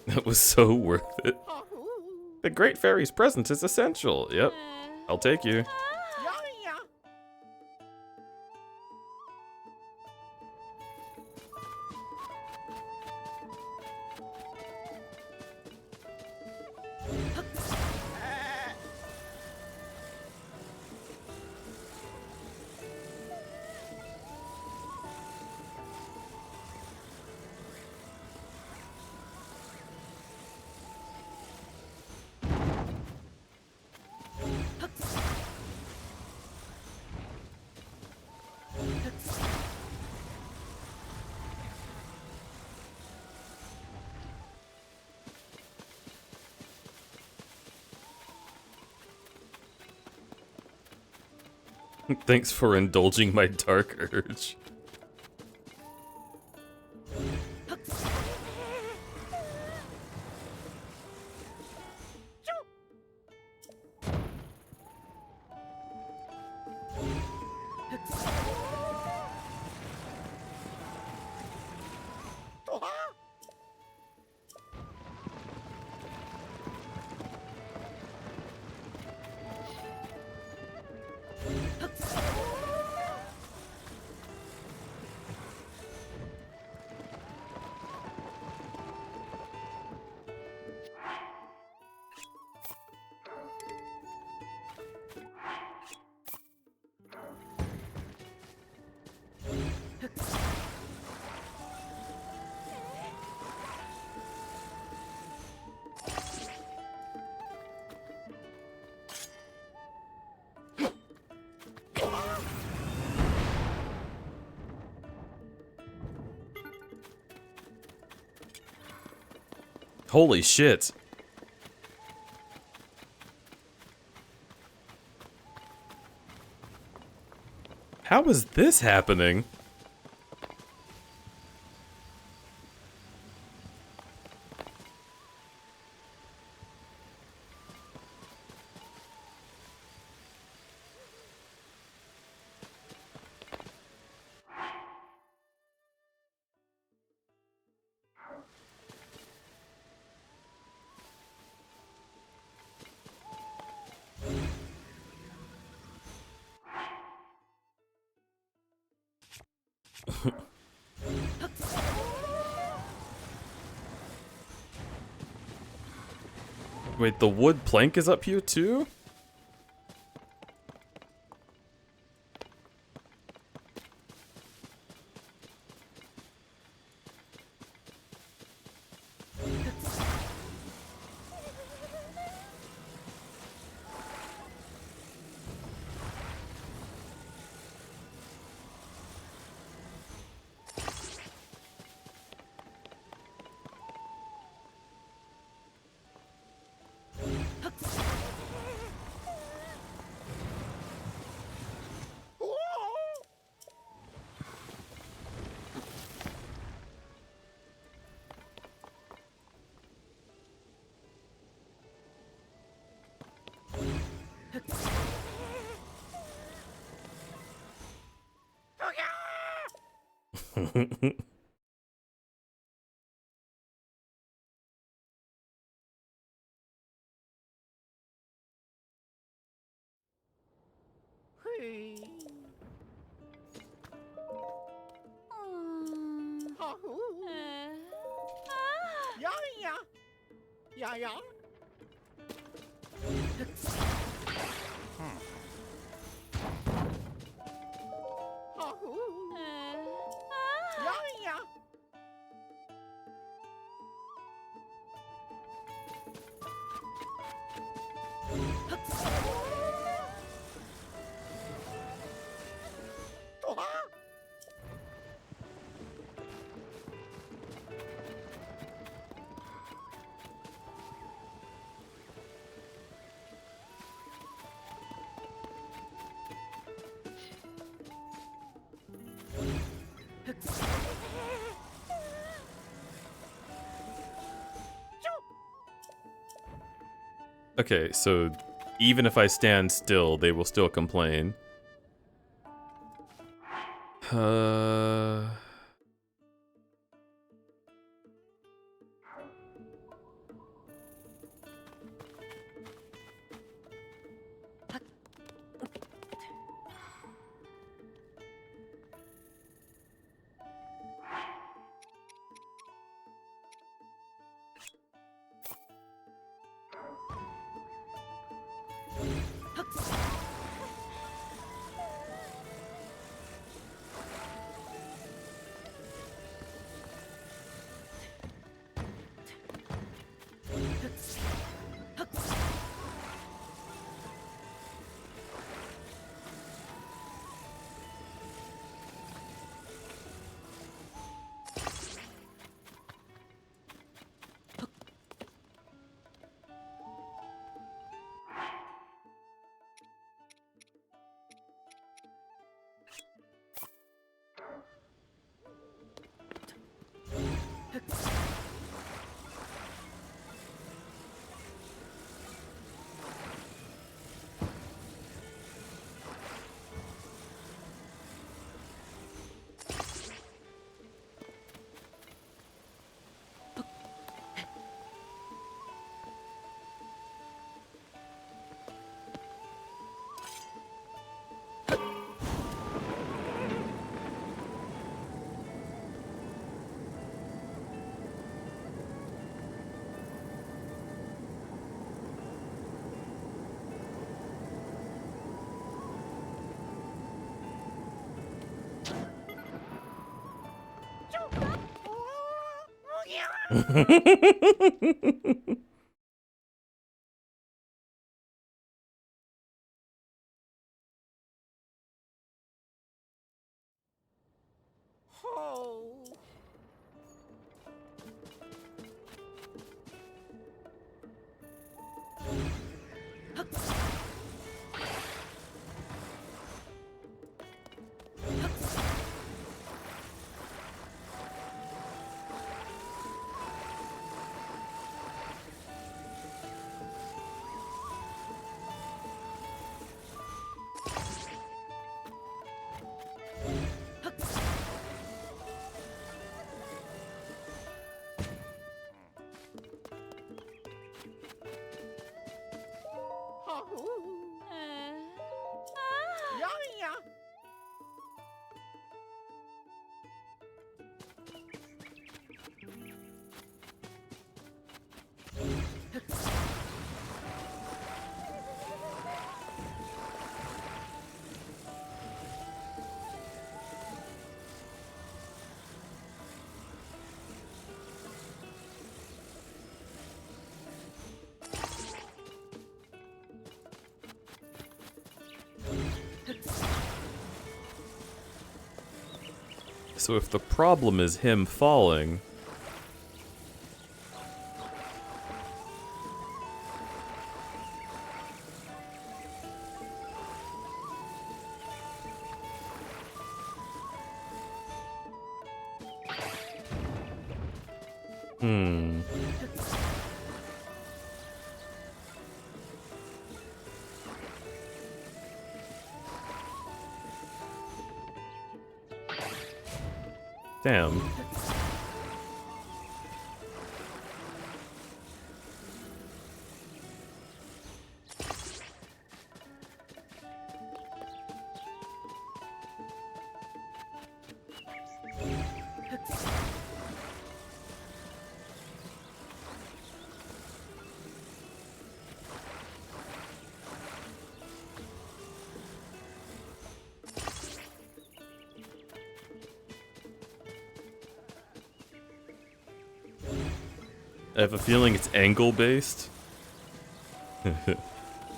Speaker 1: That was so worth it. The Great Fairy's presence is essential. Yep, I'll take you. Thanks for indulging my dark urge. Holy shit. How is this happening? Wait, the wood plank is up here too? Okay, so even if I stand still, they will still complain. Uh... So if the problem is him falling... Hmm... Damn. I have a feeling it's angle based.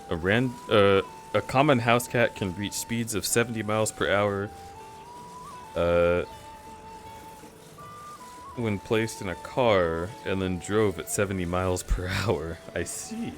Speaker 1: A common house cat can reach speeds of 70 miles per hour when placed in a car and then drove at 70 miles per hour. I see.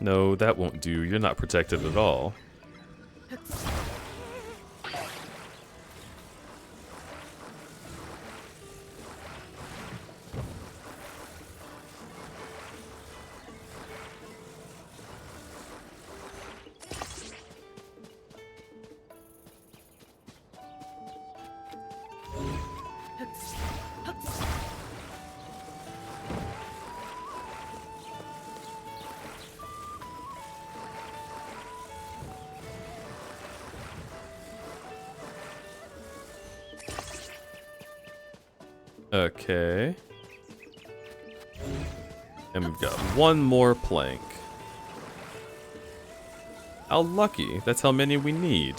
Speaker 1: No, that won't do. You're not protected at all. Okay. And we've got one more plank. How lucky. That's how many we need.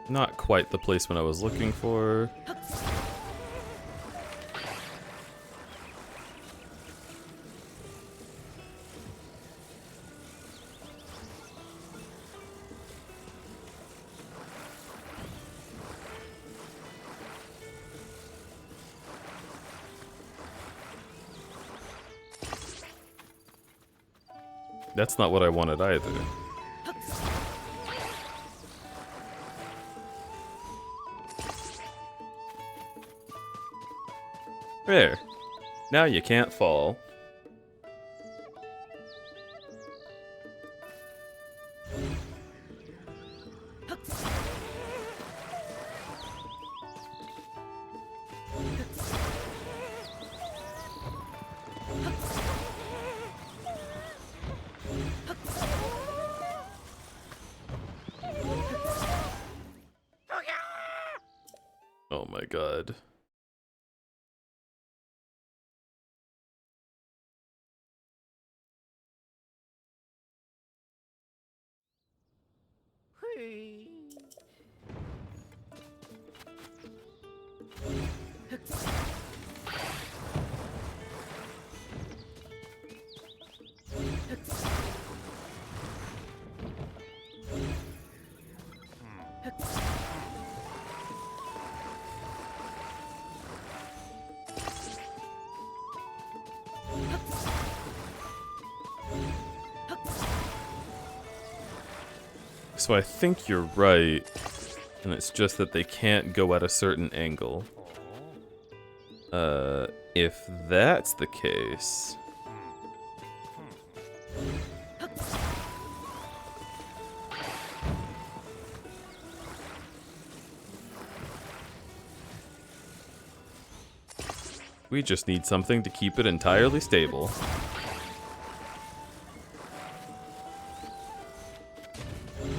Speaker 1: Not quite the placement I was looking for. That's not what I wanted either. There. Now you can't fall. Oh my god. So I think you're right, and it's just that they can't go at a certain angle. If that's the case... we just need something to keep it entirely stable.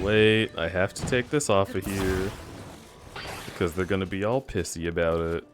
Speaker 1: Wait, I have to take this off of here. Because they're gonna be all pissy about it.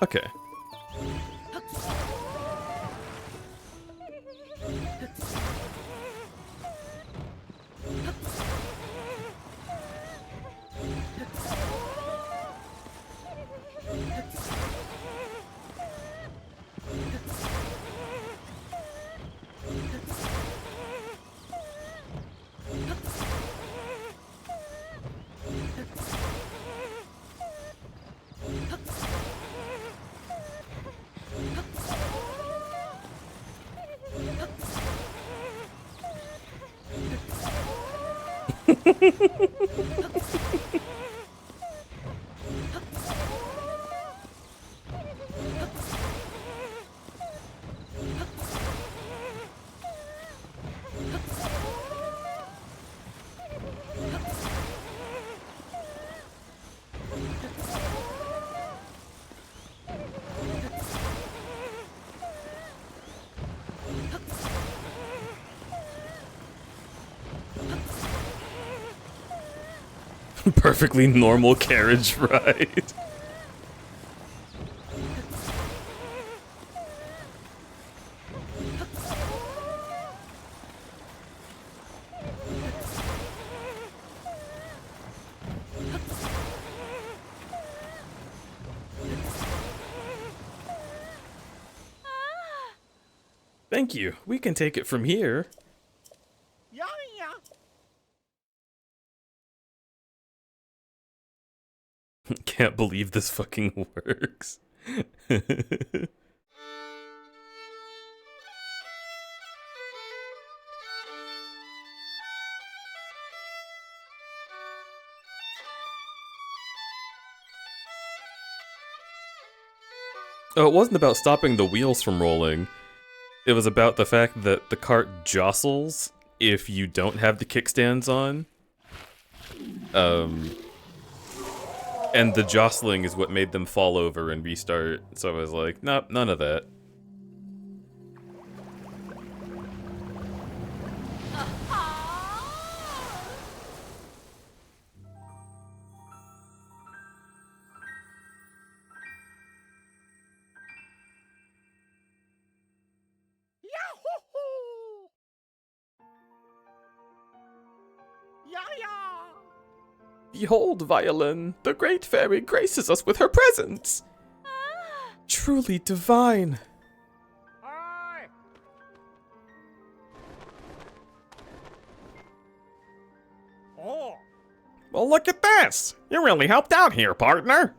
Speaker 1: Okay. Perfectly normal carriage ride. Thank you. We can take it from here.
Speaker 4: Yeah, yeah.
Speaker 1: Can't believe this fucking works. Oh, it wasn't about stopping the wheels from rolling. It was about the fact that the cart jostles if you don't have the kickstands on. And the jostling is what made them fall over and restart. So I was like, nope, none of that.
Speaker 4: Yahoo! Yeah, yeah.
Speaker 1: Behold, Violin, the great fairy graces us with her presence. Truly divine.
Speaker 4: Hi. Oh.
Speaker 5: Well, look at this! You really helped out here, partner!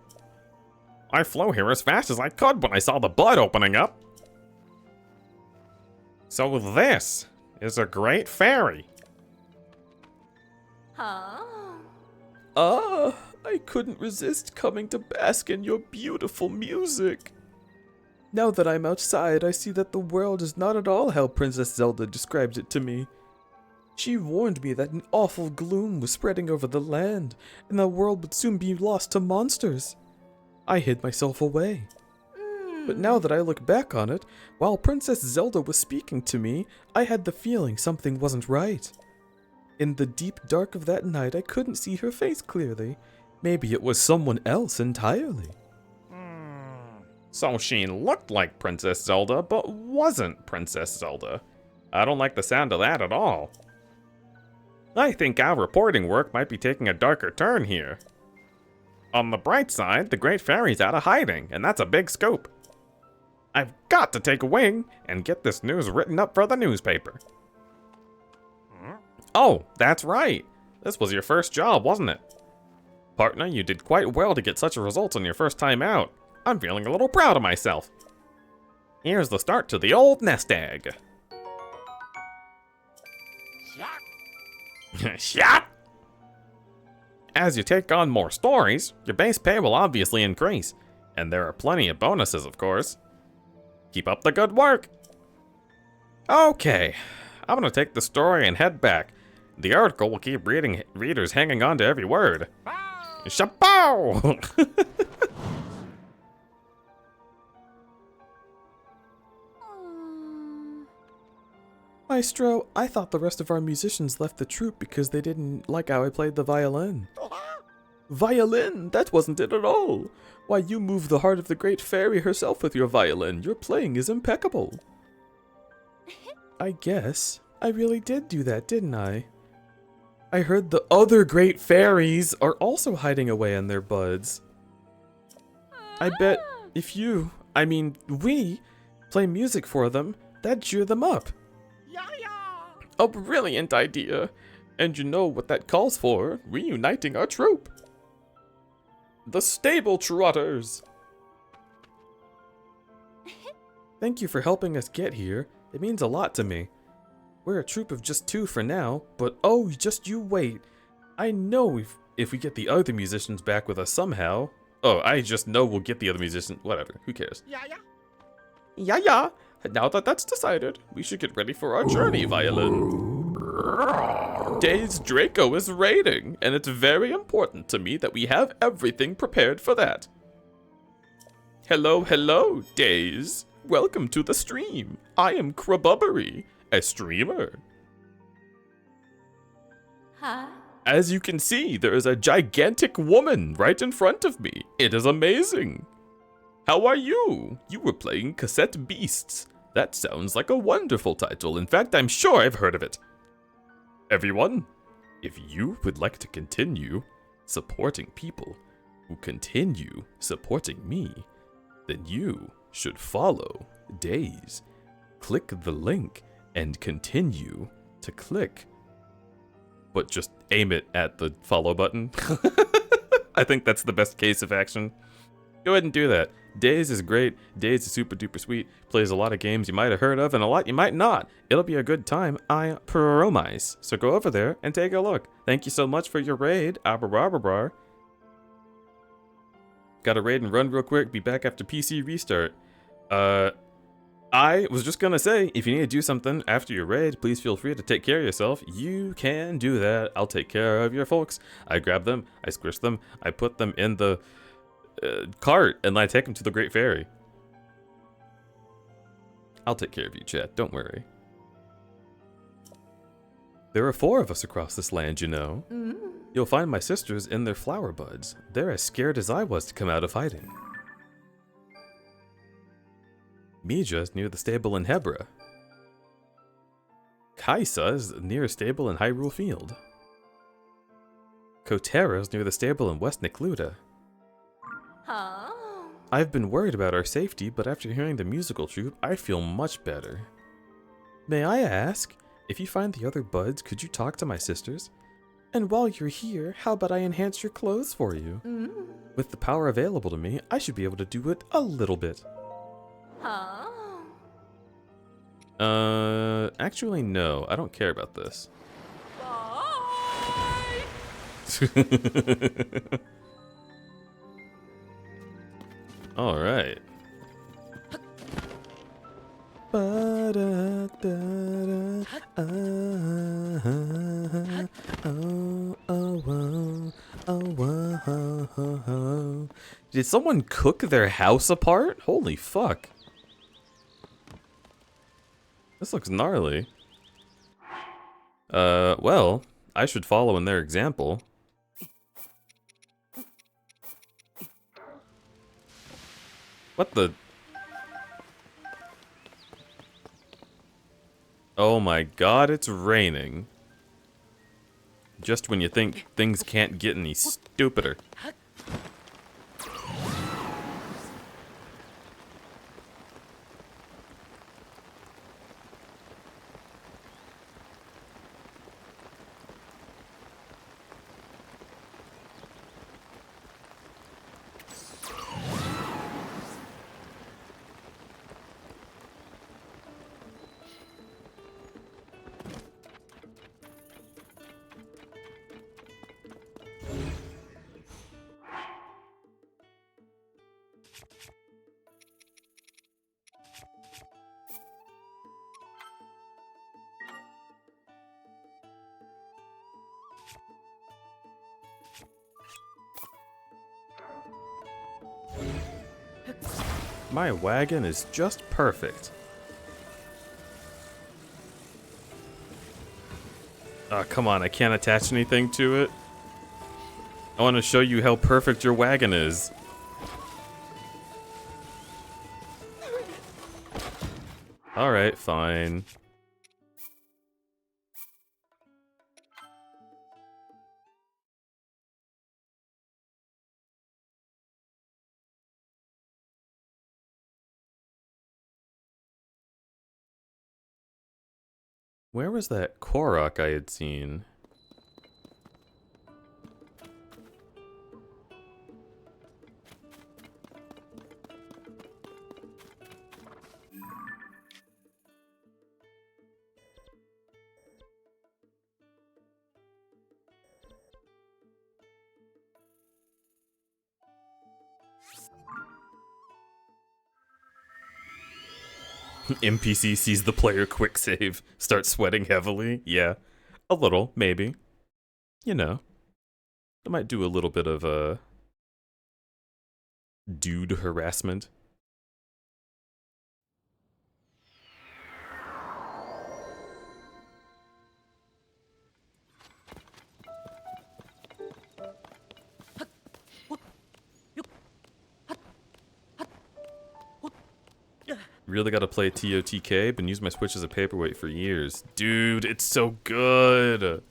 Speaker 5: I flew here as fast as I could when I saw the blood opening up. So this is a great fairy.
Speaker 1: I couldn't resist coming to bask in your beautiful music. Now that I'm outside, I see that the world is not at all how Princess Zelda described it to me. She warned me that an awful gloom was spreading over the land, and the world would soon be lost to monsters. I hid myself away. But now that I look back on it, while Princess Zelda was speaking to me, I had the feeling something wasn't right. In the deep dark of that night, I couldn't see her face clearly. Maybe it was someone else entirely.
Speaker 5: So she looked like Princess Zelda, but wasn't Princess Zelda. I don't like the sound of that at all. I think our reporting work might be taking a darker turn here. On the bright side, the Great Fairy's out of hiding, and that's a big scoop. I've got to take a wing and get this news written up for the newspaper. Oh, that's right. This was your first job, wasn't it? Partner, you did quite well to get such a result on your first time out. I'm feeling a little proud of myself. Here's the start to the old nest egg. Shot! As you take on more stories, your base pay will obviously increase, and there are plenty of bonuses, of course. Keep up the good work. Okay, I'm gonna take the story and head back. The article will keep readers hanging on to every word. Chapeau!
Speaker 1: Maestro, I thought the rest of our musicians left the troupe because they didn't like how I played the violin. Violin? That wasn't it at all. Why, you moved the heart of the great fairy herself with your violin. Your playing is impeccable. I guess. I really did do that, didn't I? I heard the other great fairies are also hiding away in their buds. I bet if we, play music for them, that'd cheer them up. A brilliant idea. And you know what that calls for? Reuniting our troupe. The Stable Trotters. Thank you for helping us get here. It means a lot to me. We're a troupe of just 2 for now, but oh, just you wait. I know if we get the other musicians back with us somehow. Oh, I just know we'll get the other musicians. Whatever, who cares?
Speaker 4: Yeah, yeah.
Speaker 1: Yeah. Now that that's decided, we should get ready for our journey, Violin. Days Draco is raiding, and it's very important to me that we have everything prepared for that. Hello, Days. Welcome to the stream. I am crudberry, a streamer.
Speaker 6: Huh?
Speaker 1: As you can see, there is a gigantic woman right in front of me. It is amazing. How are you? You were playing Cassette Beasts. That sounds like a wonderful title. In fact, I'm sure I've heard of it. Everyone, if you would like to continue supporting people who continue supporting me, then you should follow Days. Click the link and continue to click. But just aim it at the follow button. I think that's the best case of action. Go ahead and do that. Days is great. Days is super duper sweet. Plays a lot of games you might have heard of and a lot you might not. It'll be a good time, I promise. So go over there and take a look. Thank you so much for your raid. Got to raid and run real quick. Be back after PC restart. I was just gonna say, if you need to do something after your raid, please feel free to take care of yourself. You can do that. I'll take care of your folks. I grab them, I squish them, I put them in the cart, and I take them to the Great Fairy. I'll take care of you, chat. Don't worry. There are 4 of us across this land, you know. You'll find my sisters in their flower buds. They're as scared as I was to come out of hiding. Mija's near the stable in Hebra. Kaisa's near a stable in Hyrule Field. Kotera's near the stable in West Nikluda.
Speaker 6: Huh?
Speaker 1: I've been worried about our safety, but after hearing the musical troupe, I feel much better. May I ask, if you find the other buds, could you talk to my sisters? And while you're here, how about I enhance your clothes for you? With the power available to me, I should be able to do it a little bit.
Speaker 6: Huh?
Speaker 1: Actually no, I don't care about this.
Speaker 6: Bye.
Speaker 1: All right. Did someone cook their house apart? Holy fuck. This looks gnarly. Well, I should follow in their example. What the? Oh my god, it's raining. Just when you think things can't get any stupider. My wagon is just perfect. Oh, come on, I can't attach anything to it. I want to show you how perfect your wagon is. Alright, fine. Where was that Korok I had seen? NPC sees the player quick save, starts sweating heavily. Yeah, a little, maybe. You know, I might do a little bit of dude harassment. Really gotta play TOTK, been using my Switch as a paperweight for years. Dude, it's so good!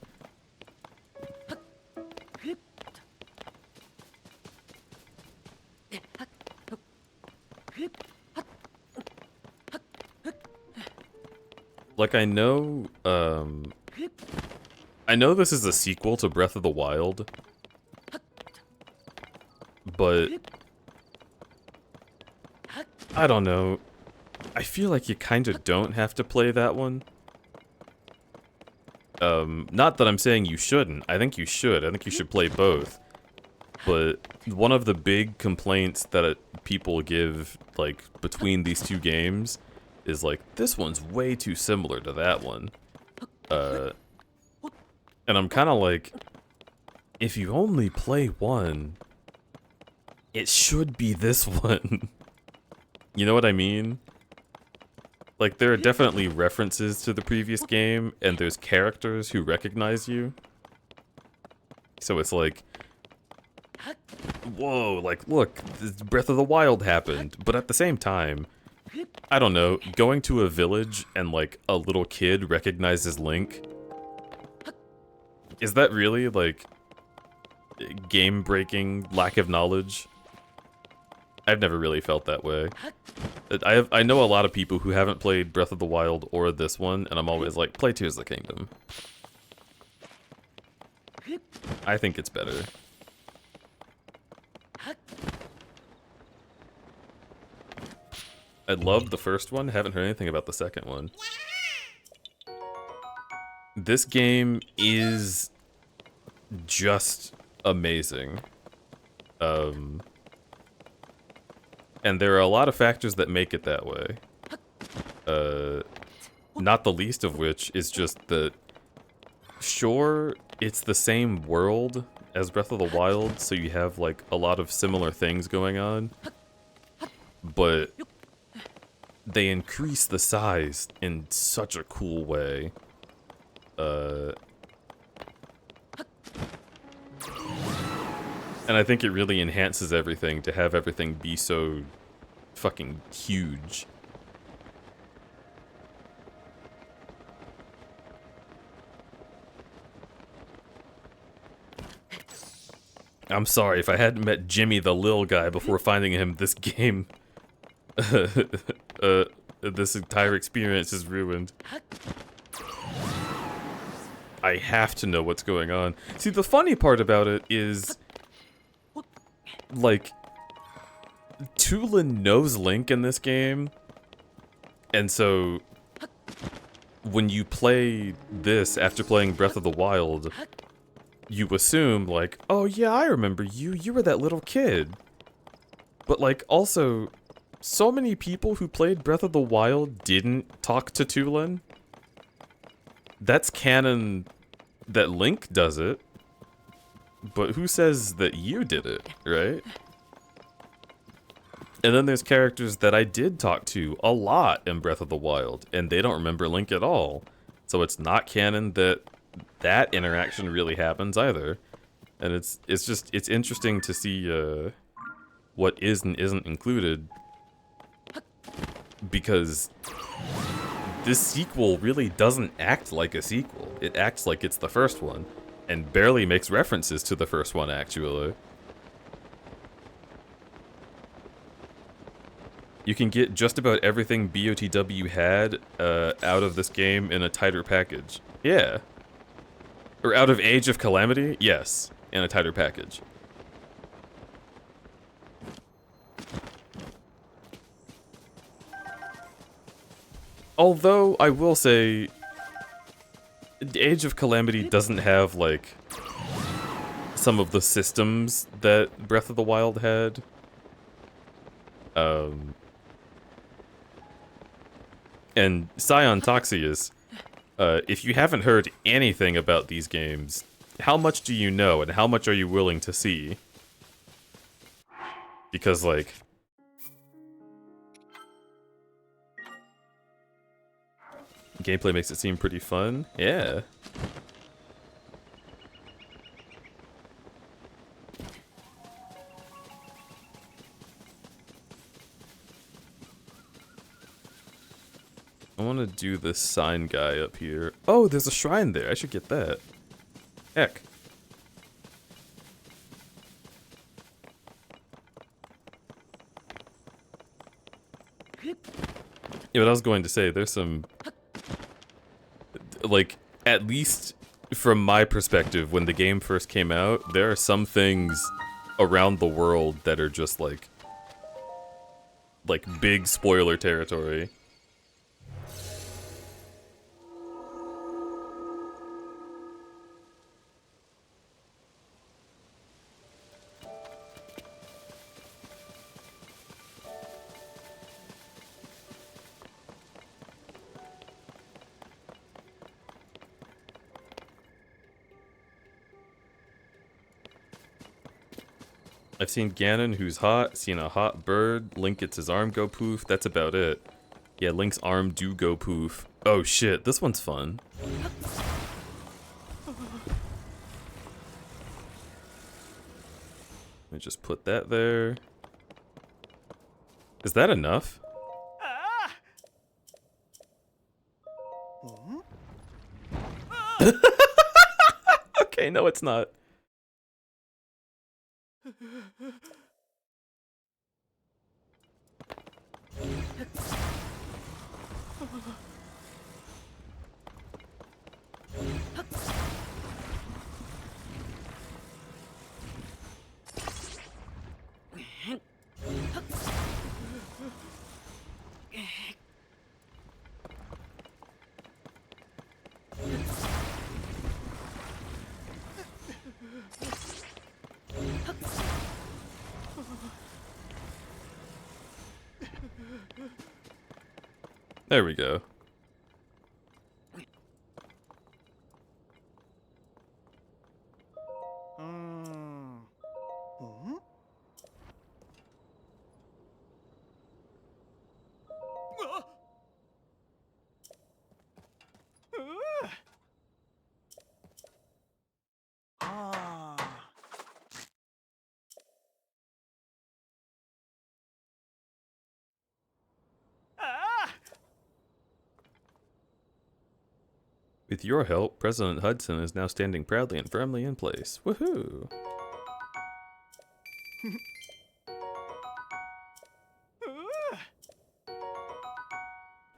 Speaker 1: Like, I know this is a sequel to Breath of the Wild, but I don't know. I feel like you kind of don't have to play that one. Not that I'm saying you shouldn't. I think you should. I think you should play both. But one of the big complaints that people give, like, between these two games is, like, this one's way too similar to that one. And I'm kind of like, if you only play one, it should be this one. You know what I mean? Like, there are definitely references to the previous game, and there's characters who recognize you. So it's like, whoa, like, look, this Breath of the Wild happened. But at the same time, I don't know, going to a village and, like, a little kid recognizes Link, is that really, like, game-breaking lack of knowledge? I've never really felt that way. I know a lot of people who haven't played Breath of the Wild or this one, and I'm always like, play Tears of the Kingdom. I think it's better. I loved the first one, haven't heard anything about the second one. This game is just amazing. And there are a lot of factors that make it that way. Not the least of which is just that, sure, it's the same world as Breath of the Wild, so you have, like, a lot of similar things going on, but they increase the size in such a cool way. And I think it really enhances everything to have everything be so fucking huge. I'm sorry if I hadn't met Jimmy the Lil guy before finding him this game. This entire experience is ruined. I have to know what's going on. See, the funny part about it is, like, Tulin knows Link in this game, and so when you play this after playing Breath of the Wild, you assume, like, oh yeah, I remember you, you were that little kid. But, like, also, so many people who played Breath of the Wild didn't talk to Tulin. That's canon that Link does it. But who says that you did it, right? And then there's characters that I did talk to a lot in Breath of the Wild, and they don't remember Link at all. So it's not canon that that interaction really happens either. And it's interesting to see what is and isn't included, because this sequel really doesn't act like a sequel. It acts like it's the first one, and barely makes references to the first one, actually. You can get just about everything BOTW had out of this game in a tighter package. Yeah. Or out of Age of Calamity? Yes, in a tighter package. Although, I will say, Age of Calamity doesn't have, like, some of the systems that Breath of the Wild had. And Scion Toxius, if you haven't heard anything about these games, how much do you know and how much are you willing to see? Because, like... gameplay makes it seem pretty fun. Yeah. I want to do this sign guy up here. Oh, there's a shrine there. I should get that. Heck. Yeah, what I was going to say, there's some... like, at least from my perspective, when the game first came out, there are some things around the world that are just like big spoiler territory. I've seen Ganon who's hot, seen a hot bird, Link gets his arm go poof, that's about it. Yeah, Link's arm do go poof. Oh shit, this one's fun. Let me just put that there. Is that enough? Okay, no it's not. There we go. With your help, President Hudson is now standing proudly and firmly in place. Woohoo!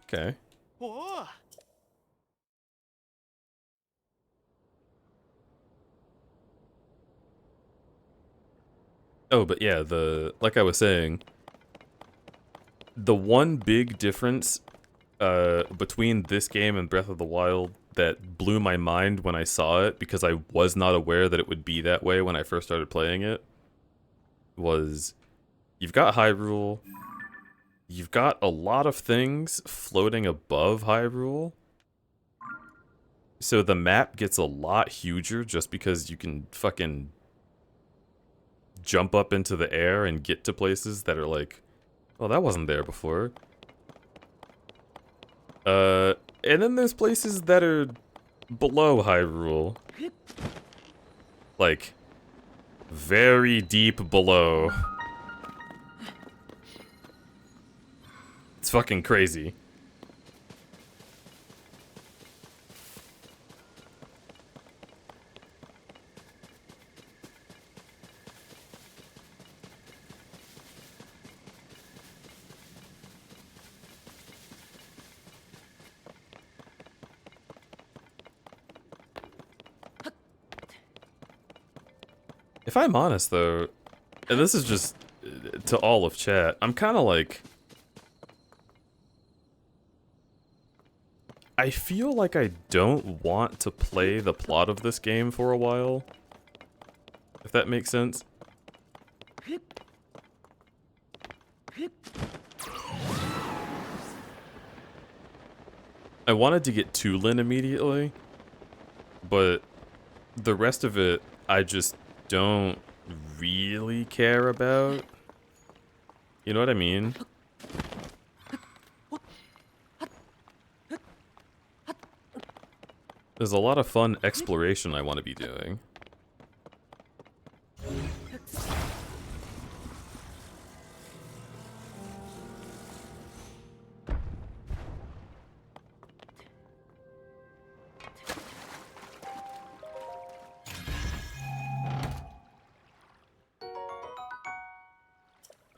Speaker 1: Okay. Oh, but yeah, like I was saying, the one big difference between this game and Breath of the Wild that blew my mind when I saw it, because I was not aware that it would be that way when I first started playing it, was you've got Hyrule, you've got a lot of things floating above Hyrule, so the map gets a lot huger just because you can fucking jump up into the air and get to places that are like, well, that wasn't there before. And then there's places that are below Hyrule. Like, very deep below. It's fucking crazy. If I'm honest, though, and this is just to all of chat, I'm kind of like... I feel like I don't want to play the plot of this game for a while. If that makes sense. I wanted to get Tulin immediately, but the rest of it I just don't really care about. You know what I mean? There's a lot of fun exploration I want to be doing.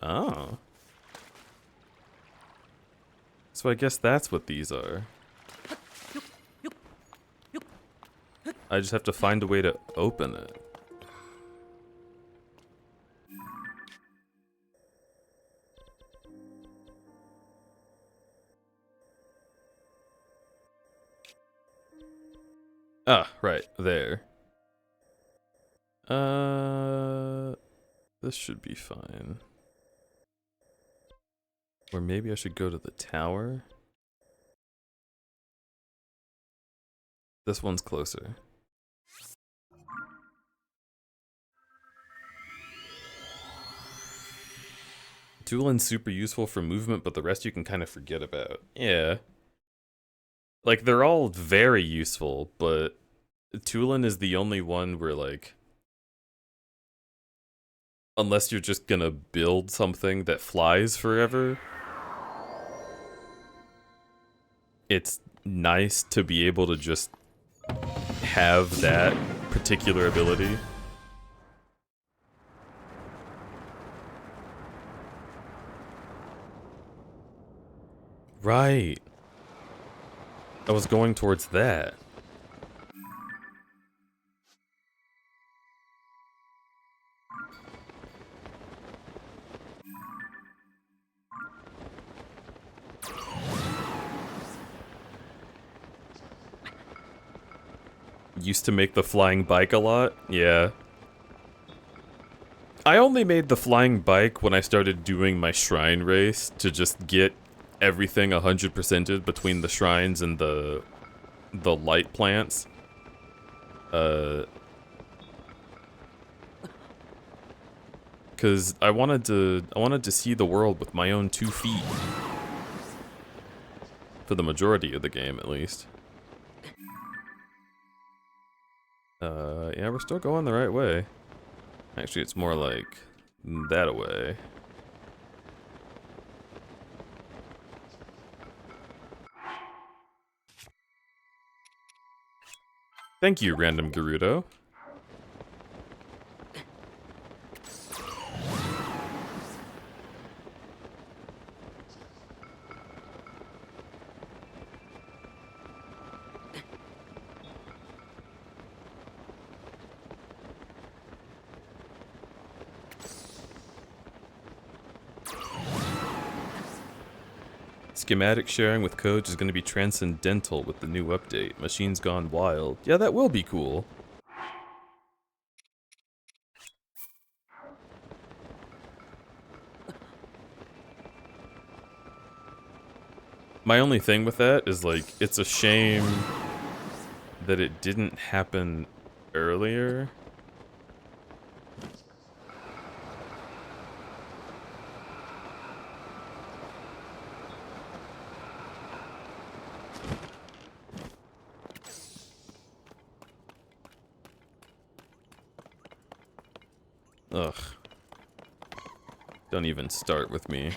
Speaker 1: Oh. So I guess that's what these are. I just have to find a way to open it. Ah, right, there. This should be fine. Or maybe I should go to the tower? This one's closer. Tulin's super useful for movement, but the rest you can kind of forget about. Yeah. Like, they're all very useful, but Tulin is the only one where, like, unless you're just gonna build something that flies forever, it's nice to be able to just have that particular ability. Right. I was going towards that. Used to make the flying bike a lot? Yeah. I only made the flying bike when I started doing my shrine race to just get everything 100%ed between the shrines and the light plants. Cause I wanted to see the world with my own 2 feet. For the majority of the game, at least. Yeah, we're still going the right way. Actually, it's more like that way. Thank you, random Gerudo. Schematic sharing with codes is going to be transcendental with the new update. Machines Gone Wild. Yeah, that will be cool. My only thing with that is, like, it's a shame that it didn't happen earlier. Ugh. Don't even start with me.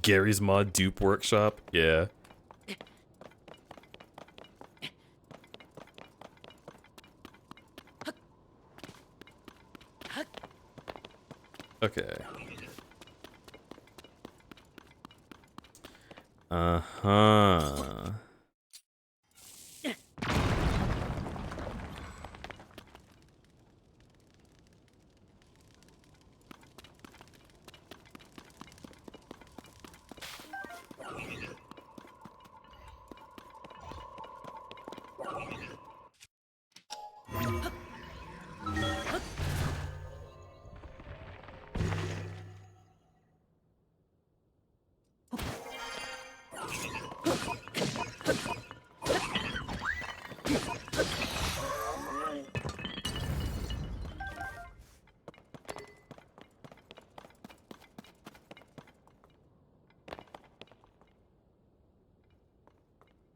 Speaker 1: Gary's Mod Dupe Workshop. Yeah. Okay. Uh-huh.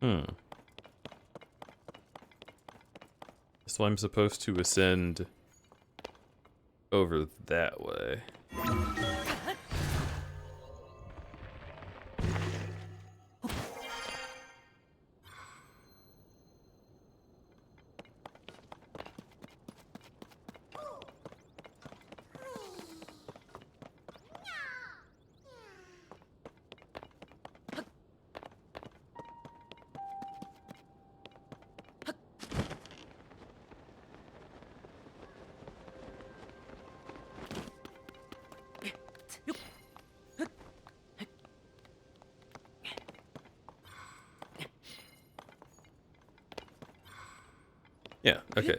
Speaker 1: Hmm. So I'm supposed to ascend over that way. Yeah, okay.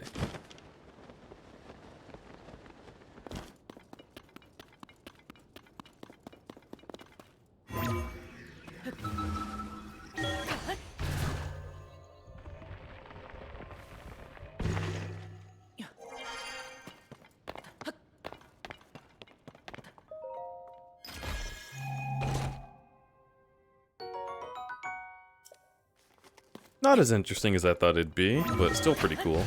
Speaker 1: Not as interesting as I thought it'd be, but still pretty cool.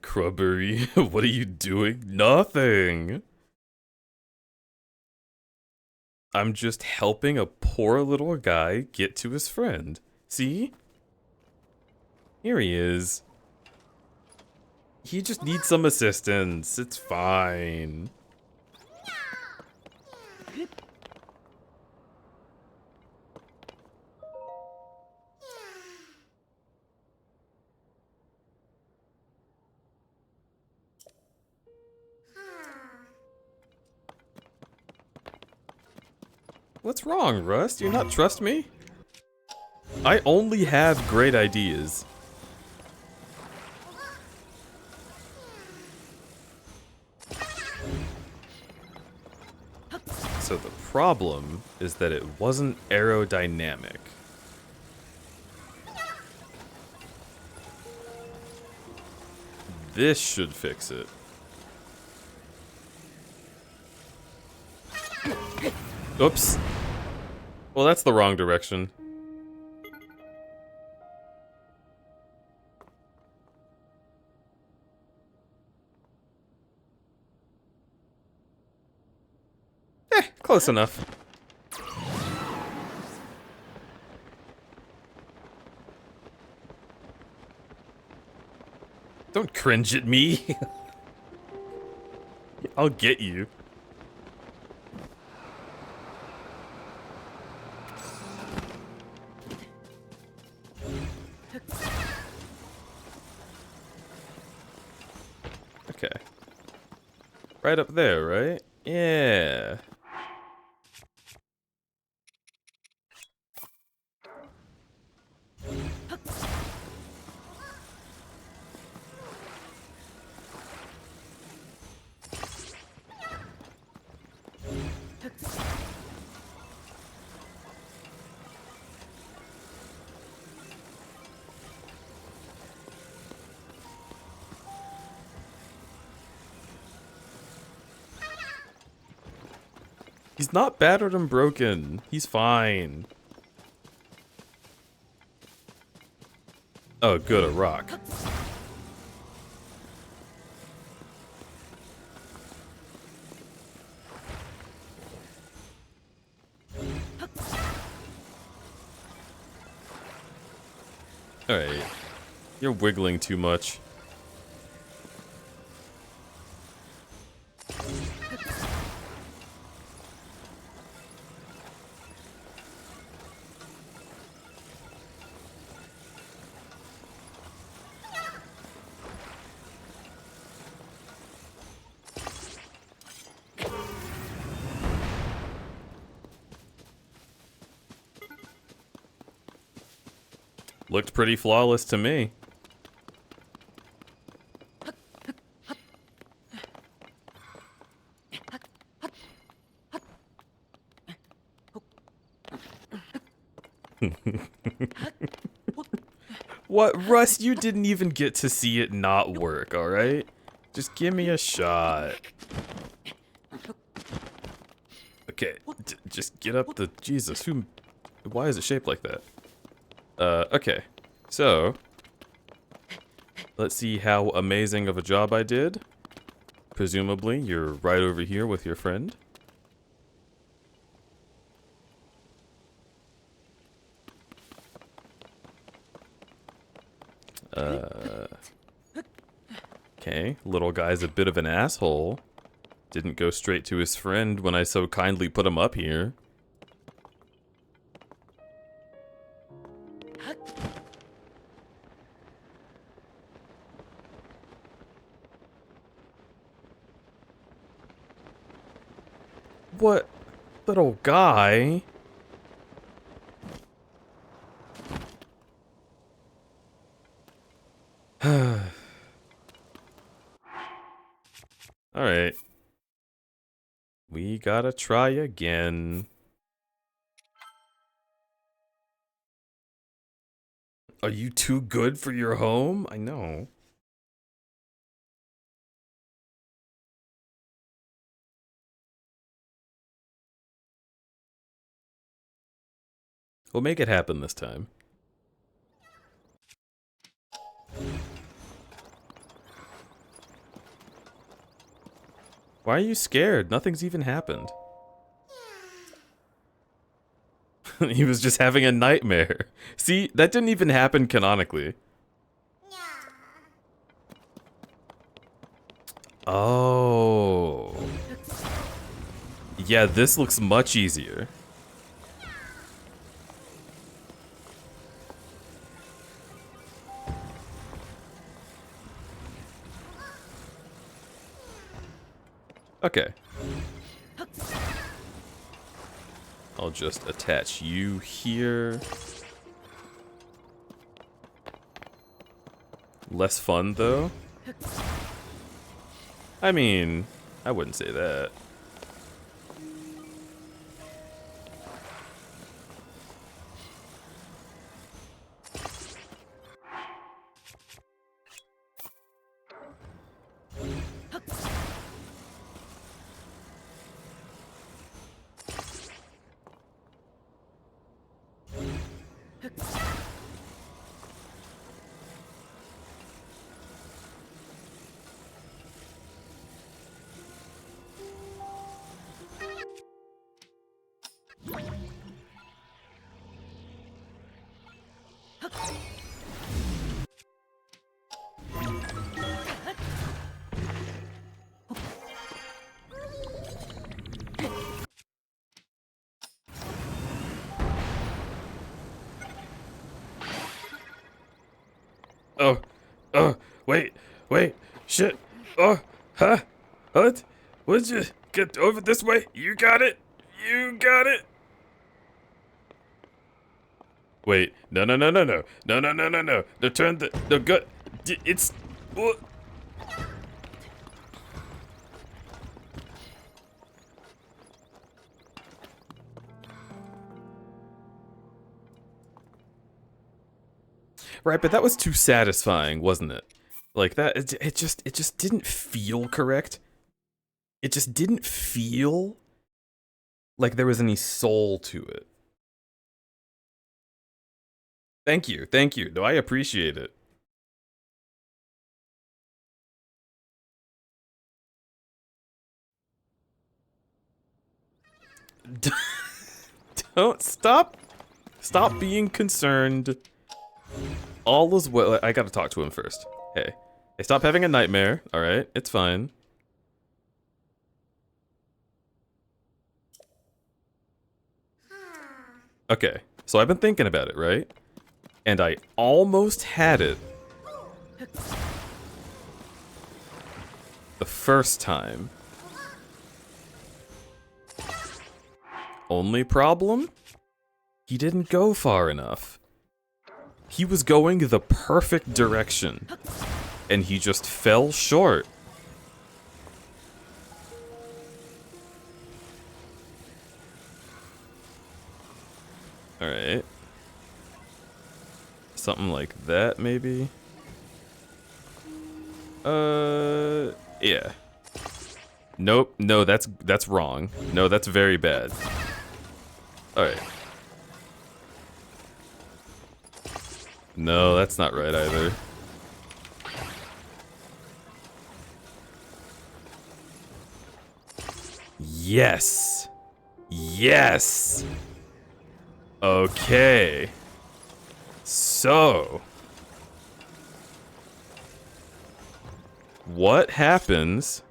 Speaker 1: Crudberry, what are you doing? Nothing. I'm just helping a poor little guy get to his friend. See? Here he is. He just needs some assistance. It's fine. What's wrong, Rust? Do you not trust me? I only have great ideas. So the problem is that it wasn't aerodynamic. This should fix it. Oops. Well, that's the wrong direction.
Speaker 5: Close enough. Don't cringe at me. I'll get you. Okay. Right up there, right? Yeah. He's not battered and broken. He's fine. Oh, good, a rock. Alright. You're wiggling too much. Looked pretty flawless to me. What, Russ? You didn't even get to see it not work, alright? Just give me a shot. Okay, just get up the... Jesus, who... Why is it shaped like that? Okay. So... Let's see how amazing of a job I did. Presumably, you're right over here with your friend. Okay, little guy's a bit of an asshole. Didn't go straight to his friend when I so kindly put him up here. What? Little guy? Alright. We gotta try again. Are you too good for your home? I know. We'll make it happen this time. Why are you scared? Nothing's even happened. He was just having a nightmare. See, that didn't even happen canonically. Oh. Yeah, this looks much easier. Okay. I'll just attach you here. Less fun, though? I mean, I wouldn't say that.
Speaker 1: Oh, wait, shit. Oh, huh? What? Would you get over this way? You got it. You got it. Wait, no. No, turn the gut. It's. Oh. Right, but that was too satisfying, wasn't it? Like that, it just didn't feel correct. It just didn't feel like there was any soul to it. Thank you. No, I appreciate it. Don't stop being concerned. All is well. I gotta talk to him first. Hey, stop having a nightmare. All right, it's fine. Okay, so I've been thinking about it, right? And I almost had it the first time. Only problem? He didn't go far enough. He was going the perfect direction, and he just fell short. Alright. Something like that, maybe? Yeah. Nope, no, that's wrong. No, that's very bad. Alright. No, that's not right either. Yes! Yes! Okay. So... what happens...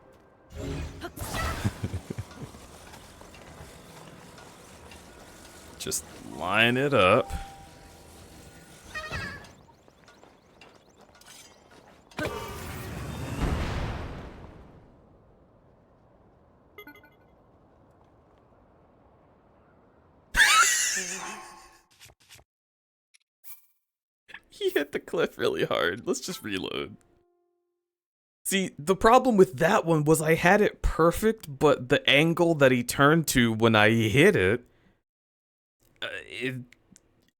Speaker 1: Just line it up. He hit the cliff really hard. Let's just reload. See, the problem with that one was I had it perfect, but the angle that he turned to when I hit it,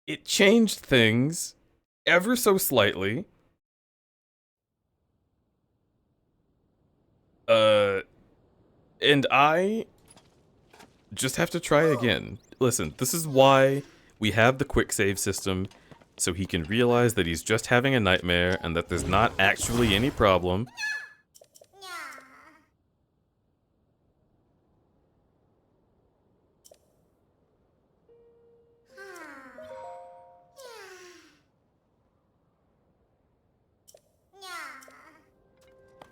Speaker 1: it changed things ever so slightly. And I just have to try again. Listen, this is why we have the quick save system, so he can realize that he's just having a nightmare and that there's not actually any problem.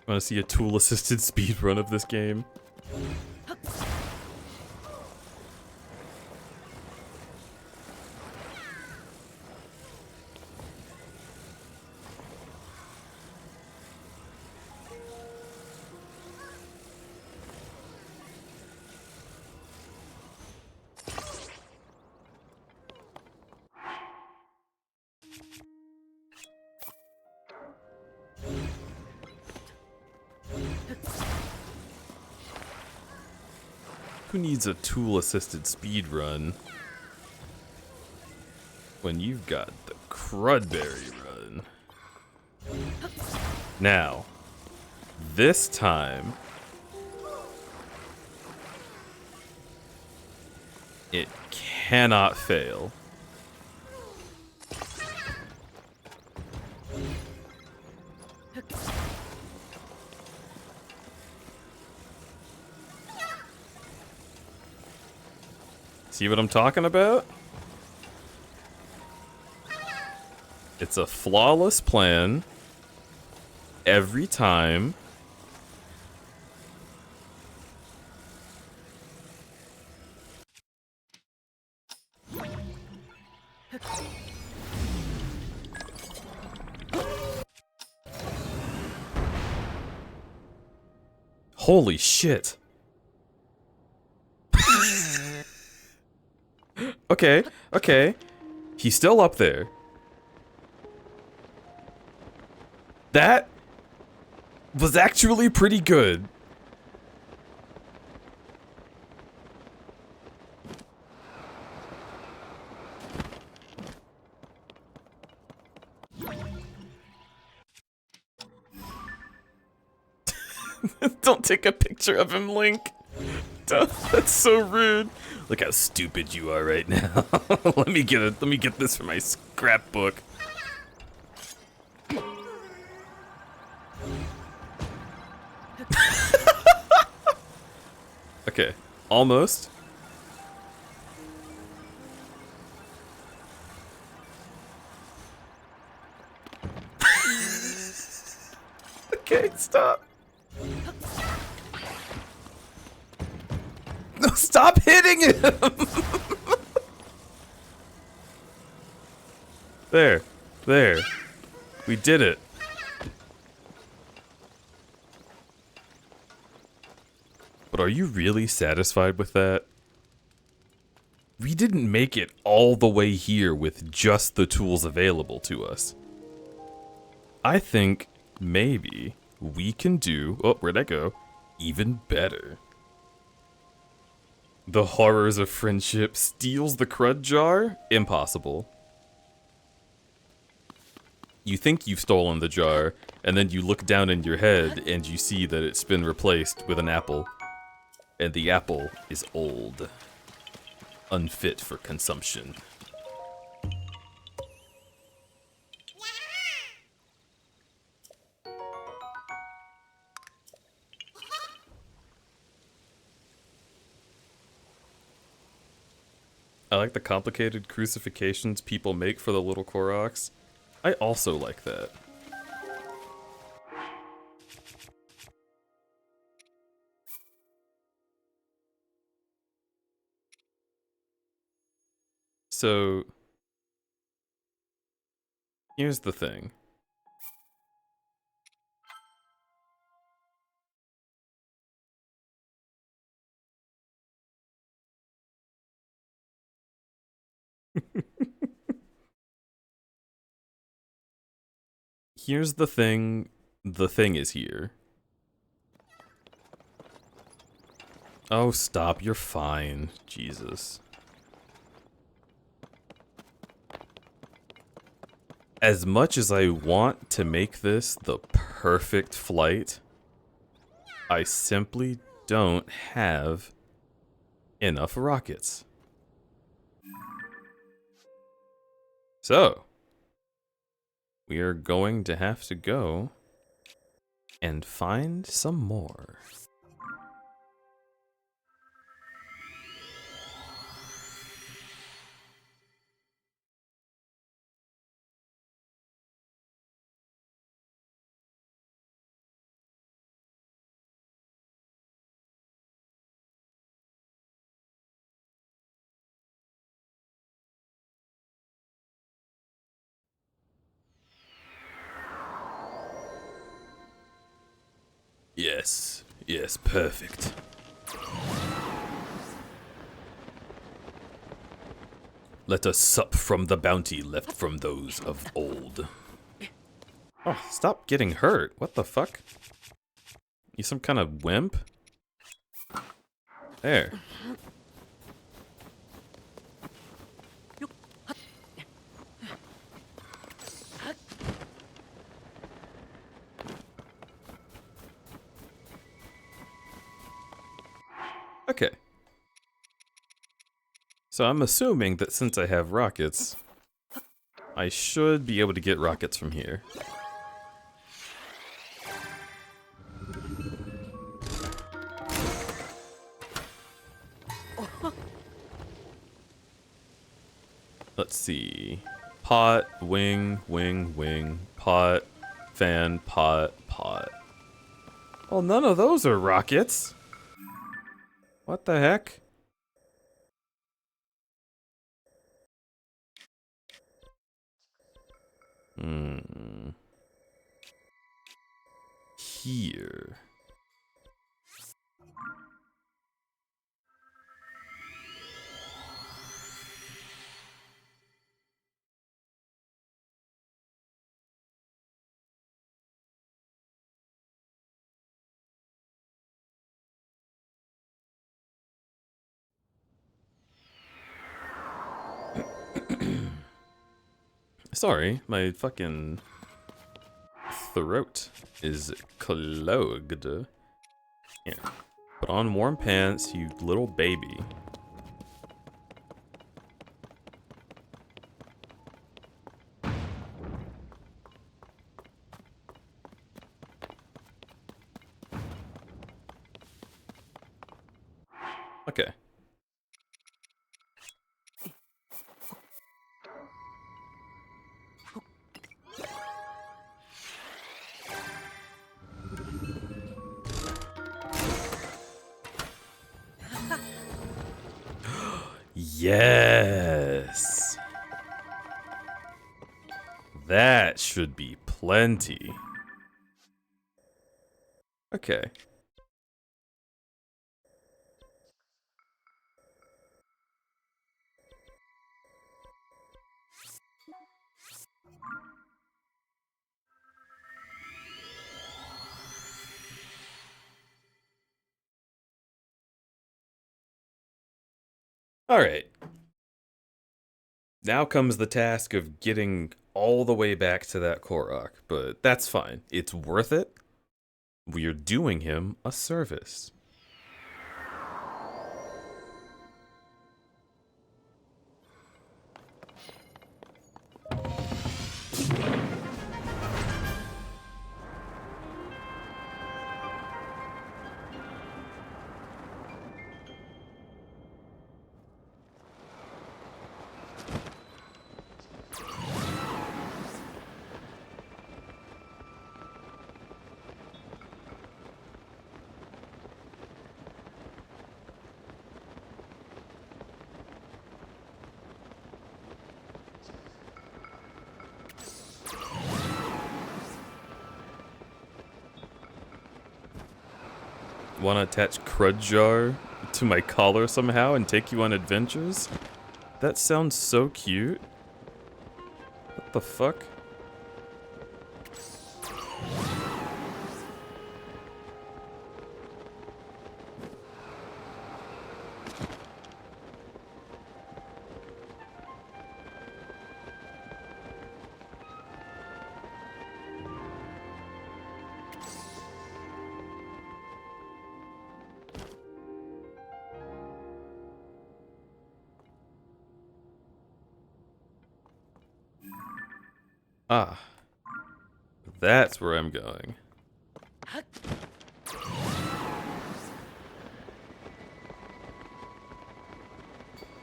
Speaker 1: Want to see a tool-assisted speedrun of this game? Who needs a tool-assisted speedrun when you've got the crudberry run? Now, this time, it cannot fail. See what I'm talking about? It's a flawless plan every time. Holy shit. Okay, okay. He's still up there. That was actually pretty good. Don't take a picture of him, Link. That's so rude. Look how stupid you are right now. Let me get this for my scrapbook. Okay, almost. Okay, stop. No, stop hitting him! There. There. We did it. But are you really satisfied with that? We didn't make it all the way here with just the tools available to us. I think maybe we can do... Oh, where'd that go? Even better. The horrors of friendship steals the crud jar? Impossible. You think you've stolen the jar, and then you look down in your head and you see that it's been replaced with an apple. And the apple is old. Unfit for consumption. I like the complicated crucifixions people make for the little Koroks. I also like that. So, here's the thing. Here's the thing. The thing is here. Oh, stop. You're fine. Jesus. As much as I want to make this the perfect flight, I simply don't have enough rockets. So, we are going to have to go and find some more. Yes, yes, perfect. Let us sup from the bounty left from those of old. Oh, stop getting hurt. What the fuck? You some kind of wimp? There. Okay. So I'm assuming that since I have rockets, I should be able to get rockets from here. Let's see. Pot, wing, wing, wing, pot, fan, pot, pot. Well, none of those are rockets. What the heck? Here. Sorry, my fucking throat is clogged. Here. Put on warm pants, you little baby. Okay. Yes. That should be plenty. Okay. All right. Now comes the task of getting all the way back to that Korok, but that's fine. It's worth it. We're doing him a service. Want to attach crud jar to my collar somehow and take you on adventures? That sounds so cute. What the fuck? Ah, that's where I'm going.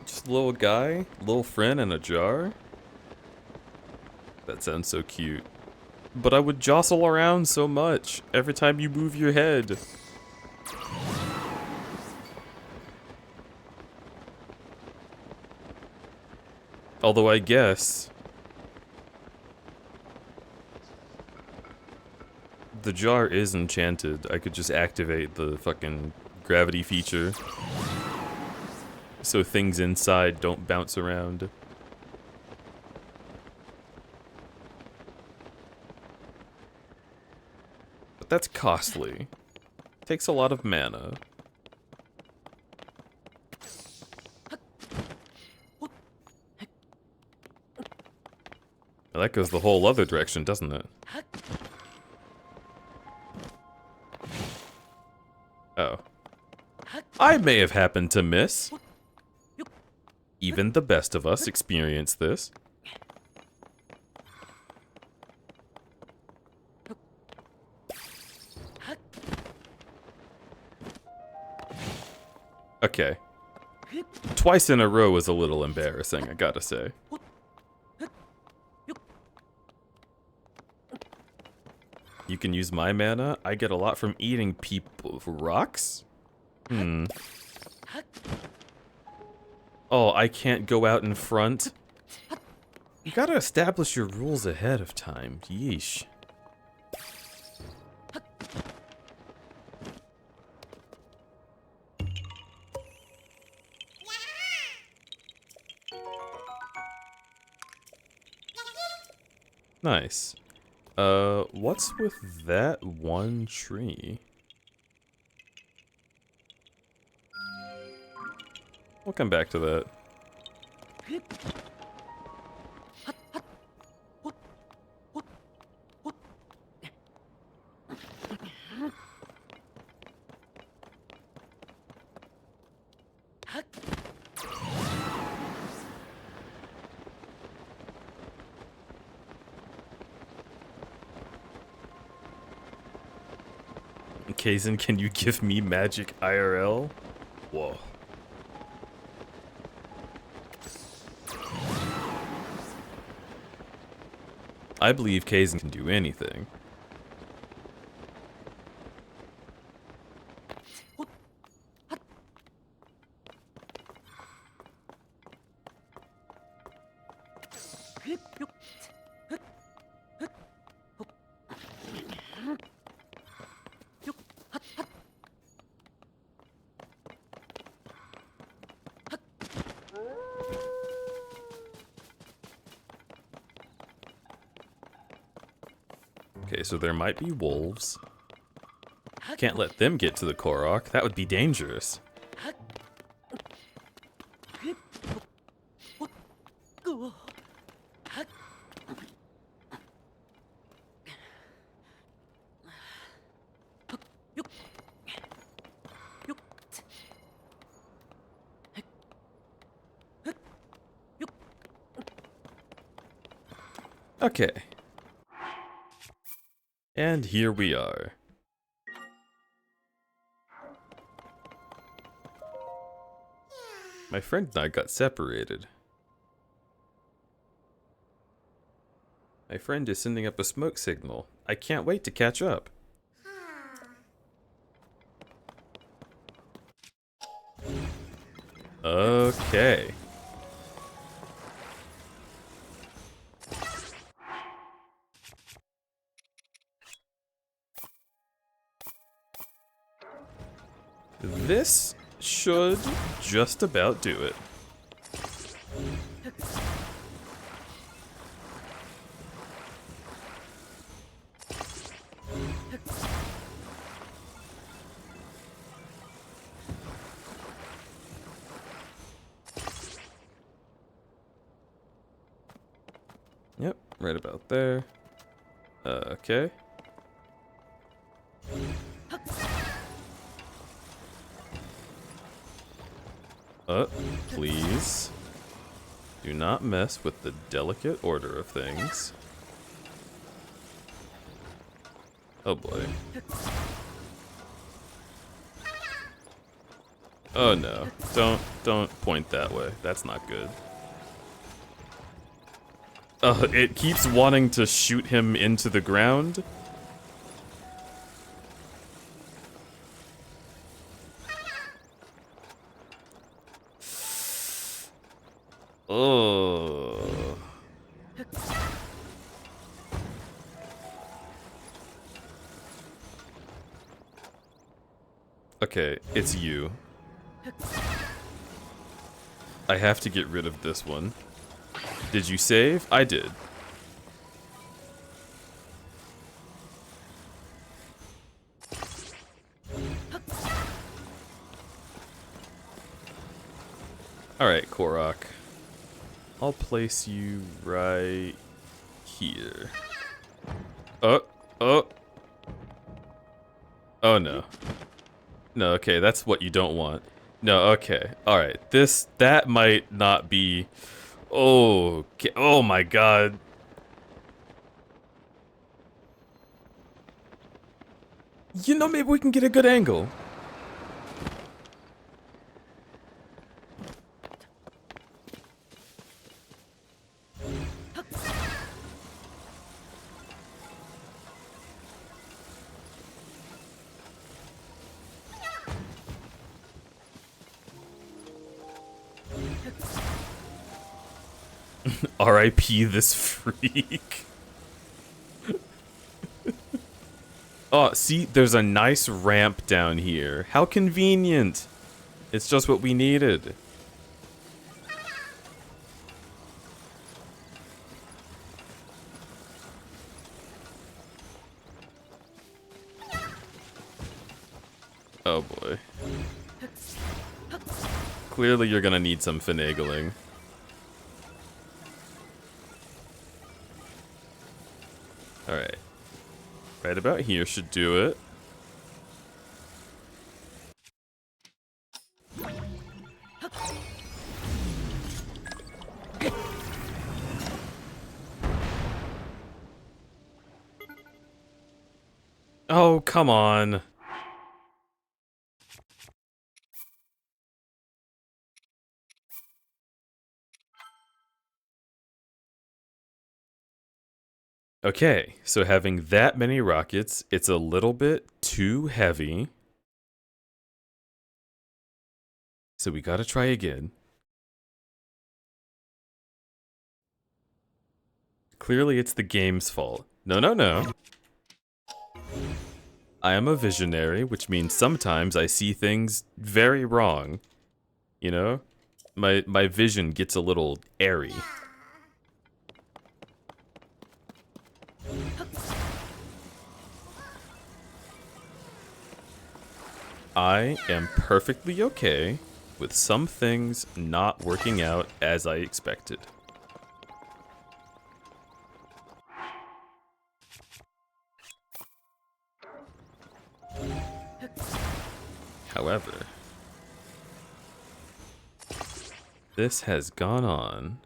Speaker 1: Just a little guy, little friend in a jar? That sounds so cute. But I would jostle around so much every time you move your head. Although I guess the jar is enchanted. I could just activate the fucking gravity feature so things inside don't bounce around. But that's costly. Takes a lot of mana. Well, that goes the whole other direction, doesn't it? Oh. I may have happened to miss. Even the best of us experience this. Okay. Twice in a row is a little embarrassing, I gotta say. You can use my mana. I get a lot from eating people rocks? Hmm. Oh, I can't go out in front? You gotta establish your rules ahead of time. Yeesh. Nice. What's with that one tree? We'll come back to that. Kaizen, can you give me magic IRL? Whoa. I believe Kaizen can do anything. Okay, so there might be wolves. Can't let them get to the Korok. That would be dangerous. Okay. And here we are. My friend and I got separated. My friend is sending up a smoke signal. I can't wait to catch up. Okay. This should just about do it. Yep, right about there. Okay. Please. Do not mess with the delicate order of things. Oh boy. Oh no. Don't point that way. That's not good. It keeps wanting to shoot him into the ground. Oh. Okay, it's you. I have to get rid of this one. Did you save? I did. Alright, Korok. I'll place you right here. Oh no. No, okay, that's what you don't want. No, okay. Alright, that might not be... Okay. Oh my god. You know, maybe we can get a good angle. R.I.P. this freak. Oh, see, there's a nice ramp down here. How convenient. It's just what we needed. Oh boy. Clearly you're gonna need some finagling. Alright. Right about here should do it. Oh, come on. Okay, so having that many rockets, it's a little bit too heavy. So we gotta try again. Clearly it's the game's fault. No, no, no. I am a visionary, which means sometimes I see things very wrong. You know? My vision gets a little airy. I am perfectly okay with some things not working out as I expected. However, this has gone on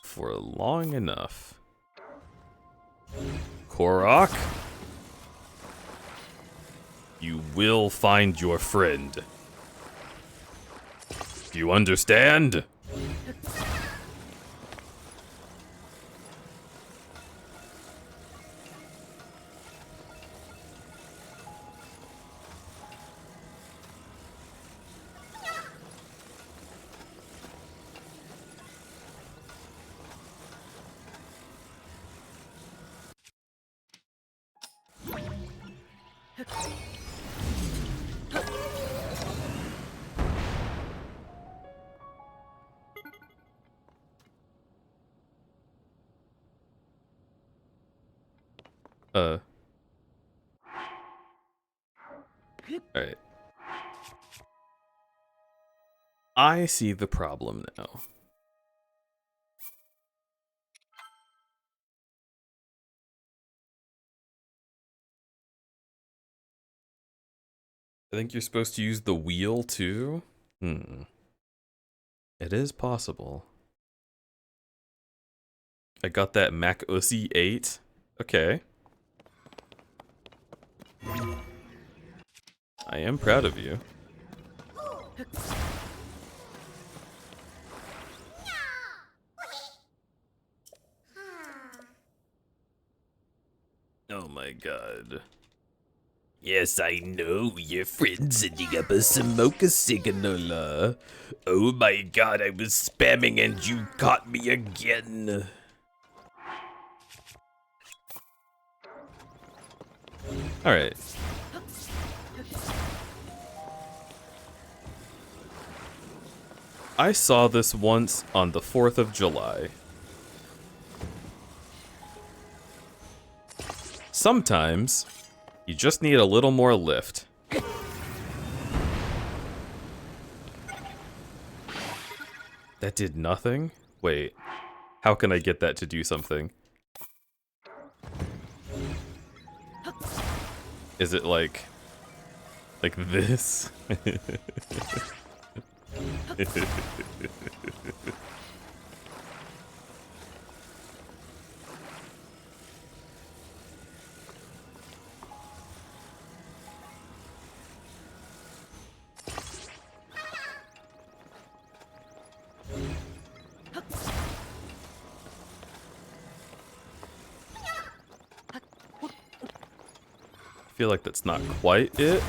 Speaker 1: for long enough. Korok, you will find your friend. Do you understand? Alright. I see the problem now. I think you're supposed to use the wheel too? It is possible. I got that Mac Uzi 8. Okay. I am proud of you. Oh my god. Yes, I know, your friend's sending up a smoke signal. Oh my god, I was spamming and you caught me again. Alright. I saw this once on the 4th of July. Sometimes, you just need a little more lift. That did nothing? Wait, how can I get that to do something? Is it like this? I feel like that's not quite it.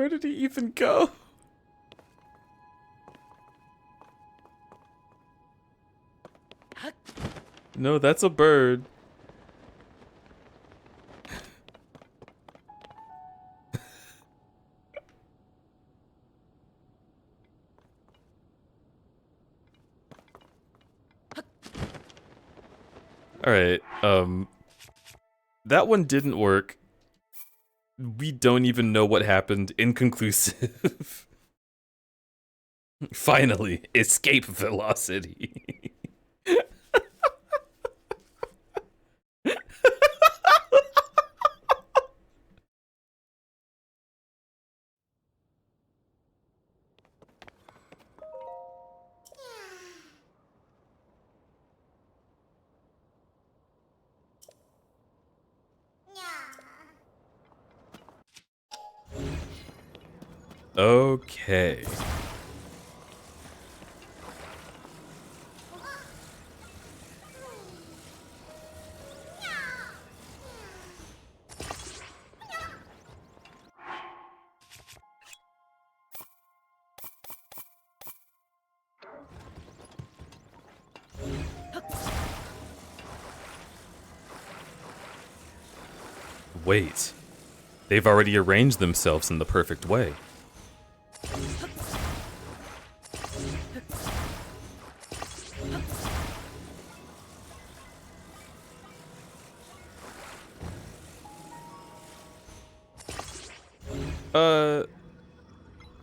Speaker 1: Where did he even go? No, that's a bird. Alright, that one didn't work. We don't even know what happened. Inconclusive. Finally, escape velocity. Okay. Wait. They've already arranged themselves in the perfect way.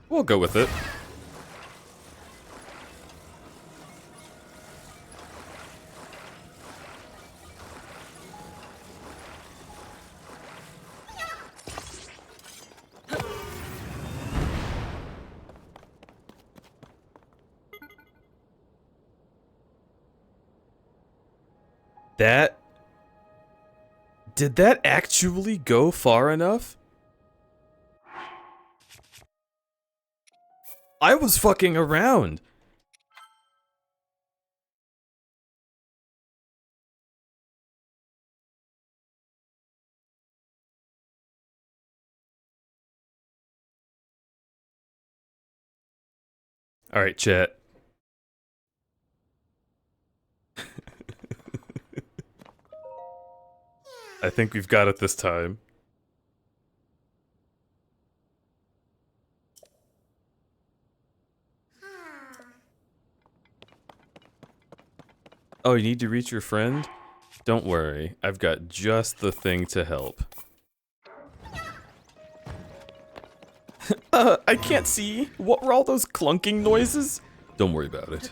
Speaker 1: We'll go with it. That... Did that actually go far enough? I was fucking around. Alright, chat. I think we've got it this time. Oh, you need to reach your friend? Don't worry, I've got just the thing to help. I can't see. What were all those clunking noises? Don't worry about it.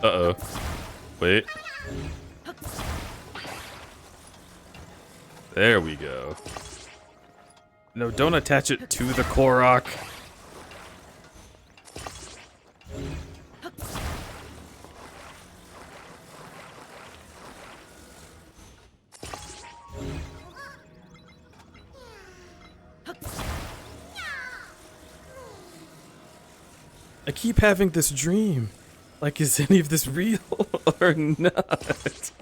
Speaker 1: Uh-oh. Wait. There we go. No, don't attach it to the Korok. I keep having this dream. Like, is any of this real or not?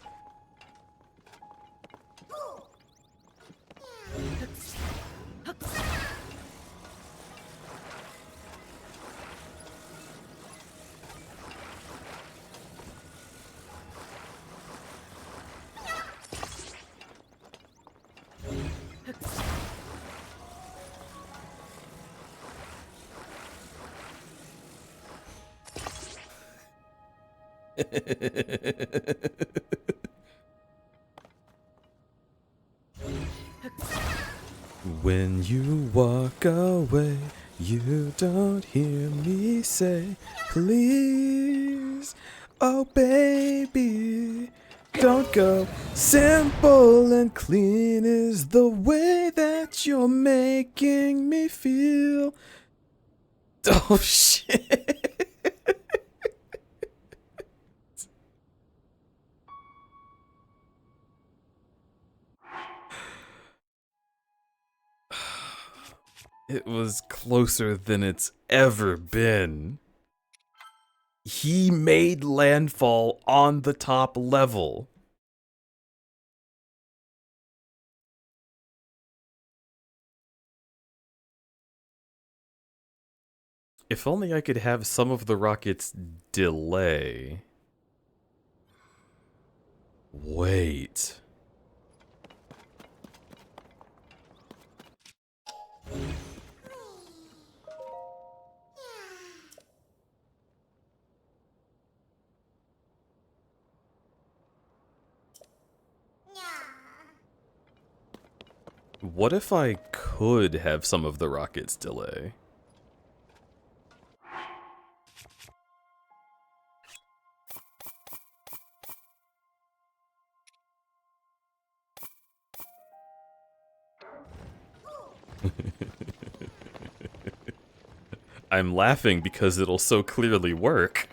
Speaker 1: When you walk away, you don't hear me say, please, oh baby, don't go. Simple and clean is the way that you're making me feel. Oh shit. It was closer than it's ever been. He made landfall on the top level. If only I could have some of the rockets delay. Wait. What if I could have some of the rockets delay? I'm laughing because it'll so clearly work.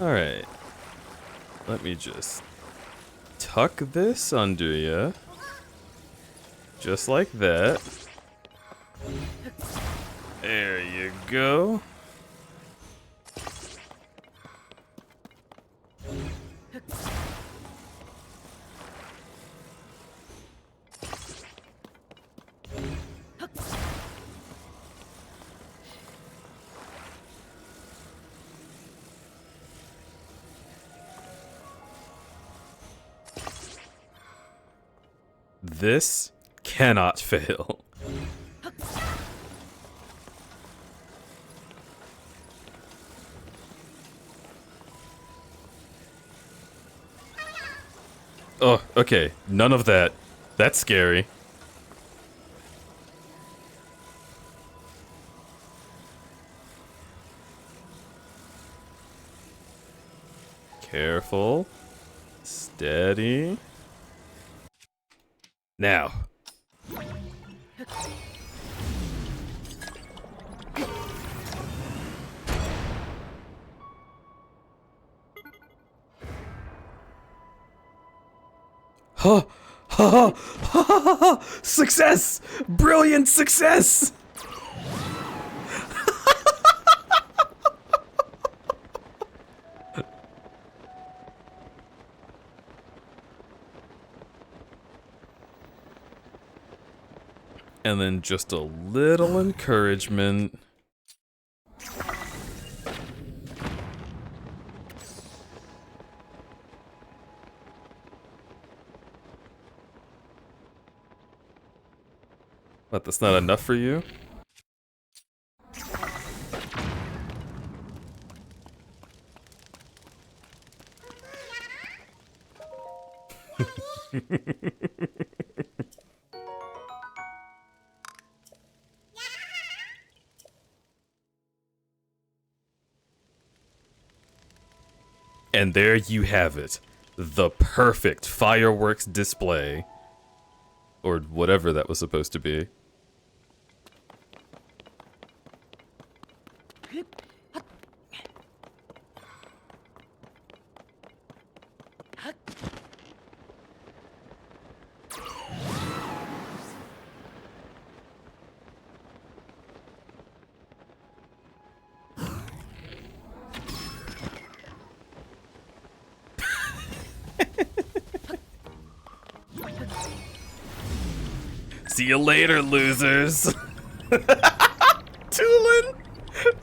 Speaker 1: Alright. Let me just tuck this under ya. Just like that. There you go. This cannot fail. Oh, okay. None of that. That's scary. Careful. Steady. Now. Ha! Ha! Ha! Ha! Success! Brilliant success! And then just a little encouragement. What, that's not enough for you? And there you have it. The perfect fireworks display. Or whatever that was supposed to be. See you later, losers. Tulin!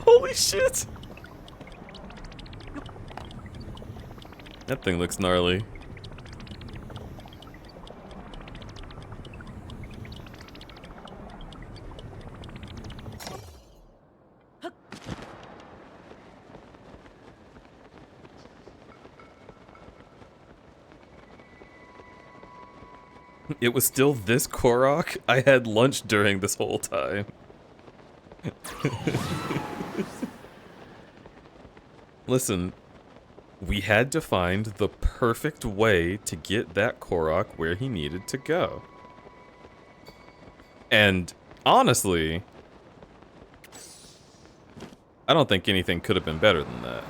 Speaker 1: Holy shit! That thing looks gnarly. It was still this Korok? I had lunch during this whole time. Listen, we had to find the perfect way to get that Korok where he needed to go. And honestly, I don't think anything could have been better than that.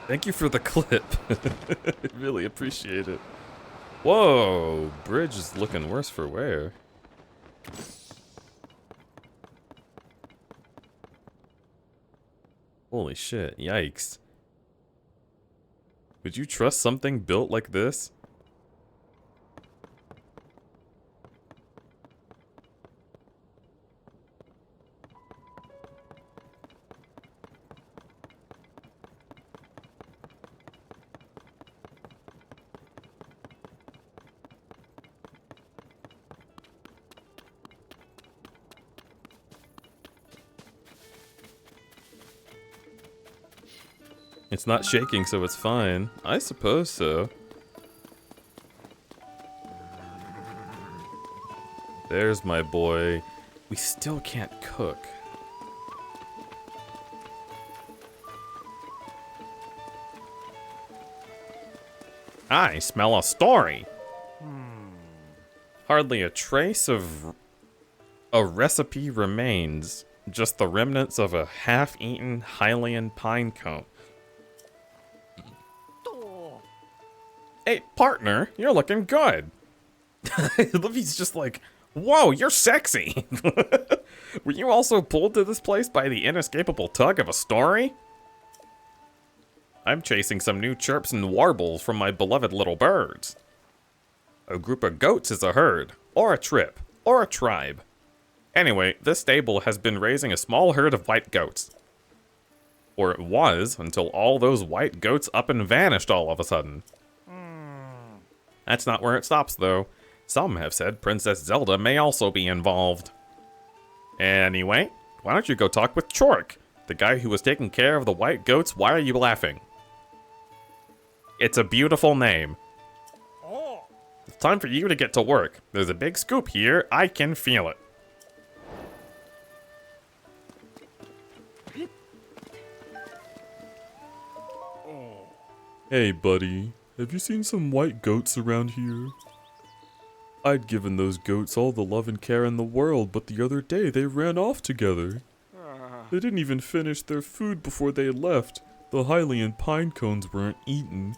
Speaker 1: Thank you for the clip. I really appreciate it. Whoa, bridge is looking worse for wear. Holy shit, yikes. Would you trust something built like this? It's not shaking, so it's fine. I suppose so. There's my boy. We still can't cook. I smell a story. Hardly a trace of a recipe remains. Just the remnants of a half-eaten Hylian pine cone. Hey, partner, you're looking good. Livy's just like, whoa, you're sexy. Were you also pulled to this place by the inescapable tug of a story? I'm chasing some new chirps and warbles from my beloved little birds. A group of goats is a herd, or a trip, or a tribe. Anyway, this stable has been raising a small herd of white goats. Or it was, until all those white goats up and vanished all of a sudden. That's not where it stops, though. Some have said Princess Zelda may also be involved. Anyway, why don't you go talk with Chork, the guy who was taking care of the white goats? Why are you laughing? It's a beautiful name.
Speaker 4: Oh.
Speaker 1: It's time for you to get to work. There's a big scoop here. I can feel it. Hey, buddy. Have you seen some white goats around here? I'd given those goats all the love and care in the world, but the other day they ran off together. They didn't even finish their food before they left. The Hylian pine cones weren't eaten.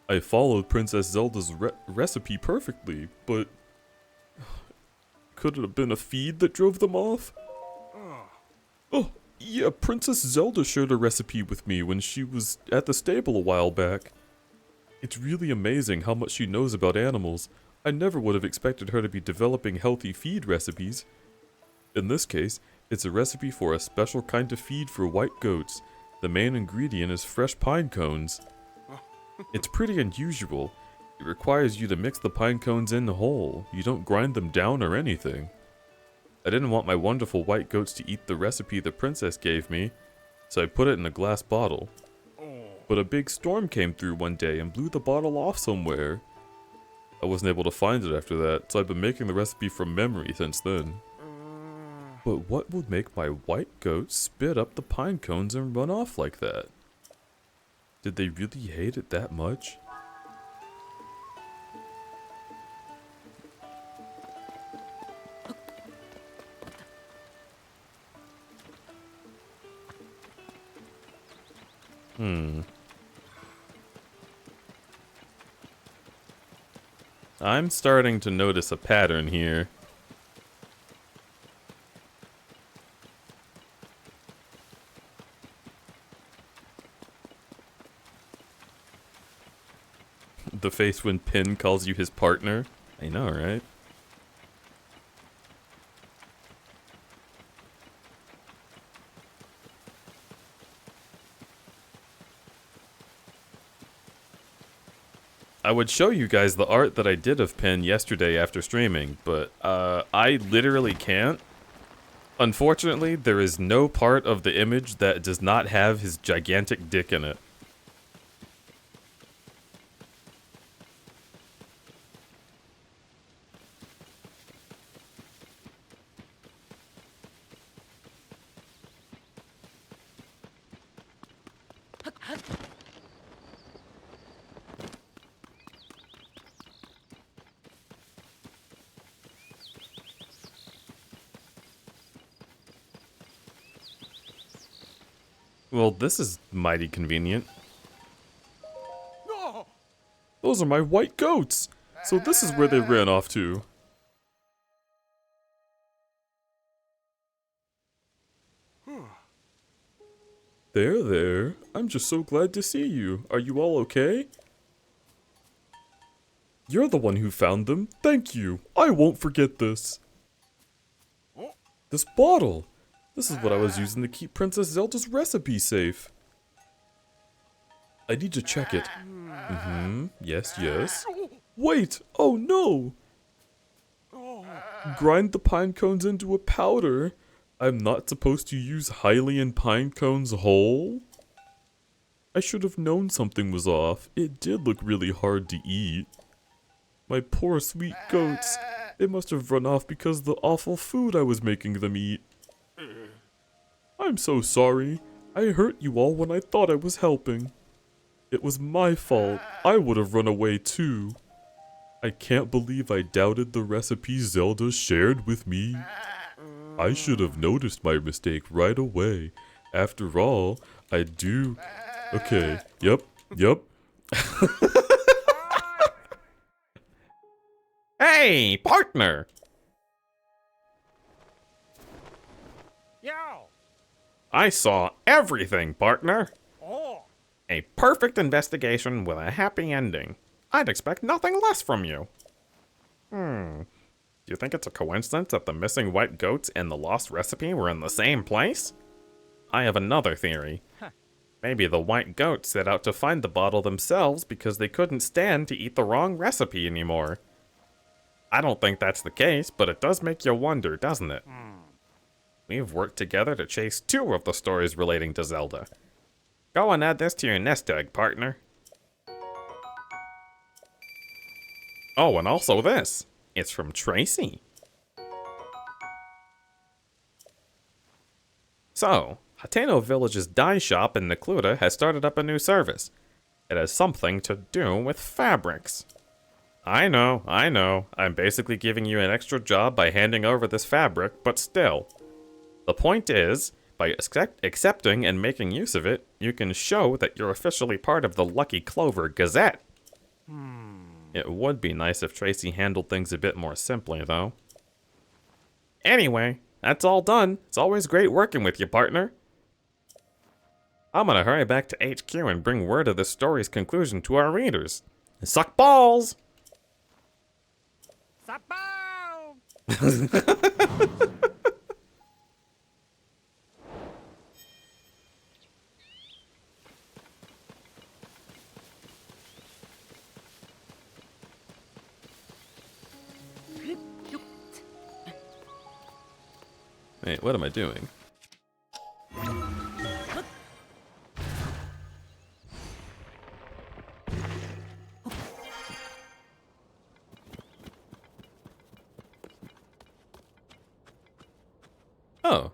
Speaker 1: I followed Princess Zelda's recipe perfectly, but... could it have been a feed that drove them off? Oh, yeah, Princess Zelda shared a recipe with me when she was at the stable a while back. It's really amazing how much she knows about animals. I never would have expected her to be developing healthy feed recipes. In this case, it's a recipe for a special kind of feed for white goats. The main ingredient is fresh pine cones. It's pretty unusual. It requires you to mix the pine cones in whole. You don't grind them down or anything. I didn't want my wonderful white goats to eat the recipe the princess gave me, so I put it in a glass bottle. But a big storm came through one day and blew the bottle off somewhere. I wasn't able to find it after that, so I've been making the recipe from memory since then. But what would make my white goats spit up the pine cones and run off like that? Did they really hate it that much? I'm starting to notice a pattern here. The face when Pin calls you his partner. I know, right? I would show you guys the art that I did of Pin yesterday after streaming, but I literally can't Unfortunately, there is no part of the image that does not have his gigantic dick in it. Well, this is mighty convenient.
Speaker 4: No.
Speaker 1: Those are my white goats! So this is where they ran off to. There. I'm just so glad to see you. Are you all okay? You're the one who found them. Thank you. I won't forget this. This bottle. This is what I was using to keep Princess Zelda's recipe safe. I need to check it. Yes. Wait! Oh no! Grind the pine cones into a powder. I'm not supposed to use Hylian pine cones whole? I should have known something was off. It did look really hard to eat. My poor sweet goats. They must have run off because of the awful food I was making them eat. I'm so sorry. I hurt you all when I thought I was helping. It was my fault. I would have run away too. I can't believe I doubted the recipe Zelda shared with me. I should have noticed my mistake right away. After all, I do... Okay, yep.
Speaker 5: Hey, partner!
Speaker 4: Yo.
Speaker 5: I saw everything, partner.
Speaker 4: Oh.
Speaker 5: A perfect investigation with a happy ending. I'd expect nothing less from you. Do you think it's a coincidence that the missing white goats and the lost recipe were in the same place? I have another theory. Maybe the white goats set out to find the bottle themselves because they couldn't stand to eat the wrong recipe anymore. I don't think that's the case, but it does make you wonder, doesn't it? We've worked together to chase 2 of the stories relating to Zelda. Go and add this to your nest egg, partner. Oh, and also this. It's from Tracy. So, Hateno Village's dye shop in Necluda has started up a new service. It has something to do with fabrics. I know. I'm basically giving you an extra job by handing over this fabric, but still. The point is, by accepting and making use of it, you can show that you're officially part of the Lucky Clover Gazette. It would be nice if Tracy handled things a bit more simply, though. Anyway, that's all done. It's always great working with you, partner. I'm gonna hurry back to HQ and bring word of this story's conclusion to our readers. Suck balls!
Speaker 4: Sapao.
Speaker 1: Wait, what am I doing? Oh.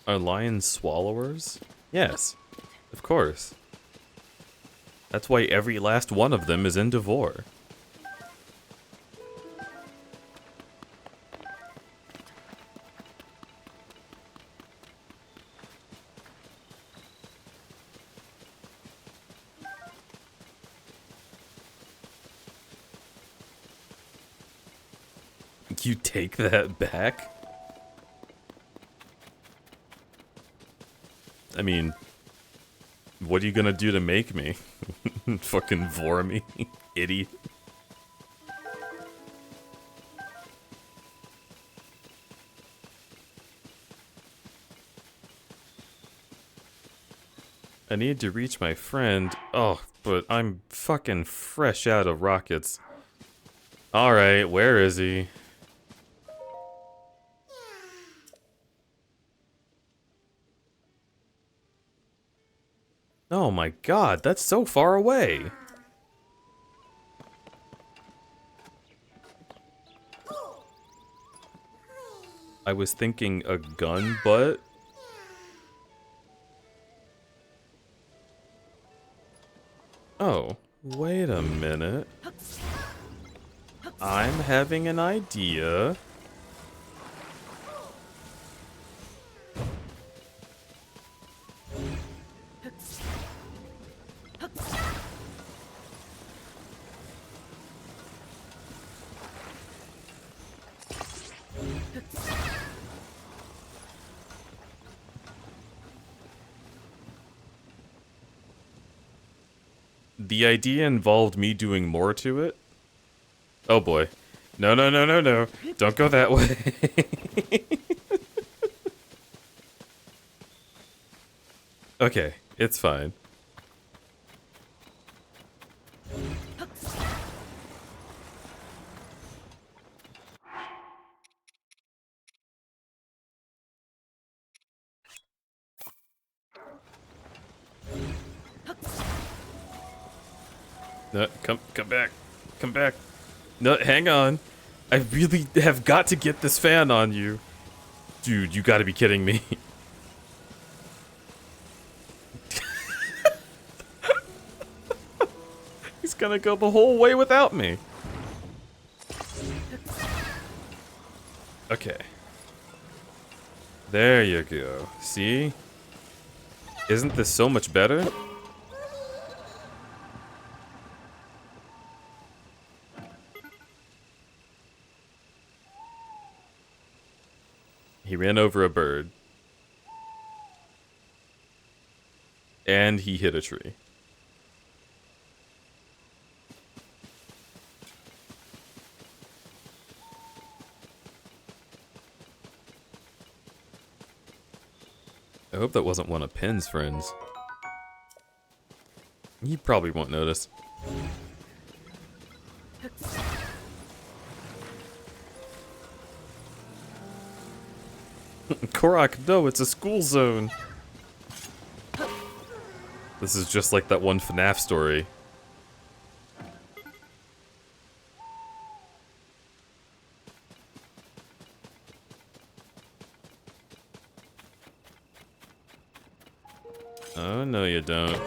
Speaker 1: Are lions swallowers? Yes, of course. That's why every last one of them is in Devore. You take that back? I mean, what are you gonna do to make me? Fucking vor me, idiot. I need to reach my friend. Oh, but I'm fucking fresh out of rockets. Alright, where is he? Oh my god, that's so far away. I was thinking a gun, but... Oh, wait a minute. I'm having an idea. The idea involved me doing more to it. Oh boy. No, no, no, no, no. Don't go that way. Okay, it's fine. No, come back. Come back. No, hang on. I really have got to get this fan on you. Dude, you gotta be kidding me. He's gonna go the whole way without me. Okay. There you go. See? Isn't this so much better? He ran over a bird. And he hit a tree. I hope that wasn't one of Pen's friends. He probably won't notice. Korok, no, it's a school zone. This is just like that one FNAF story. Oh, no you don't.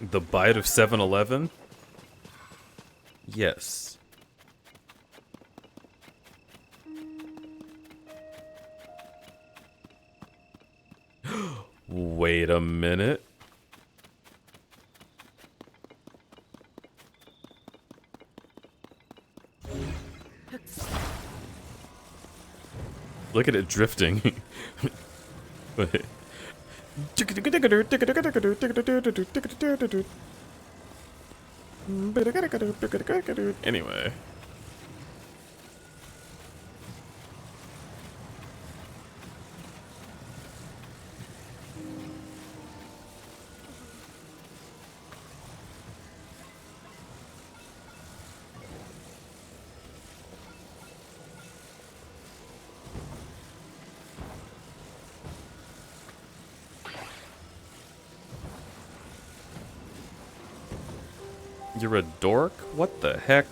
Speaker 1: The bite of 7-Eleven? Yes. Wait a minute. Look at it drifting. Wait. Anyway.
Speaker 5: You're a dork? What the heck?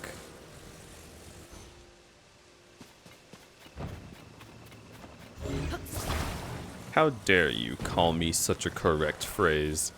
Speaker 5: How dare you call me such a correct phrase?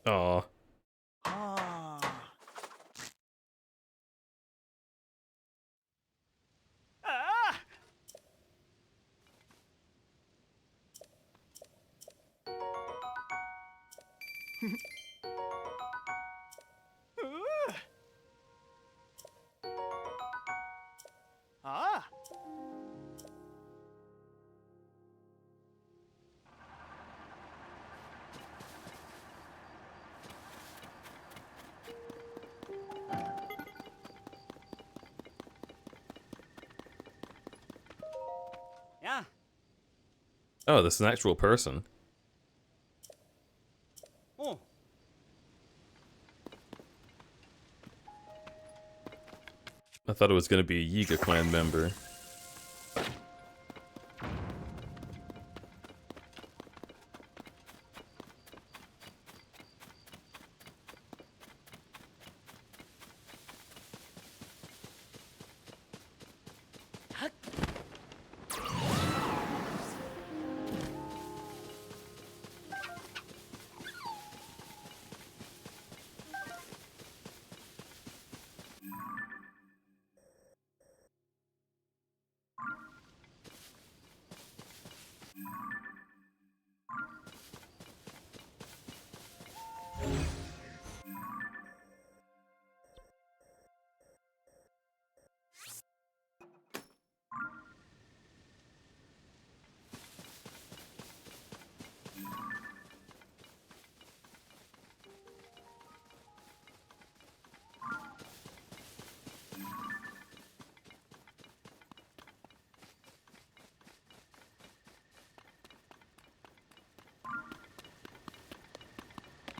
Speaker 5: Aw.
Speaker 4: Yeah.
Speaker 5: Oh, this is an actual person.
Speaker 4: Oh.
Speaker 5: I thought it was gonna be a Yiga clan member.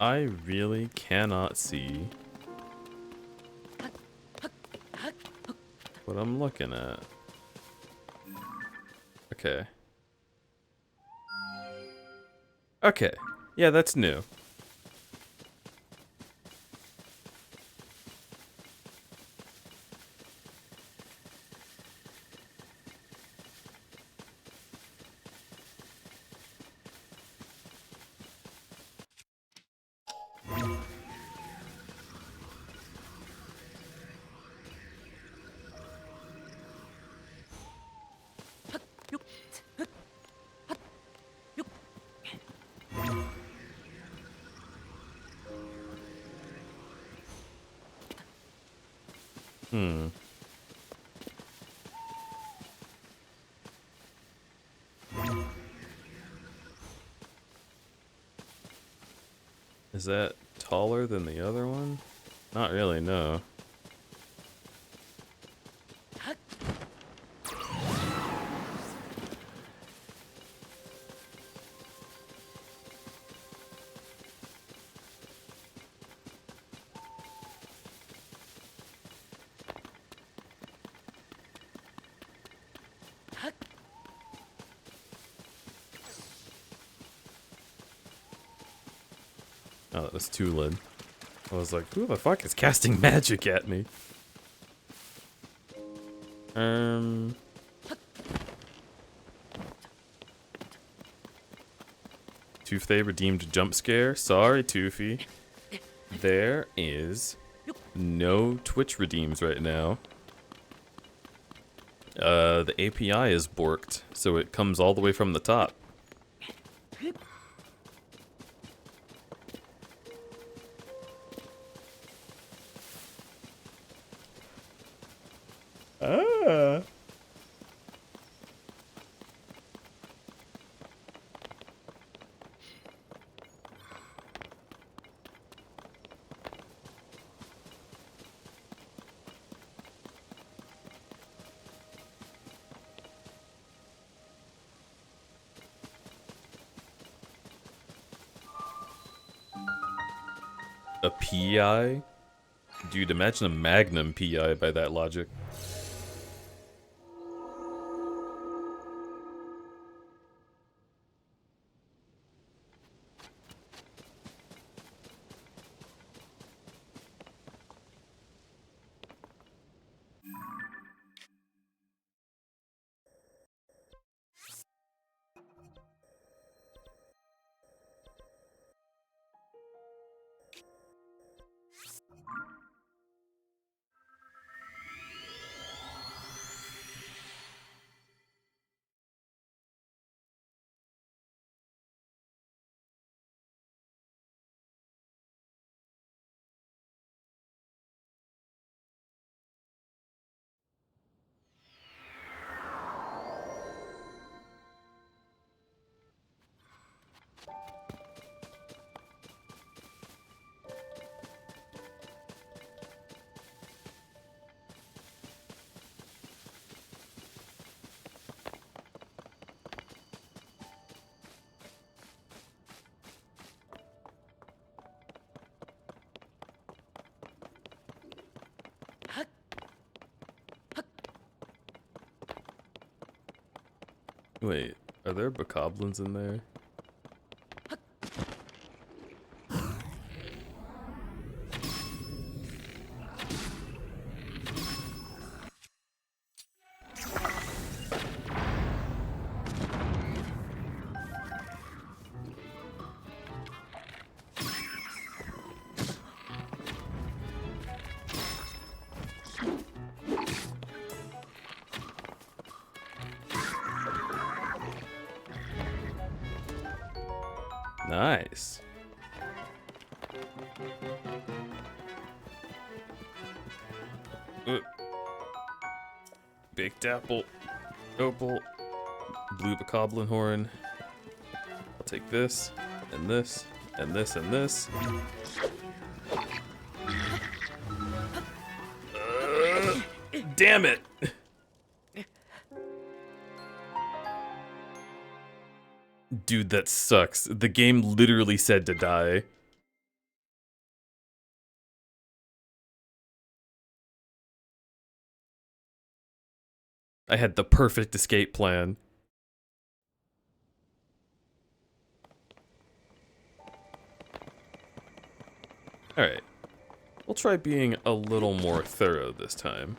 Speaker 5: I really cannot see what I'm looking at. Okay. Okay. Yeah, that's new. Hmm.
Speaker 1: Is that taller than the other one? Not really, no. Oh, that was Tulin. I was like, who the fuck is casting magic at me? Toothy redeemed a jump scare. Sorry, Toofy. There is no Twitch redeems right now. The API is borked, so it comes all the way from the top. Ah. A PI? Dude, imagine a Magnum PI by that logic. Wait, are there bokoblins in there? Nice. Baked apple, opal, blue bokoblin horn. I'll take this, and this, and this, and this. Damn it! Dude, that sucks. The game literally said to die. I had the perfect escape plan. Alright. We'll try being a little more thorough this time.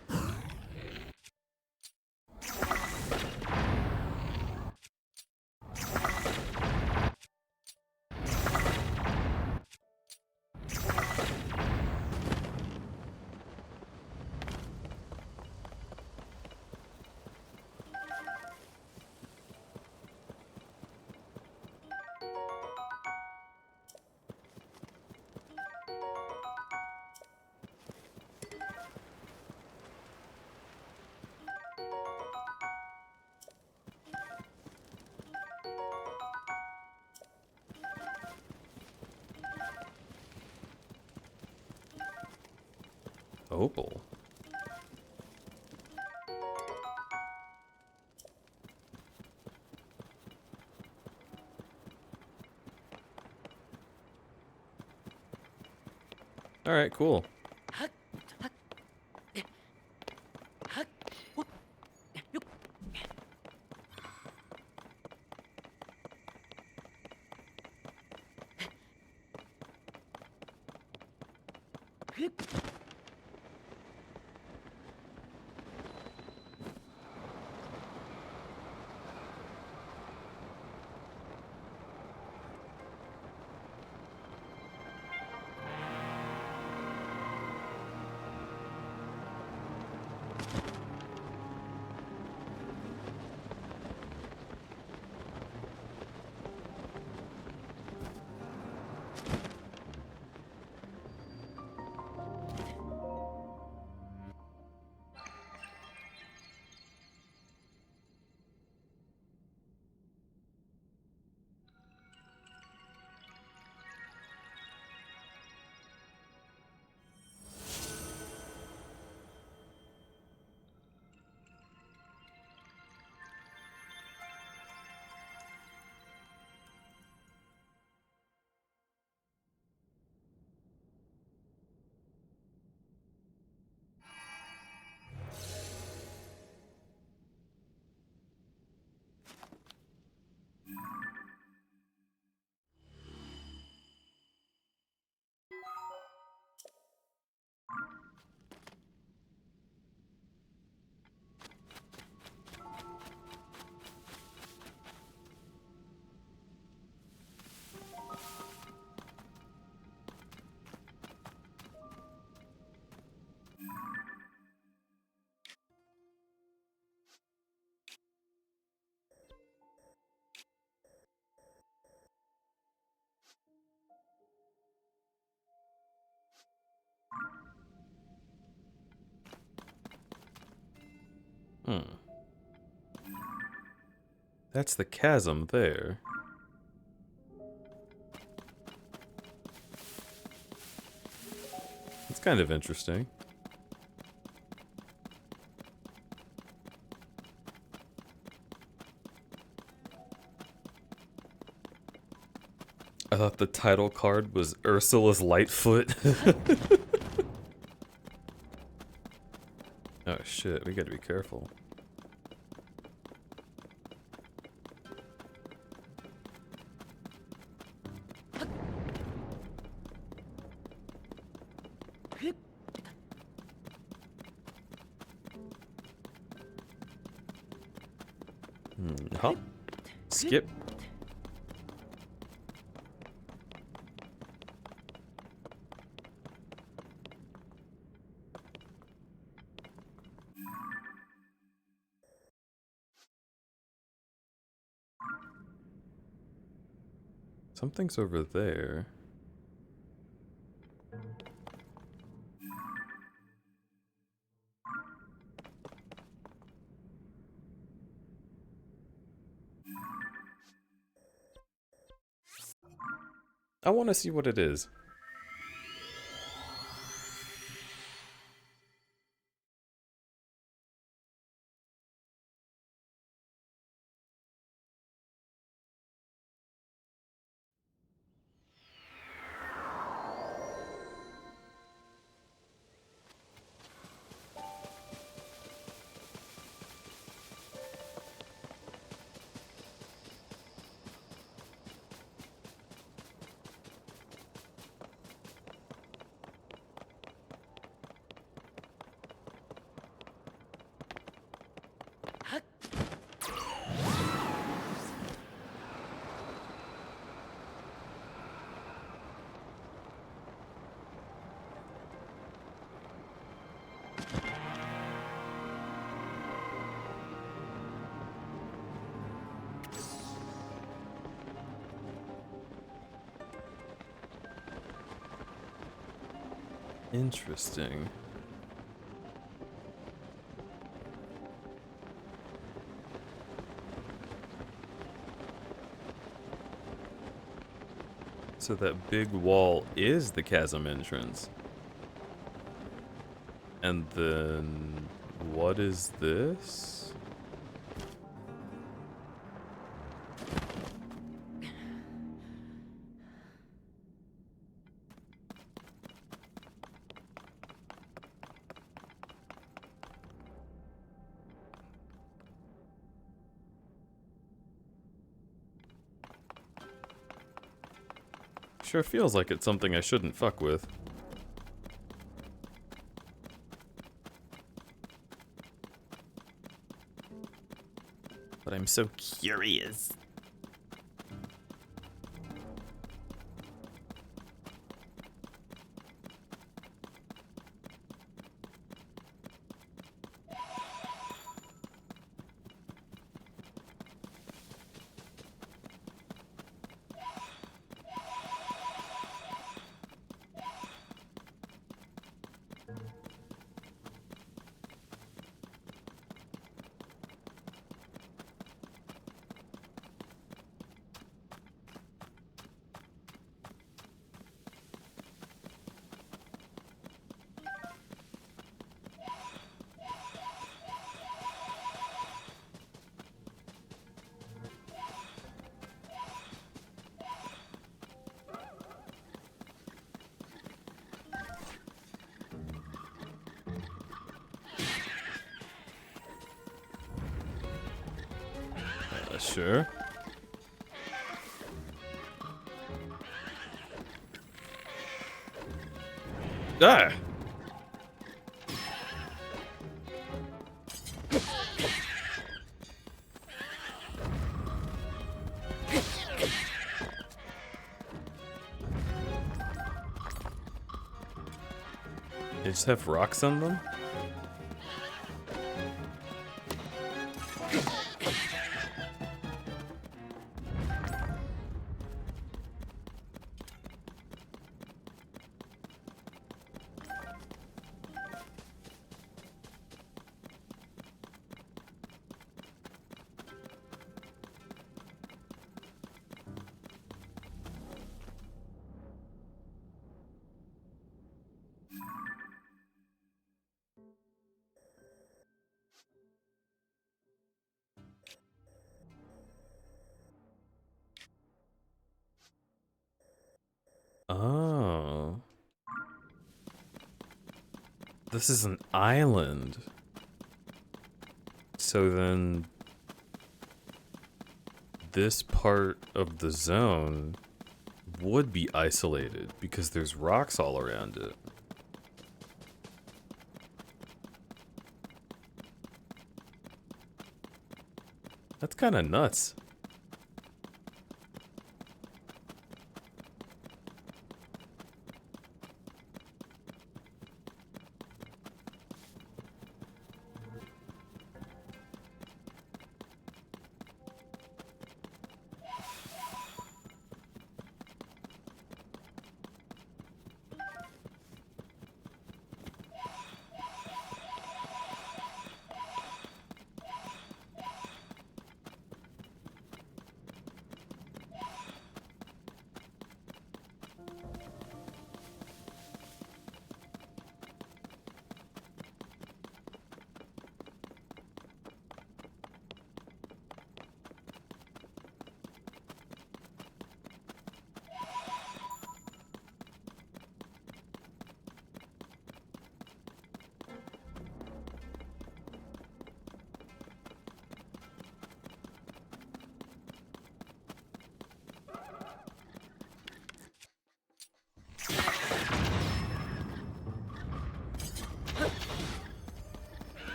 Speaker 1: Opal. Alright, cool. Hmm. That's the chasm there. It's kind of interesting. I thought the title card was Ursula's Lightfoot. Oh shit, we gotta be careful. Hop. Skip. Something's over there. I want to see what it is. Interesting. So that big wall is the chasm entrance. And then what is this? Sure feels like it's something I shouldn't fuck with. But I'm so curious. Sure. Ah! They just have rocks on them? Oh. This is an island. So then this part of the zone would be isolated because there's rocks all around it. That's kind of nuts.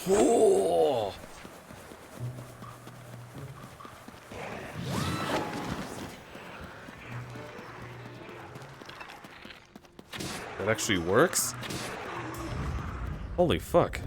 Speaker 1: Whoa! That actually works? Holy fuck.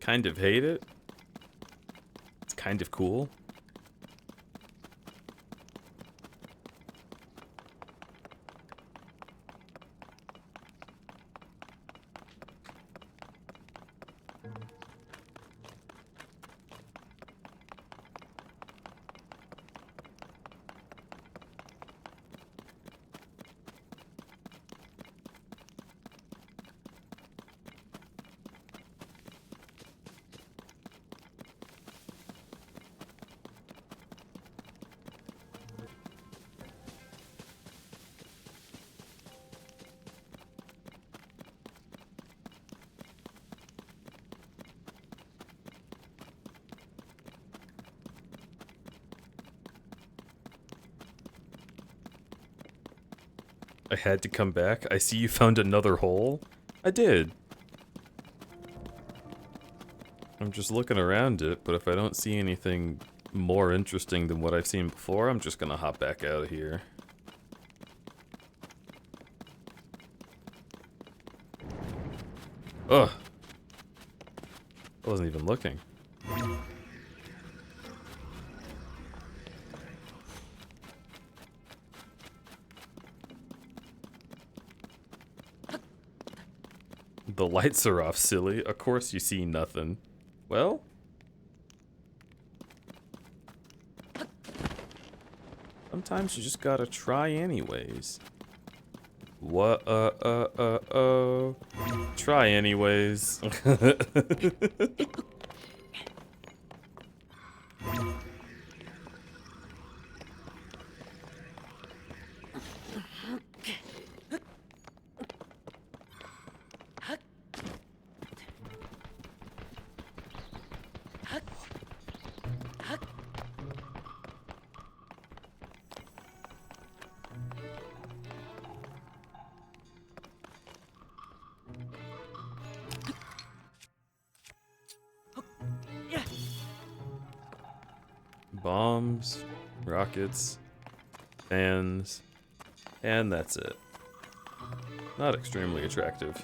Speaker 1: kind of hate it. It's kind of cool. I had to come back. I see you found another hole. I did. I'm just looking around it, but if I don't see anything more interesting than what I've seen before, I'm just gonna hop back out of here. Ugh. I wasn't even looking. The lights are off, silly. Of course you see nothing. Well? Sometimes you just gotta try anyways. What, try anyways. Bombs, rockets, fans, and that's it. Not extremely attractive.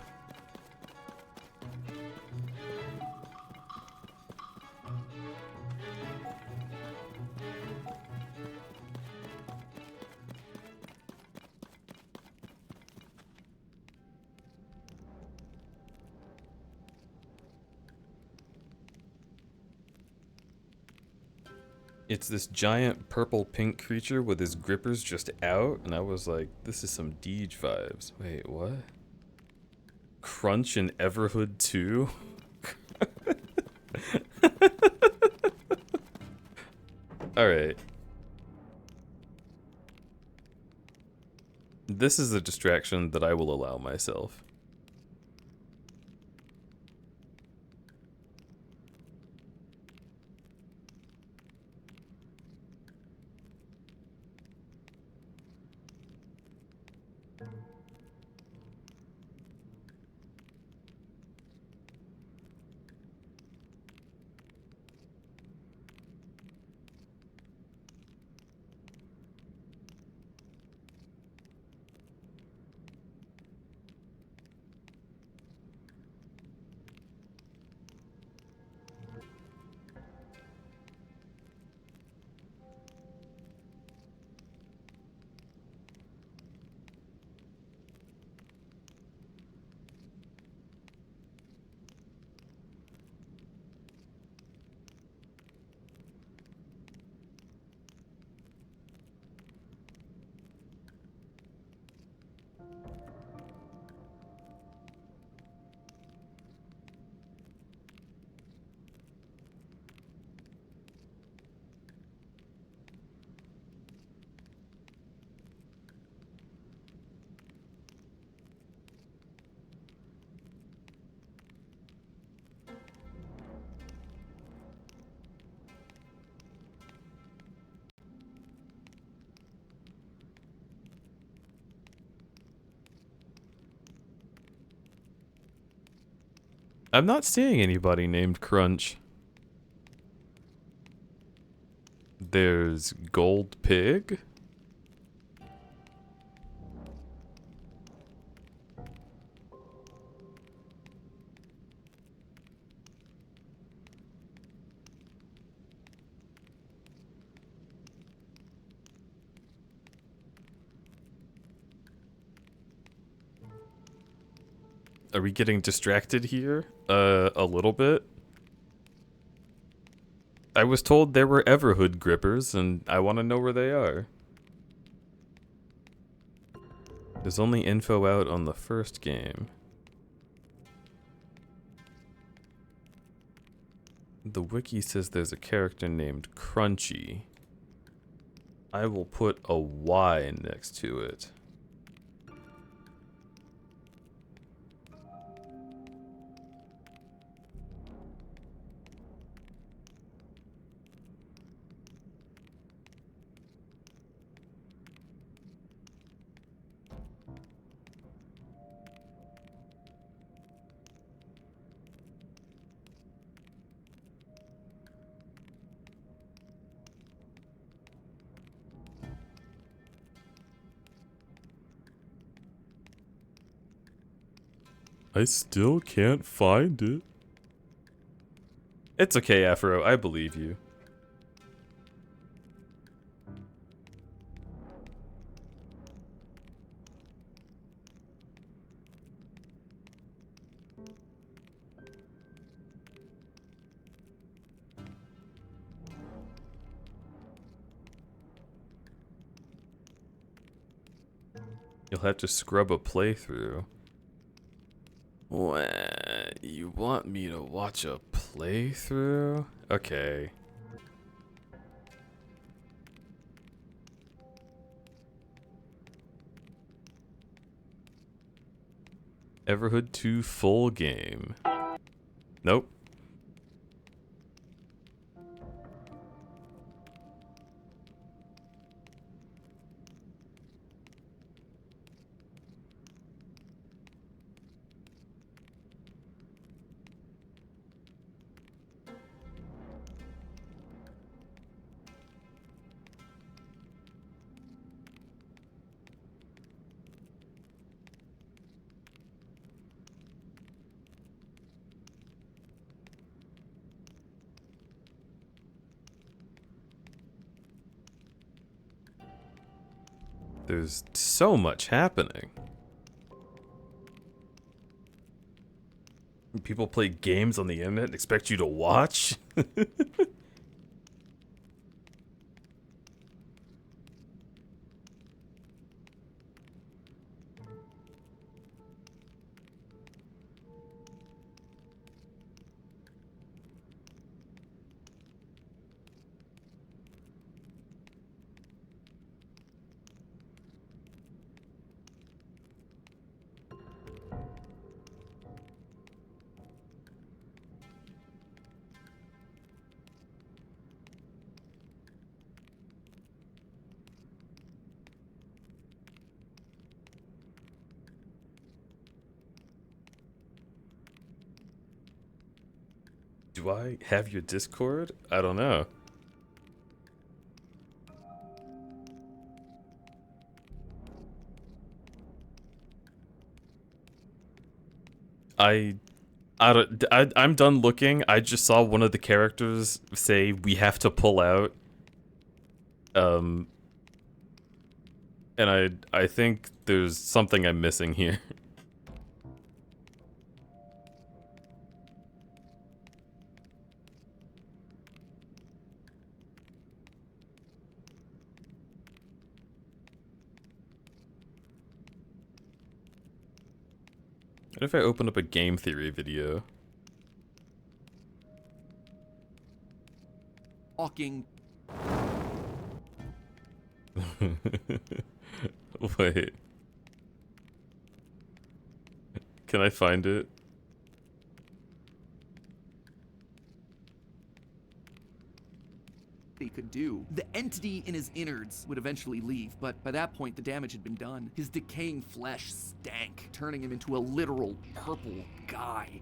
Speaker 1: It's this giant purple-pink creature with his grippers just out, and I was like, this is some Deej vibes. Wait, what? Crunch in Everhood 2? Alright. This is a distraction that I will allow myself. I'm not seeing anybody named Crunch. There's Gold Pig. Are we getting distracted here? A little bit? I was told there were Everhood grippers, and I want to know where they are. There's only info out on the first game. The wiki says there's a character named Crunchy. I will put a Y next to it. I still can't find it. It's okay, Afro. I believe you. You'll have to scrub a playthrough. What? You want me to watch a playthrough? Okay. Everhood 2 full game. Nope. There's so much happening. People play games on the internet and expect you to watch? Do I have your Discord? I don't know. I'm done looking. I just saw one of the characters say we have to pull out. And I think there's something I'm missing here. What if I open up a game theory video?
Speaker 7: Walking.
Speaker 1: Wait. Can I find it?
Speaker 7: He could do. The entity in his innards would eventually leave, but by that point the damage had been done. His decaying flesh stank, turning him into a literal purple guy.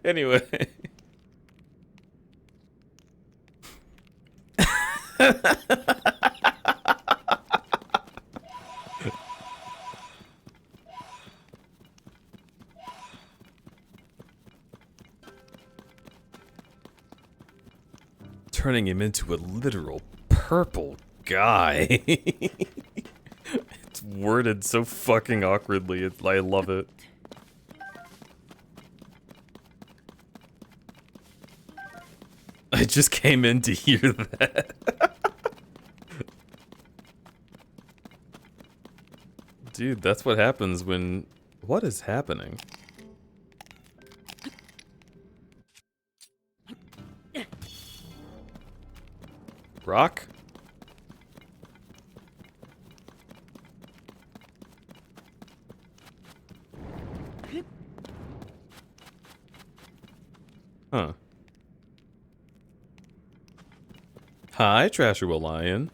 Speaker 1: Anyway. Turning him into a literal purple guy. It's worded so fucking awkwardly. I love it. I just came in to hear that. Dude, that's what happens when... What is happening? Rock? Huh. Hi, Trasher Lion.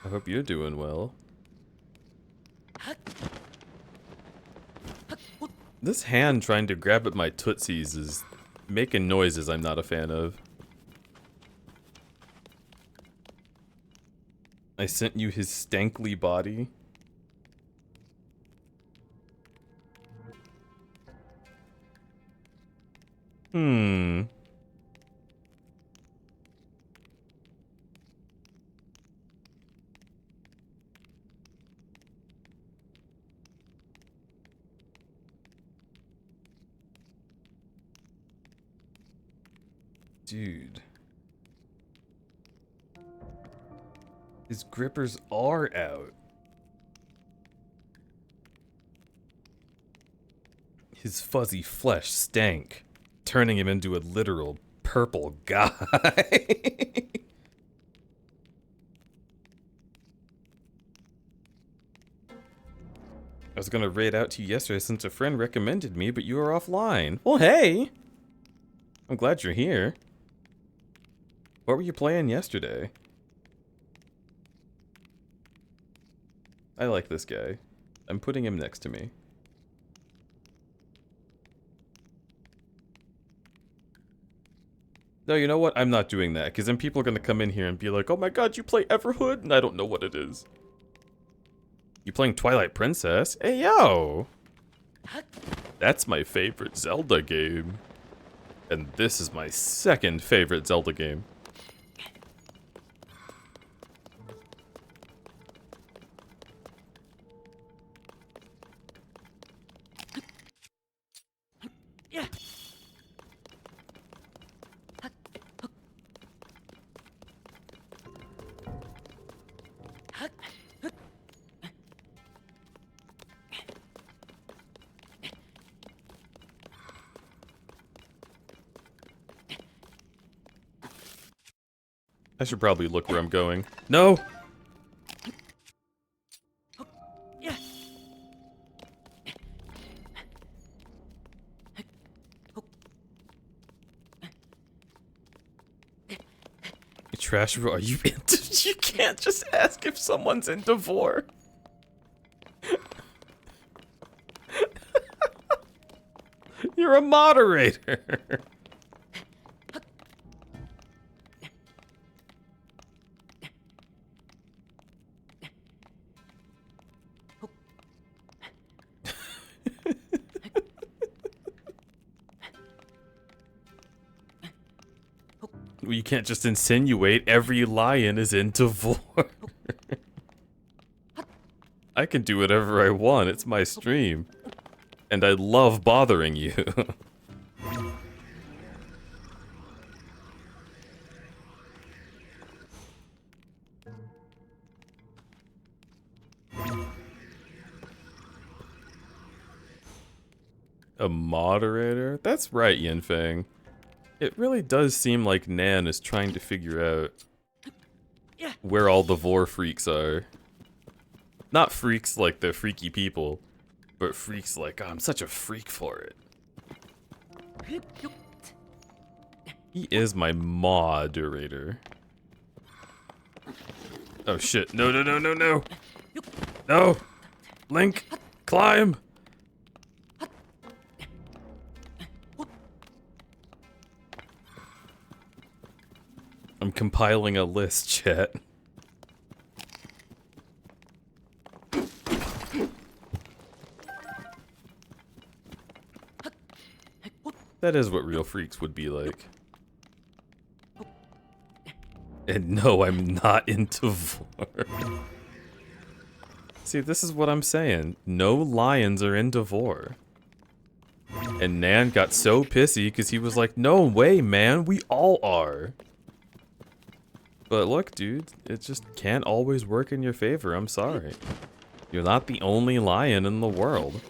Speaker 1: I hope you're doing well. This hand trying to grab at my tootsies is making noises I'm not a fan of. I sent you his stankly body. Hmm. Dude. His grippers are out. His fuzzy flesh stank, turning him into a literal purple guy. I was gonna raid out to you yesterday since a friend recommended me, but you were offline. Well, hey! I'm glad you're here. What were you playing yesterday? I like this guy. I'm putting him next to me. No, you know what? I'm not doing that, because then people are going to come in here and be like, oh my god, you play Everhood? And I don't know what it is. You playing Twilight Princess? Hey, yo! That's my favorite Zelda game. And this is my second favorite Zelda game. I should probably look where I'm going. No! Trash, are you into... You can't just ask if someone's into vor. You're a moderator. You can't just insinuate every lion is into vor. I can do whatever I want, it's my stream. And I love bothering you. A moderator? That's right, Yinfeng. It really does seem like Nan is trying to figure out where all the vor freaks are. Not freaks like the freaky people, but freaks like, oh, I'm such a freak for it. He is my moderator. Oh shit, no, no, no, no, no! No! Link, climb! I'm compiling a list, chat. That is what real freaks would be like. And no, I'm not into vor. See, this is what I'm saying. No lions are into vor. And Nan got so pissy because he was like, no way, man, we all are. But look, dude, it just can't always work in your favor, I'm sorry. You're not the only lion in the world.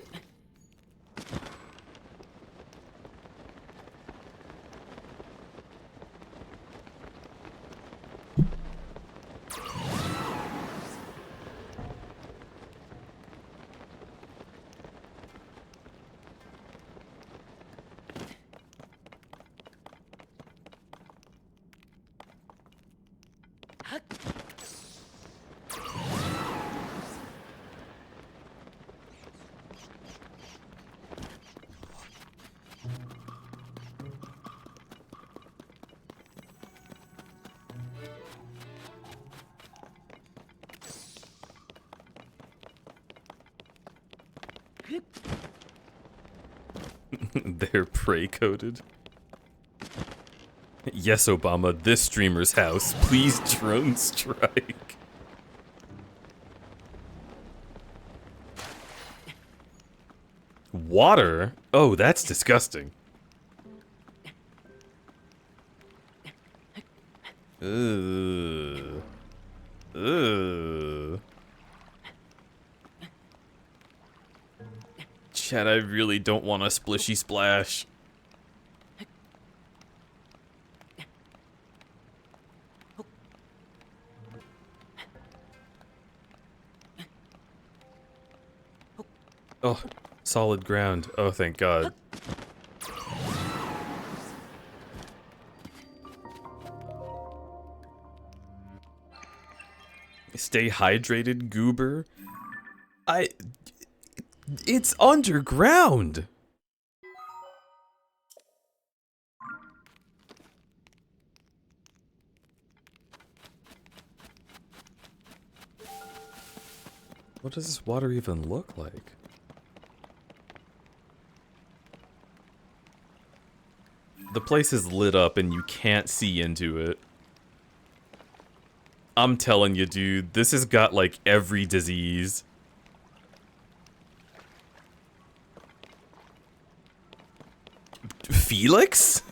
Speaker 1: They're prey-coded. Yes, Obama, this streamer's house. Please drone strike. Water? Oh, that's disgusting. Ugh. Ugh. Chad, I really don't want a splishy splash. Oh, solid ground. Oh, thank God. Stay hydrated, goober. It's underground. What does this water even look like? The place is lit up and you can't see into it. I'm telling you, dude, this has got like every disease. Felix?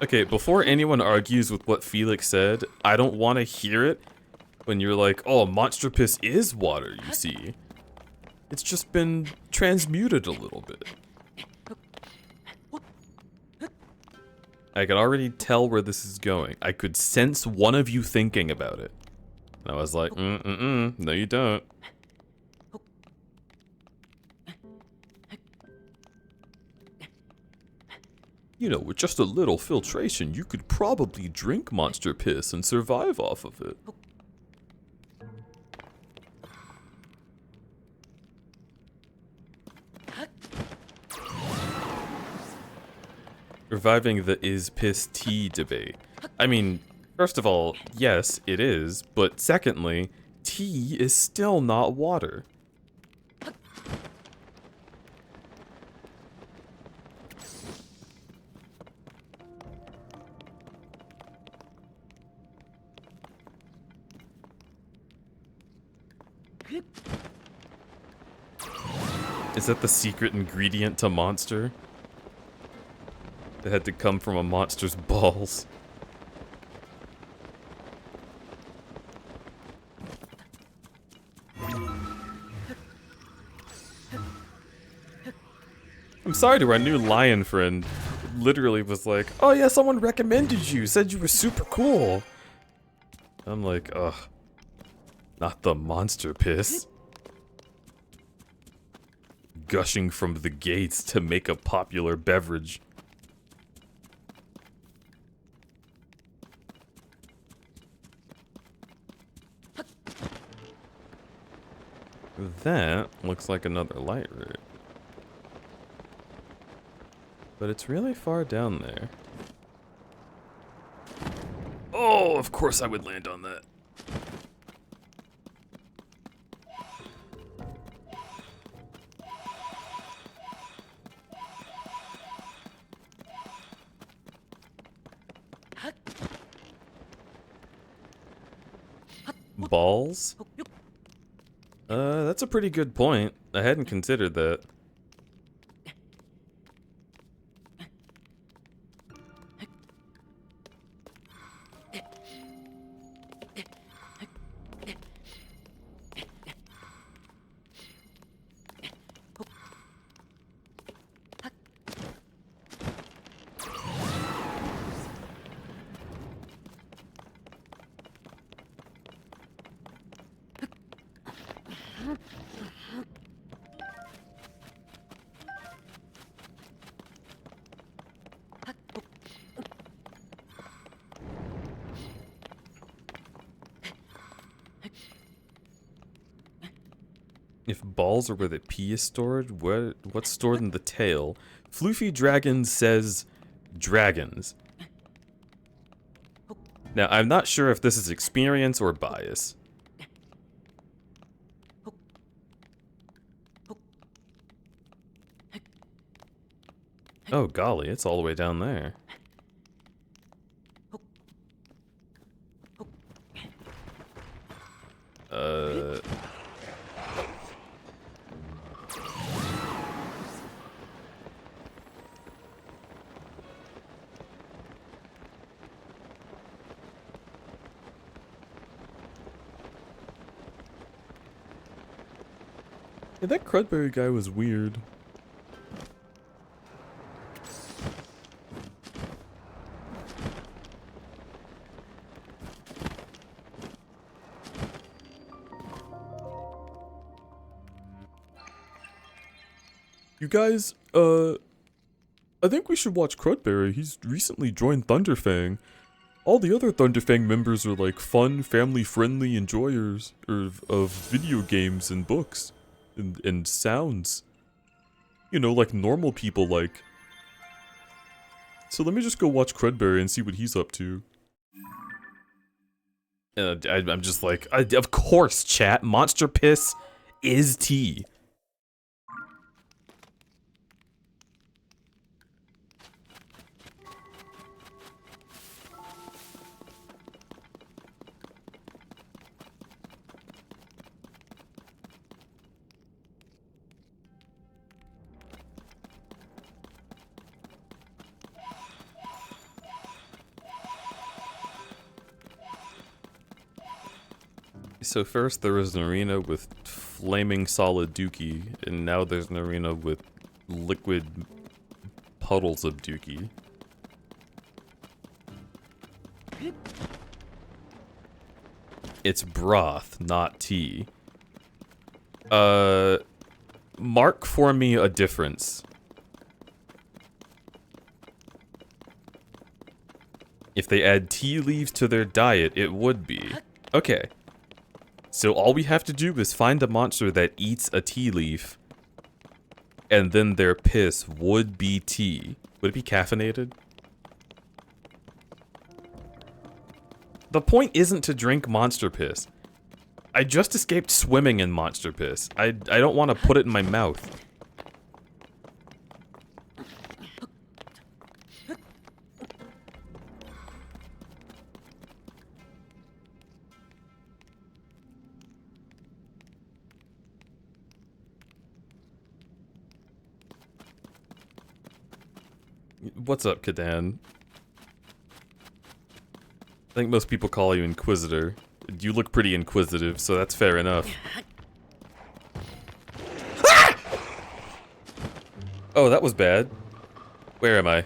Speaker 1: Okay, before anyone argues with what Felix said, I don't want to hear it when you're like, oh, monster piss is water, you see. It's just been transmuted a little bit. I could already tell where this is going. I could sense one of you thinking about it. And I was like, no you don't. You know, with just a little filtration, you could probably drink monster piss and survive off of it. Reviving the is piss tea debate. I mean, first of all, yes, it is, but secondly, tea is still not water. Is that the secret ingredient to Monster? It had to come from a monster's balls. I'm sorry to our new lion friend. Literally was like, oh yeah, someone recommended you, said you were super cool. I'm like, ugh. Not the monster piss. Gushing from the gates to make a popular beverage. That looks like another light route. But it's really far down there. Oh, of course I would land on that. balls? That's a pretty good point. I hadn't considered that. If balls are where the pee is stored, what's stored in the tail? Floofy Dragon says dragons. Now, I'm not sure if this is experience or bias. Oh golly, it's all the way down there. Yeah, that crudberry guy was weird. You guys, I think we should watch Crudberry. He's recently joined Thunderfang. All the other Thunderfang members are like fun, family-friendly enjoyers of video games and books and sounds. You know, like normal people like. So let me just go watch Crudberry and see what he's up to. I'm just like, of course, chat. Monster piss is tea. So first there was an arena with flaming solid dookie, and now there's an arena with liquid puddles of dookie. It's broth, not tea. Mark for me a difference. If they add tea leaves to their diet, it would be. Okay. So all we have to do is find a monster that eats a tea leaf, and then their piss would be tea. Would it be caffeinated? The point isn't to drink monster piss. I just escaped swimming in monster piss. I don't want to put it in my mouth. What's up, Kadan? I think most people call you Inquisitor. You look pretty inquisitive, so that's fair enough. Ah! Oh, that was bad. Where am I?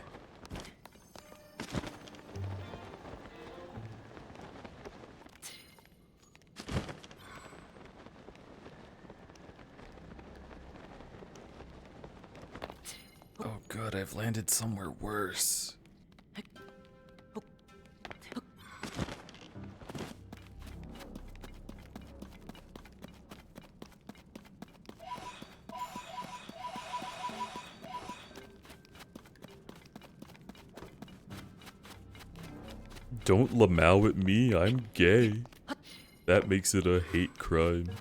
Speaker 1: Oh good, I've landed somewhere worse. Don't lamau at me, I'm gay. That makes it a hate crime.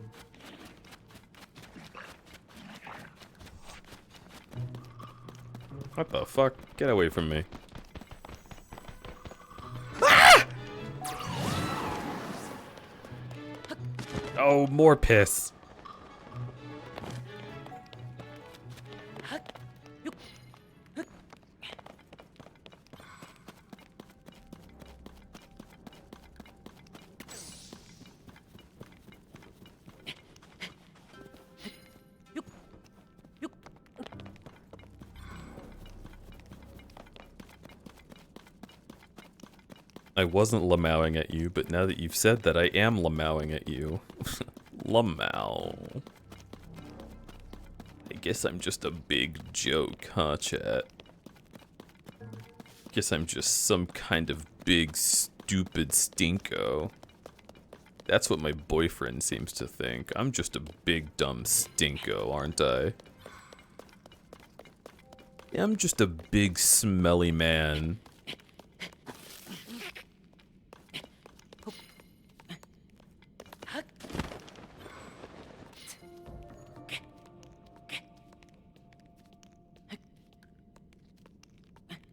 Speaker 1: What the fuck? Get away from me. Ah! Oh, more piss. I wasn't lamowing at you, but now that you've said that, I am lamowing at you. Lamow. I guess I'm just a big joke, huh, chat? Guess I'm just some kind of big, stupid stinko. That's what my boyfriend seems to think. I'm just a big, dumb stinko, aren't I? Yeah, I'm just a big, smelly man.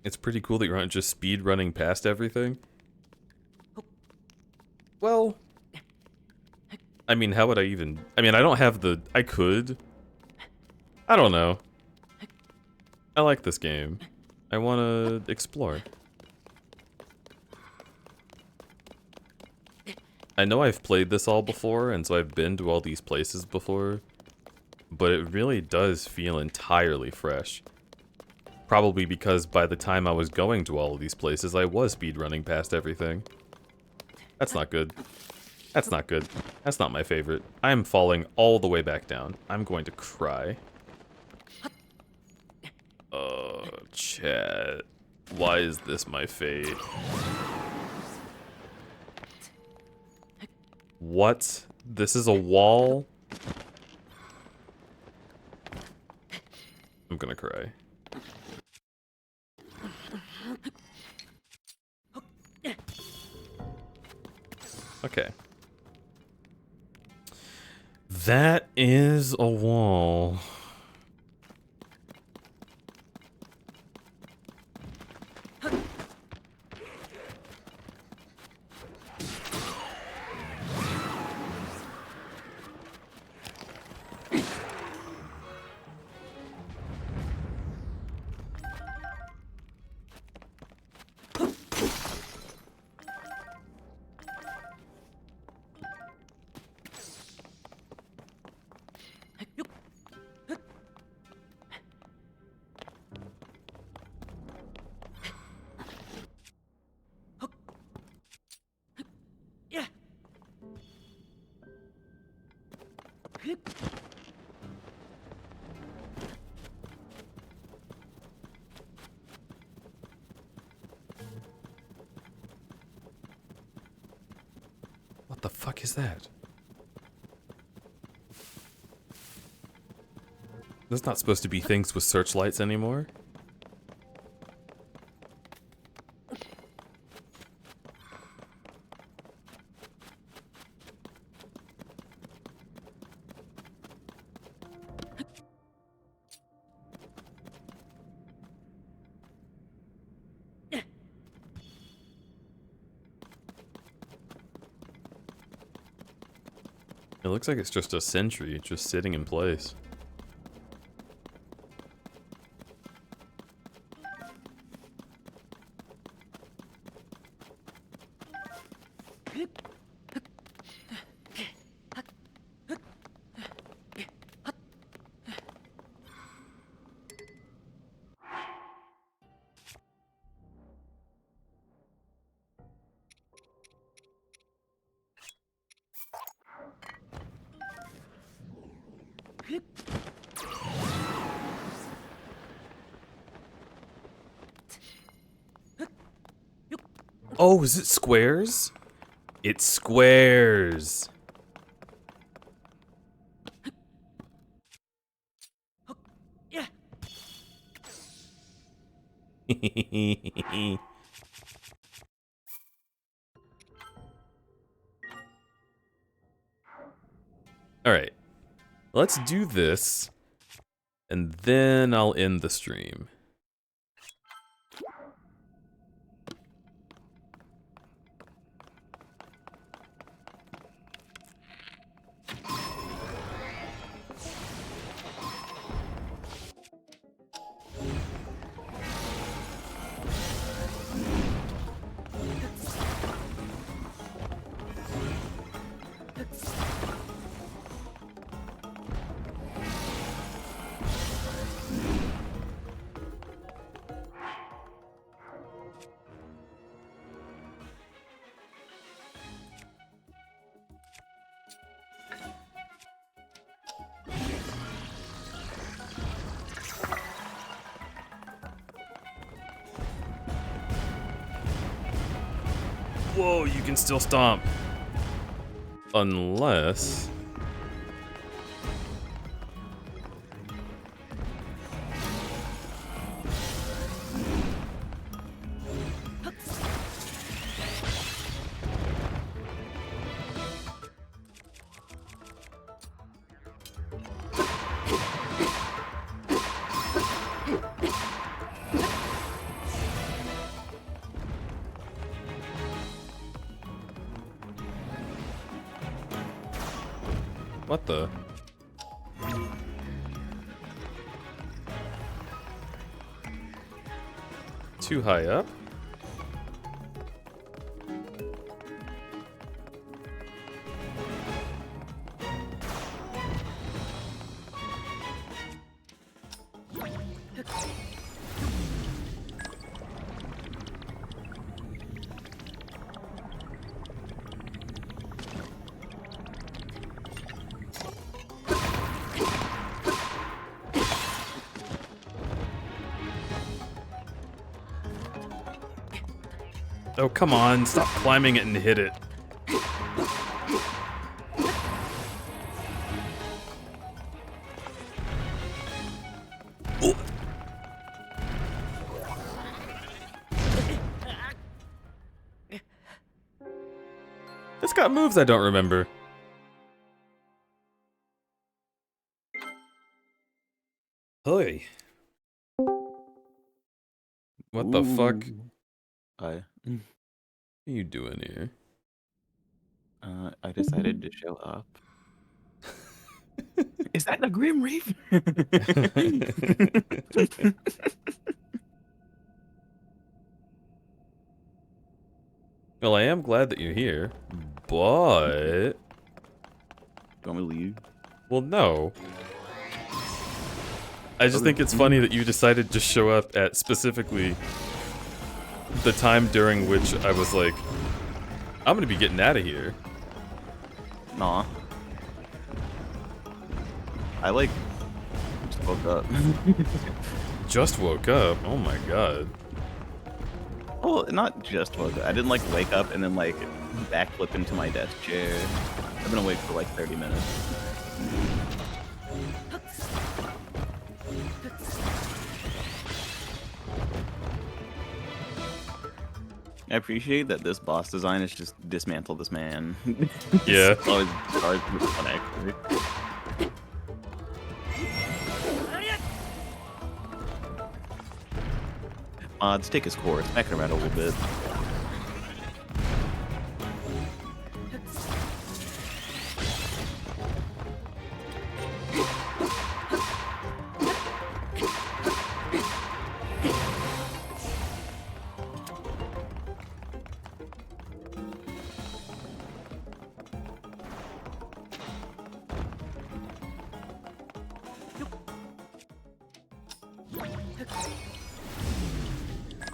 Speaker 1: It's pretty cool that you're not just speed running past everything. Well, I mean, how would I even... I mean, I don't have the... I could. I don't know. I like this game. I want to explore. I know I've played this all before, and so I've been to all these places before, but it really does feel entirely fresh. Probably because by the time I was going to all of these places, I was speedrunning past everything. That's not good. That's not good. That's not my favorite. I'm falling all the way back down. I'm going to cry. Oh, chat. Why is this my fate? What? This is a wall? I'm gonna cry. Okay. That is a wall. What the fuck is that? There's not supposed to be things with searchlights anymore. It looks like it's just a sentry, just sitting in place. Oh, is it squares? It's squares. Alright. Let's do this, and then I'll end the stream. Whoa, you can still stomp. Unless... What the? Too high up? Oh, come on. Stop climbing it and hit it. Oh. It's got moves I don't remember. Hey. What the fuck?
Speaker 8: Hi.
Speaker 1: What are you doing here?
Speaker 8: I decided to show up. Is that the Grim Reaper?
Speaker 1: Well, I am glad that you're here, but...
Speaker 8: You want me to leave?
Speaker 1: Well, no. I just think it's funny that you decided to show up at specifically the time during which I was like, I'm gonna be getting out of here.
Speaker 8: Nah. I like just woke up.
Speaker 1: Just woke up. Oh my god.
Speaker 8: Well, not just woke up. I didn't like wake up and then like backflip into my desk chair. I've been awake for like 30 minutes. I appreciate that this boss design is just dismantle this man.
Speaker 1: Yeah.
Speaker 8: It's always hard to move on, actually. Let's take his core, smack him around a little bit.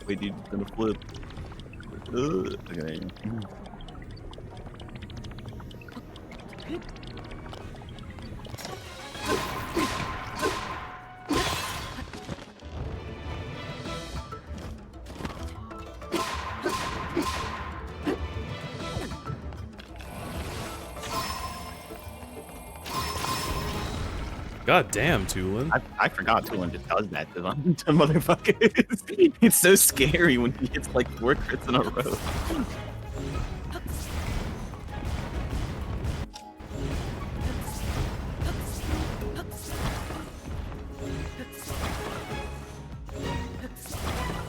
Speaker 8: Wait, dude, it's gonna flip. Okay.
Speaker 1: God damn, Tulin.
Speaker 8: I forgot Tulin just does that to them, to motherfuckers. It's so scary when he hits like 4 crits in a row.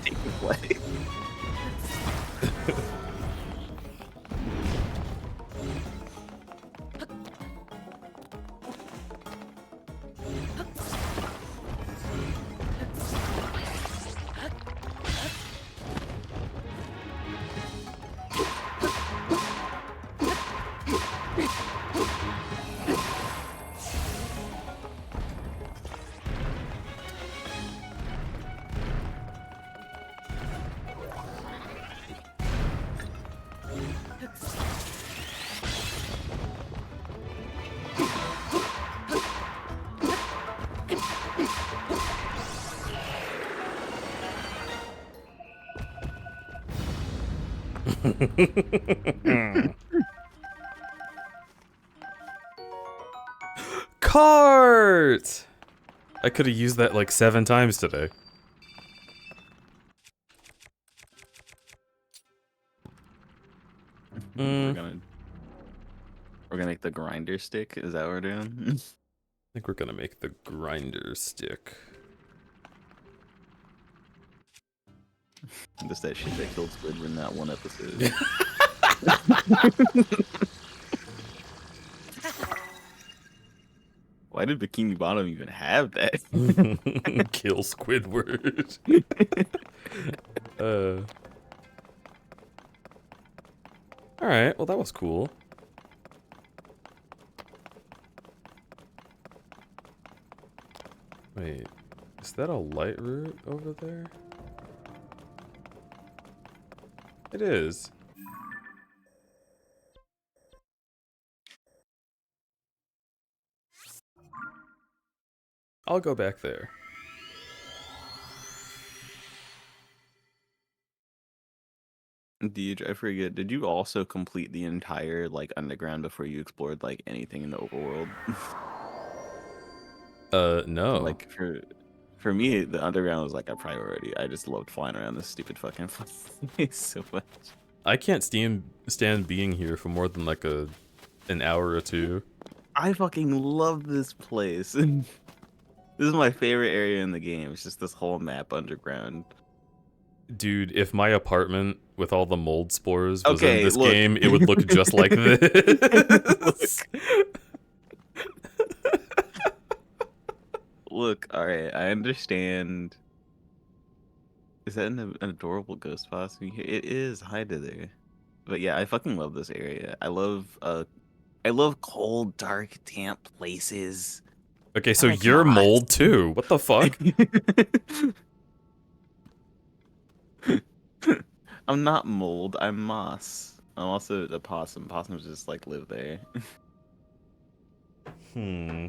Speaker 8: Take the play.
Speaker 1: Cart! I could have used that like 7 times today.
Speaker 8: We're gonna make the grinder stick. Is that what we're doing?
Speaker 1: I think we're gonna make the grinder stick.
Speaker 8: Just that shit that killed Squidward in that one episode. Why did Bikini Bottom even have that?
Speaker 1: Kill Squidward. Alright, well that was cool. Wait, is that a light route over there? It is. I'll go back there.
Speaker 8: Deej, I forget. Did you also complete the entire like underground before you explored like anything in the overworld?
Speaker 1: No.
Speaker 8: Like for me, the underground was like a priority. I just loved flying around this stupid fucking place so much.
Speaker 1: I can't stand being here for more than like an hour or two.
Speaker 8: I fucking love this place. This is my favorite area in the game. It's just this whole map underground.
Speaker 1: Dude, if my apartment with all the mold spores was
Speaker 8: Okay,
Speaker 1: in this
Speaker 8: look.
Speaker 1: game, it would look just like this.
Speaker 8: Look, alright, I understand. Is that an adorable ghost possum here? It is. Hi to there. But yeah, I fucking love this area. I love cold, dark, damp places.
Speaker 1: Okay, so
Speaker 8: Like
Speaker 1: you're
Speaker 8: moss.
Speaker 1: mold too. What the fuck?
Speaker 8: I'm not mold, I'm moss. I'm also a possum. Possums just like live there.
Speaker 1: Hmm.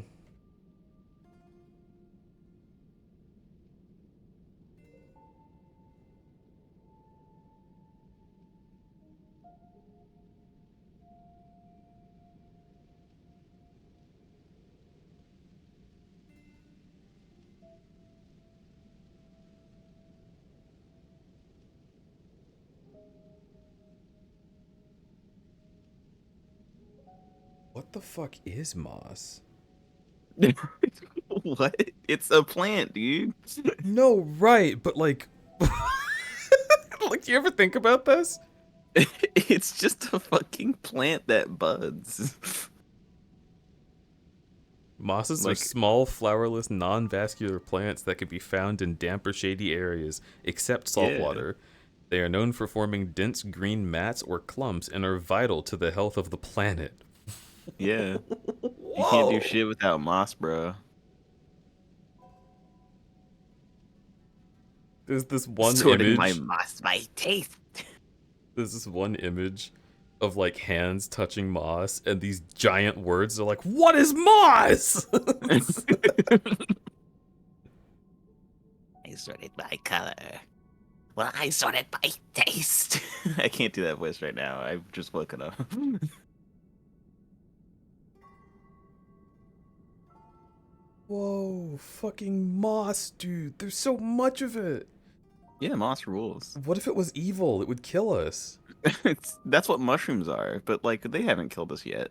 Speaker 1: What the fuck is moss?
Speaker 8: What? It's a plant, dude.
Speaker 1: No, right, but like... like, do you ever think about this?
Speaker 8: It's just a fucking plant that buds.
Speaker 1: Mosses are
Speaker 8: Like-
Speaker 1: small, flowerless, non-vascular plants that can be found in damp or shady areas, except saltwater. They are known for forming dense green mats or clumps and are vital to the health of the planet.
Speaker 8: Yeah. You can't do shit without moss, bro.
Speaker 1: There's this one
Speaker 8: Sorting my
Speaker 1: image.
Speaker 8: moss by taste.
Speaker 1: There's this one image of like hands touching moss, and these giant words are like, "What is moss?"
Speaker 8: I sort it by color. Well, I sort it by taste. I can't do that voice right now. I've just woken up.
Speaker 1: Whoa, fucking moss, dude. There's so much of it.
Speaker 8: Yeah, moss rules.
Speaker 1: What if it was evil? It would kill us.
Speaker 8: That's what mushrooms are, but like they haven't killed us yet.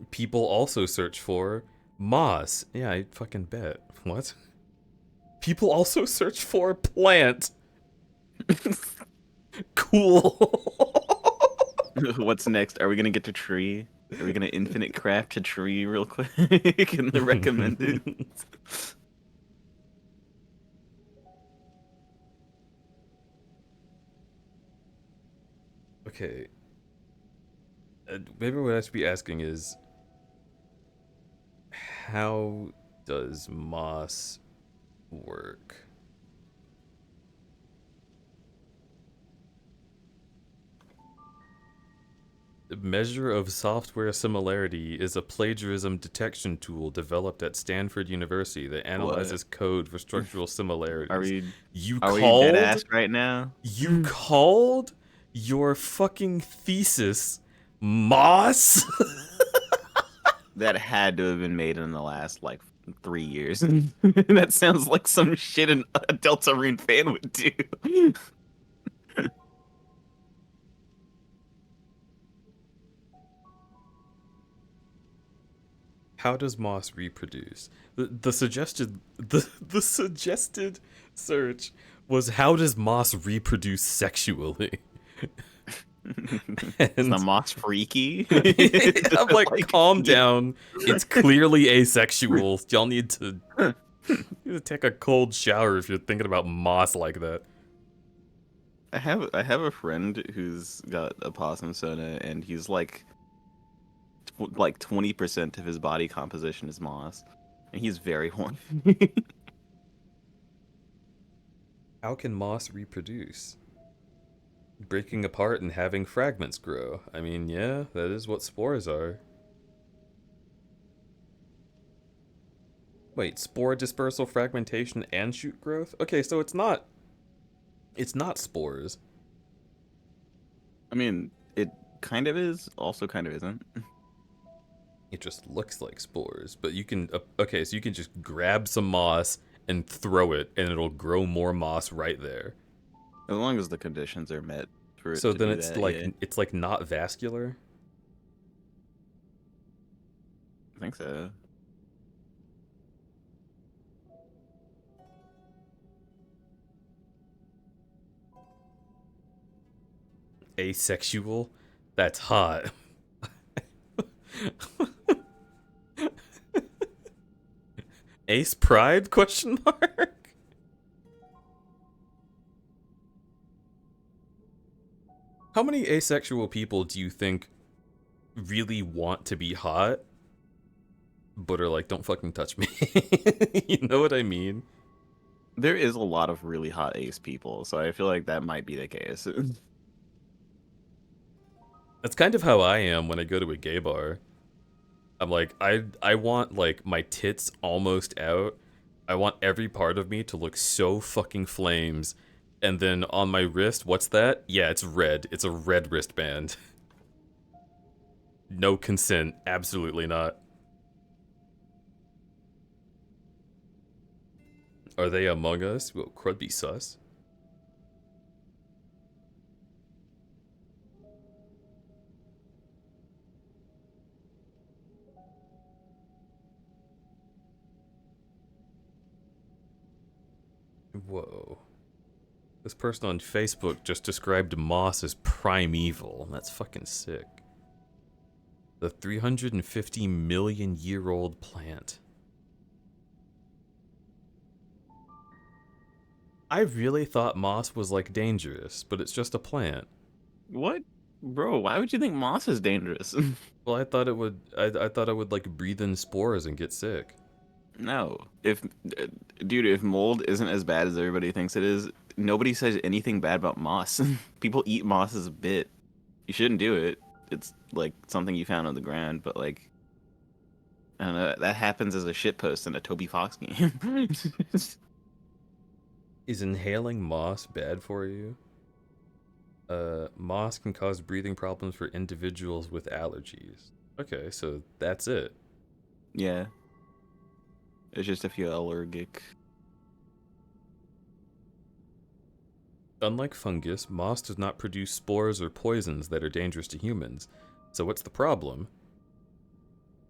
Speaker 1: People also search for moss. Yeah, I fucking bet. What? People also search for plant. Cool.
Speaker 8: What's next? Are we gonna get to tree? Are we gonna infinite craft to tree real quick in the recommended?
Speaker 1: Okay. Maybe what I should be asking is, how does moss work? Measure of software similarity is a plagiarism detection tool developed at Stanford University that analyzes code for structural similarities.
Speaker 8: Are we
Speaker 1: You
Speaker 8: are we
Speaker 1: called?
Speaker 8: dead ass right now?
Speaker 1: You called your fucking thesis moss?
Speaker 8: That had to have been made in the last like 3 years. That sounds like some shit a Deltarune fan would do.
Speaker 1: How does moss reproduce? The suggested search was how does moss reproduce sexually?
Speaker 8: Is the moss freaky?
Speaker 1: I'm like, calm down. It's clearly asexual. Y'all need to take a cold shower if you're thinking about moss like that.
Speaker 8: I have a friend who's got a possum soda, and he's like 20% of his body composition is moss, and he's very horny.
Speaker 1: How can moss reproduce? Breaking apart and having fragments grow. I mean, yeah, that is what spores are. Wait, spore dispersal, fragmentation, and shoot growth? Okay, so it's not spores.
Speaker 8: I mean, it kind of is, also kind of isn't.
Speaker 1: It just looks like spores, but you can okay, so you can just grab some moss and throw it and it'll grow more moss right there.
Speaker 8: As long as the conditions are met for it
Speaker 1: So
Speaker 8: to
Speaker 1: then
Speaker 8: do
Speaker 1: it's
Speaker 8: that,
Speaker 1: like
Speaker 8: yeah.
Speaker 1: it's like not vascular.
Speaker 8: I think so.
Speaker 1: Asexual? That's hot. Ace Pride? Question mark. How many asexual people do you think really want to be hot, but are like, don't fucking touch me? You know what I mean?
Speaker 8: There is a lot of really hot ace people, so I feel like that might be the case.
Speaker 1: That's kind of how I am when I go to a gay bar. I'm like, I want like my tits almost out. I want every part of me to look so fucking flames. And then on my wrist, what's that? Yeah, it's red. It's a red wristband. No consent. Absolutely not. Are they among us? Will crud be sus? Whoa. This person on Facebook just described moss as primeval. That's fucking sick. The 350 million year old plant. I really thought moss was like dangerous, but it's just a plant.
Speaker 8: What? Bro, why would you think moss is dangerous?
Speaker 1: Well, I thought it would. I thought I would like breathe in spores and get sick.
Speaker 8: No. Dude, if mold isn't as bad as everybody thinks it is, nobody says anything bad about moss. People eat moss as a bit. You shouldn't do it. It's like something you found on the ground, but like, I don't know, that happens as a shitpost in a Toby Fox game.
Speaker 1: Is inhaling moss bad for you? Moss can cause breathing problems for individuals with allergies. Okay, so that's it.
Speaker 8: Yeah. It's just if you're allergic.
Speaker 1: Unlike fungus, moss does not produce spores or poisons that are dangerous to humans. So what's the problem?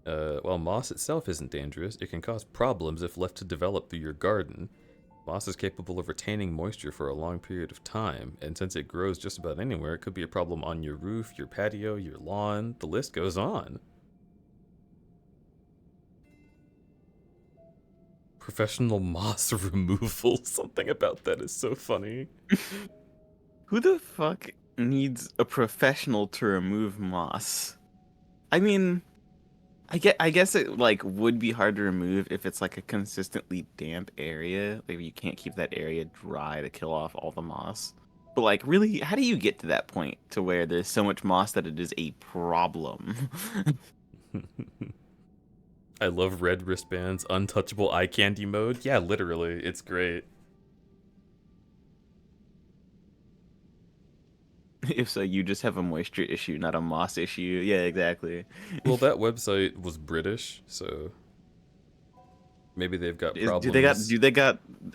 Speaker 1: While moss itself isn't dangerous, it can cause problems if left to develop through your garden. Moss is capable of retaining moisture for a long period of time, and since it grows just about anywhere, it could be a problem on your roof, your patio, your lawn, the list goes on. Professional moss removal. Something about that is so funny.
Speaker 8: Who the fuck needs a professional to remove moss? I mean, I guess it like would be hard to remove if it's like a consistently damp area. Like you can't keep that area dry to kill off all the moss. But like, really, how do you get to that point to where there's so much moss that it is a problem?
Speaker 1: I love red wristbands, untouchable eye candy mode. Yeah, literally, it's great.
Speaker 8: If so, you just have a moisture issue, not a moss issue. Yeah, exactly.
Speaker 1: Well, that website was British, so maybe they've got problems.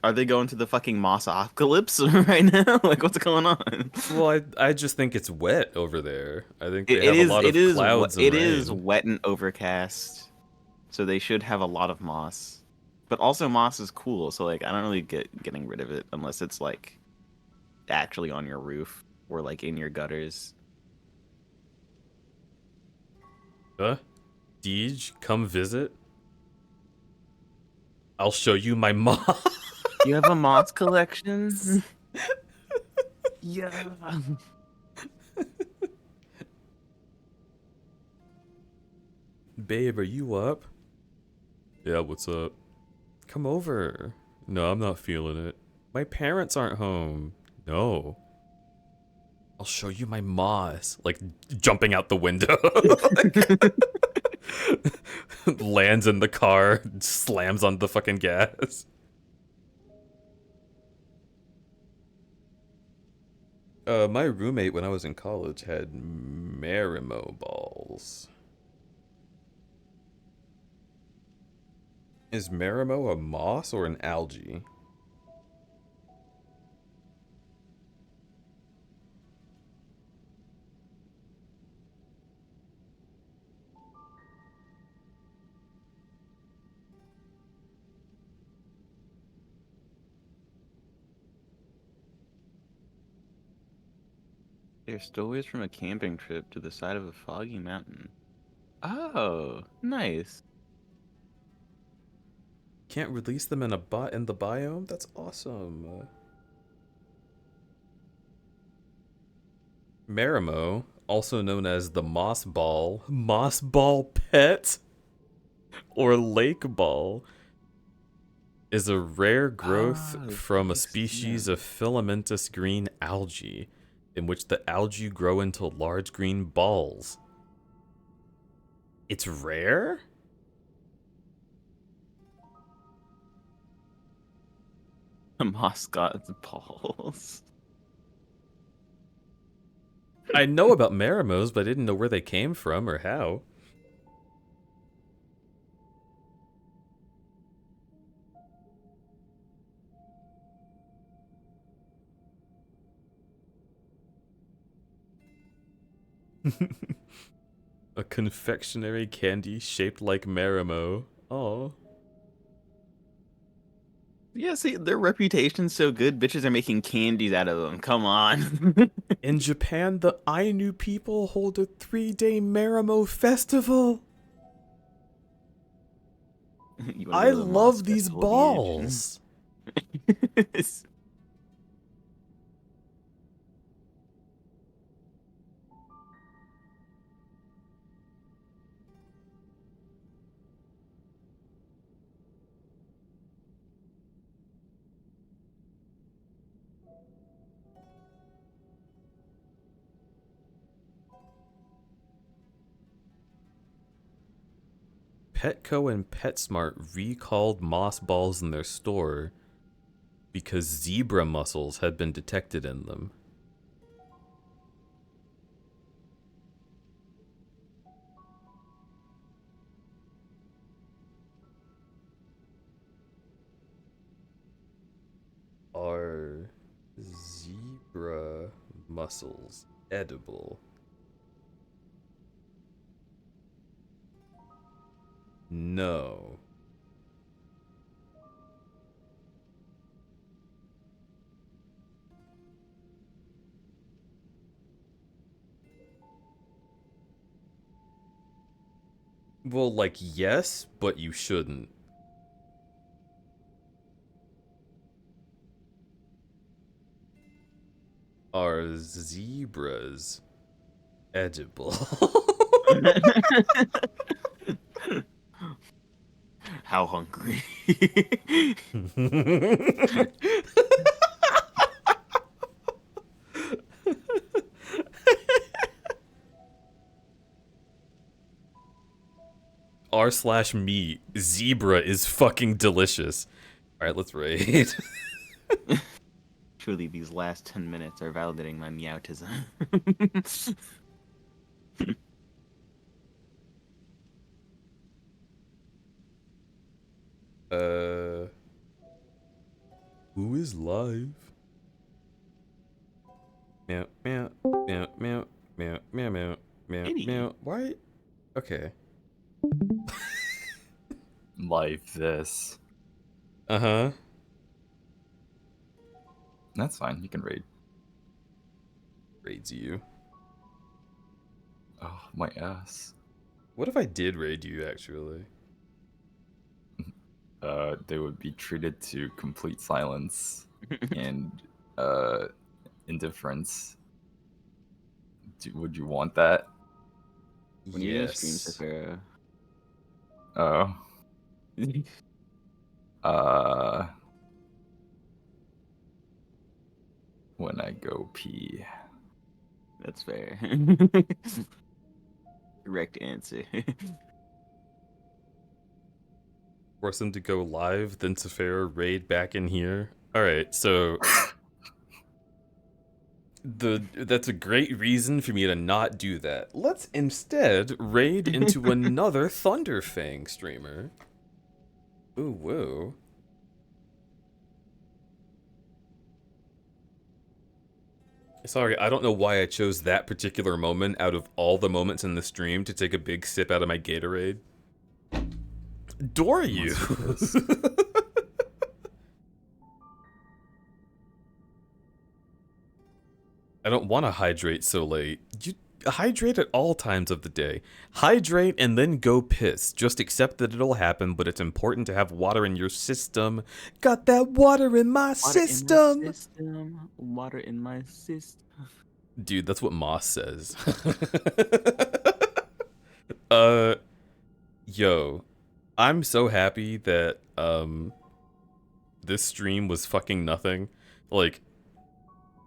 Speaker 8: Are they going to the fucking moss apocalypse right now? Like, what's going on?
Speaker 1: Well, I just think it's wet over there. I think they have a lot of clouds and
Speaker 8: It
Speaker 1: rain.
Speaker 8: is wet and overcast, so they should have a lot of moss. But also, moss is cool, so like, I don't really get getting rid of it unless it's like actually on your roof or like in your gutters.
Speaker 1: Deej, come visit. I'll show you my moss.
Speaker 8: You have a moss collection? Yeah.
Speaker 1: Babe, are you up? Yeah, what's up? Come over. No, I'm not feeling it. My parents aren't home. No. I'll show you my moss. Like, jumping out the window. Lands in the car, slams on the fucking gas. My roommate when I was in college had Marimo balls. Is Marimo a moss or an algae?
Speaker 8: They're stories from a camping trip to the side of a foggy mountain. Oh, nice.
Speaker 1: Can't release them in the biome? That's awesome. Marimo, also known as the moss ball pet, or lake ball, is a rare growth from a species of filamentous green algae, in which the algae grow into large green balls. It's rare?
Speaker 8: A moss god's balls.
Speaker 1: I know about Marimos, but I didn't know where they came from or how. A confectionery candy shaped like Marimo. Oh.
Speaker 8: Yeah, see, their reputation's so good, bitches are making candies out of them. Come on.
Speaker 1: In Japan, the Ainu people hold a 3-day Marimo festival. I love these balls. Petco and PetSmart recalled moss balls in their store because zebra mussels had been detected in them. Are zebra mussels edible? No. Well, like, yes, but you shouldn't. Are zebras edible?
Speaker 8: How hungry?
Speaker 1: r/me zebra is fucking delicious. All right, let's raid.
Speaker 8: Truly, these last 10 minutes are validating my meowtism.
Speaker 1: Who is live? Meow, meow, meow, meow, meow, meow, meow, meow,
Speaker 8: Kitty.
Speaker 1: meow. Why? Okay.
Speaker 9: Live this.
Speaker 1: Uh-huh.
Speaker 9: That's fine. You can raid.
Speaker 1: Raids you.
Speaker 9: Oh, my ass.
Speaker 1: What if I did raid you, actually?
Speaker 9: They would be treated to complete silence and indifference. Would you want that?
Speaker 8: When you're gonna stream Sephora?
Speaker 9: Oh. When I go pee.
Speaker 8: That's fair. Correct answer.
Speaker 1: Force them to go live, then Sephora raid back in here. Alright, so... That's a great reason for me to not do that. Let's instead raid into another Thunderfang streamer. Ooh, whoa. Sorry, I don't know why I chose that particular moment out of all the moments in the stream to take a big sip out of my Gatorade. Adore you! I don't want to hydrate so late. You hydrate at all times of the day. Hydrate and then go piss. Just accept that it'll happen, but it's important to have water in your system. Got that water in my system!
Speaker 8: Water in my system.
Speaker 1: Dude, that's what Moss says. Yo, I'm so happy that, this stream was fucking nothing. Like,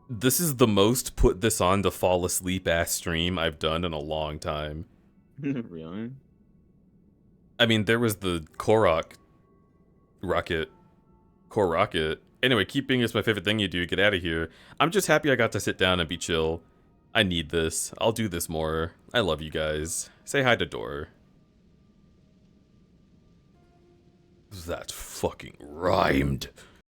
Speaker 1: this is the most put this on to fall asleep ass stream I've done in a long time.
Speaker 8: Really?
Speaker 1: I mean, there was the Core Rocket. Anyway, keep being is my favorite thing you do. Get out of here. I'm just happy I got to sit down and be chill. I need this. I'll do this more. I love you guys. Say hi to Dor. That fucking rhymed.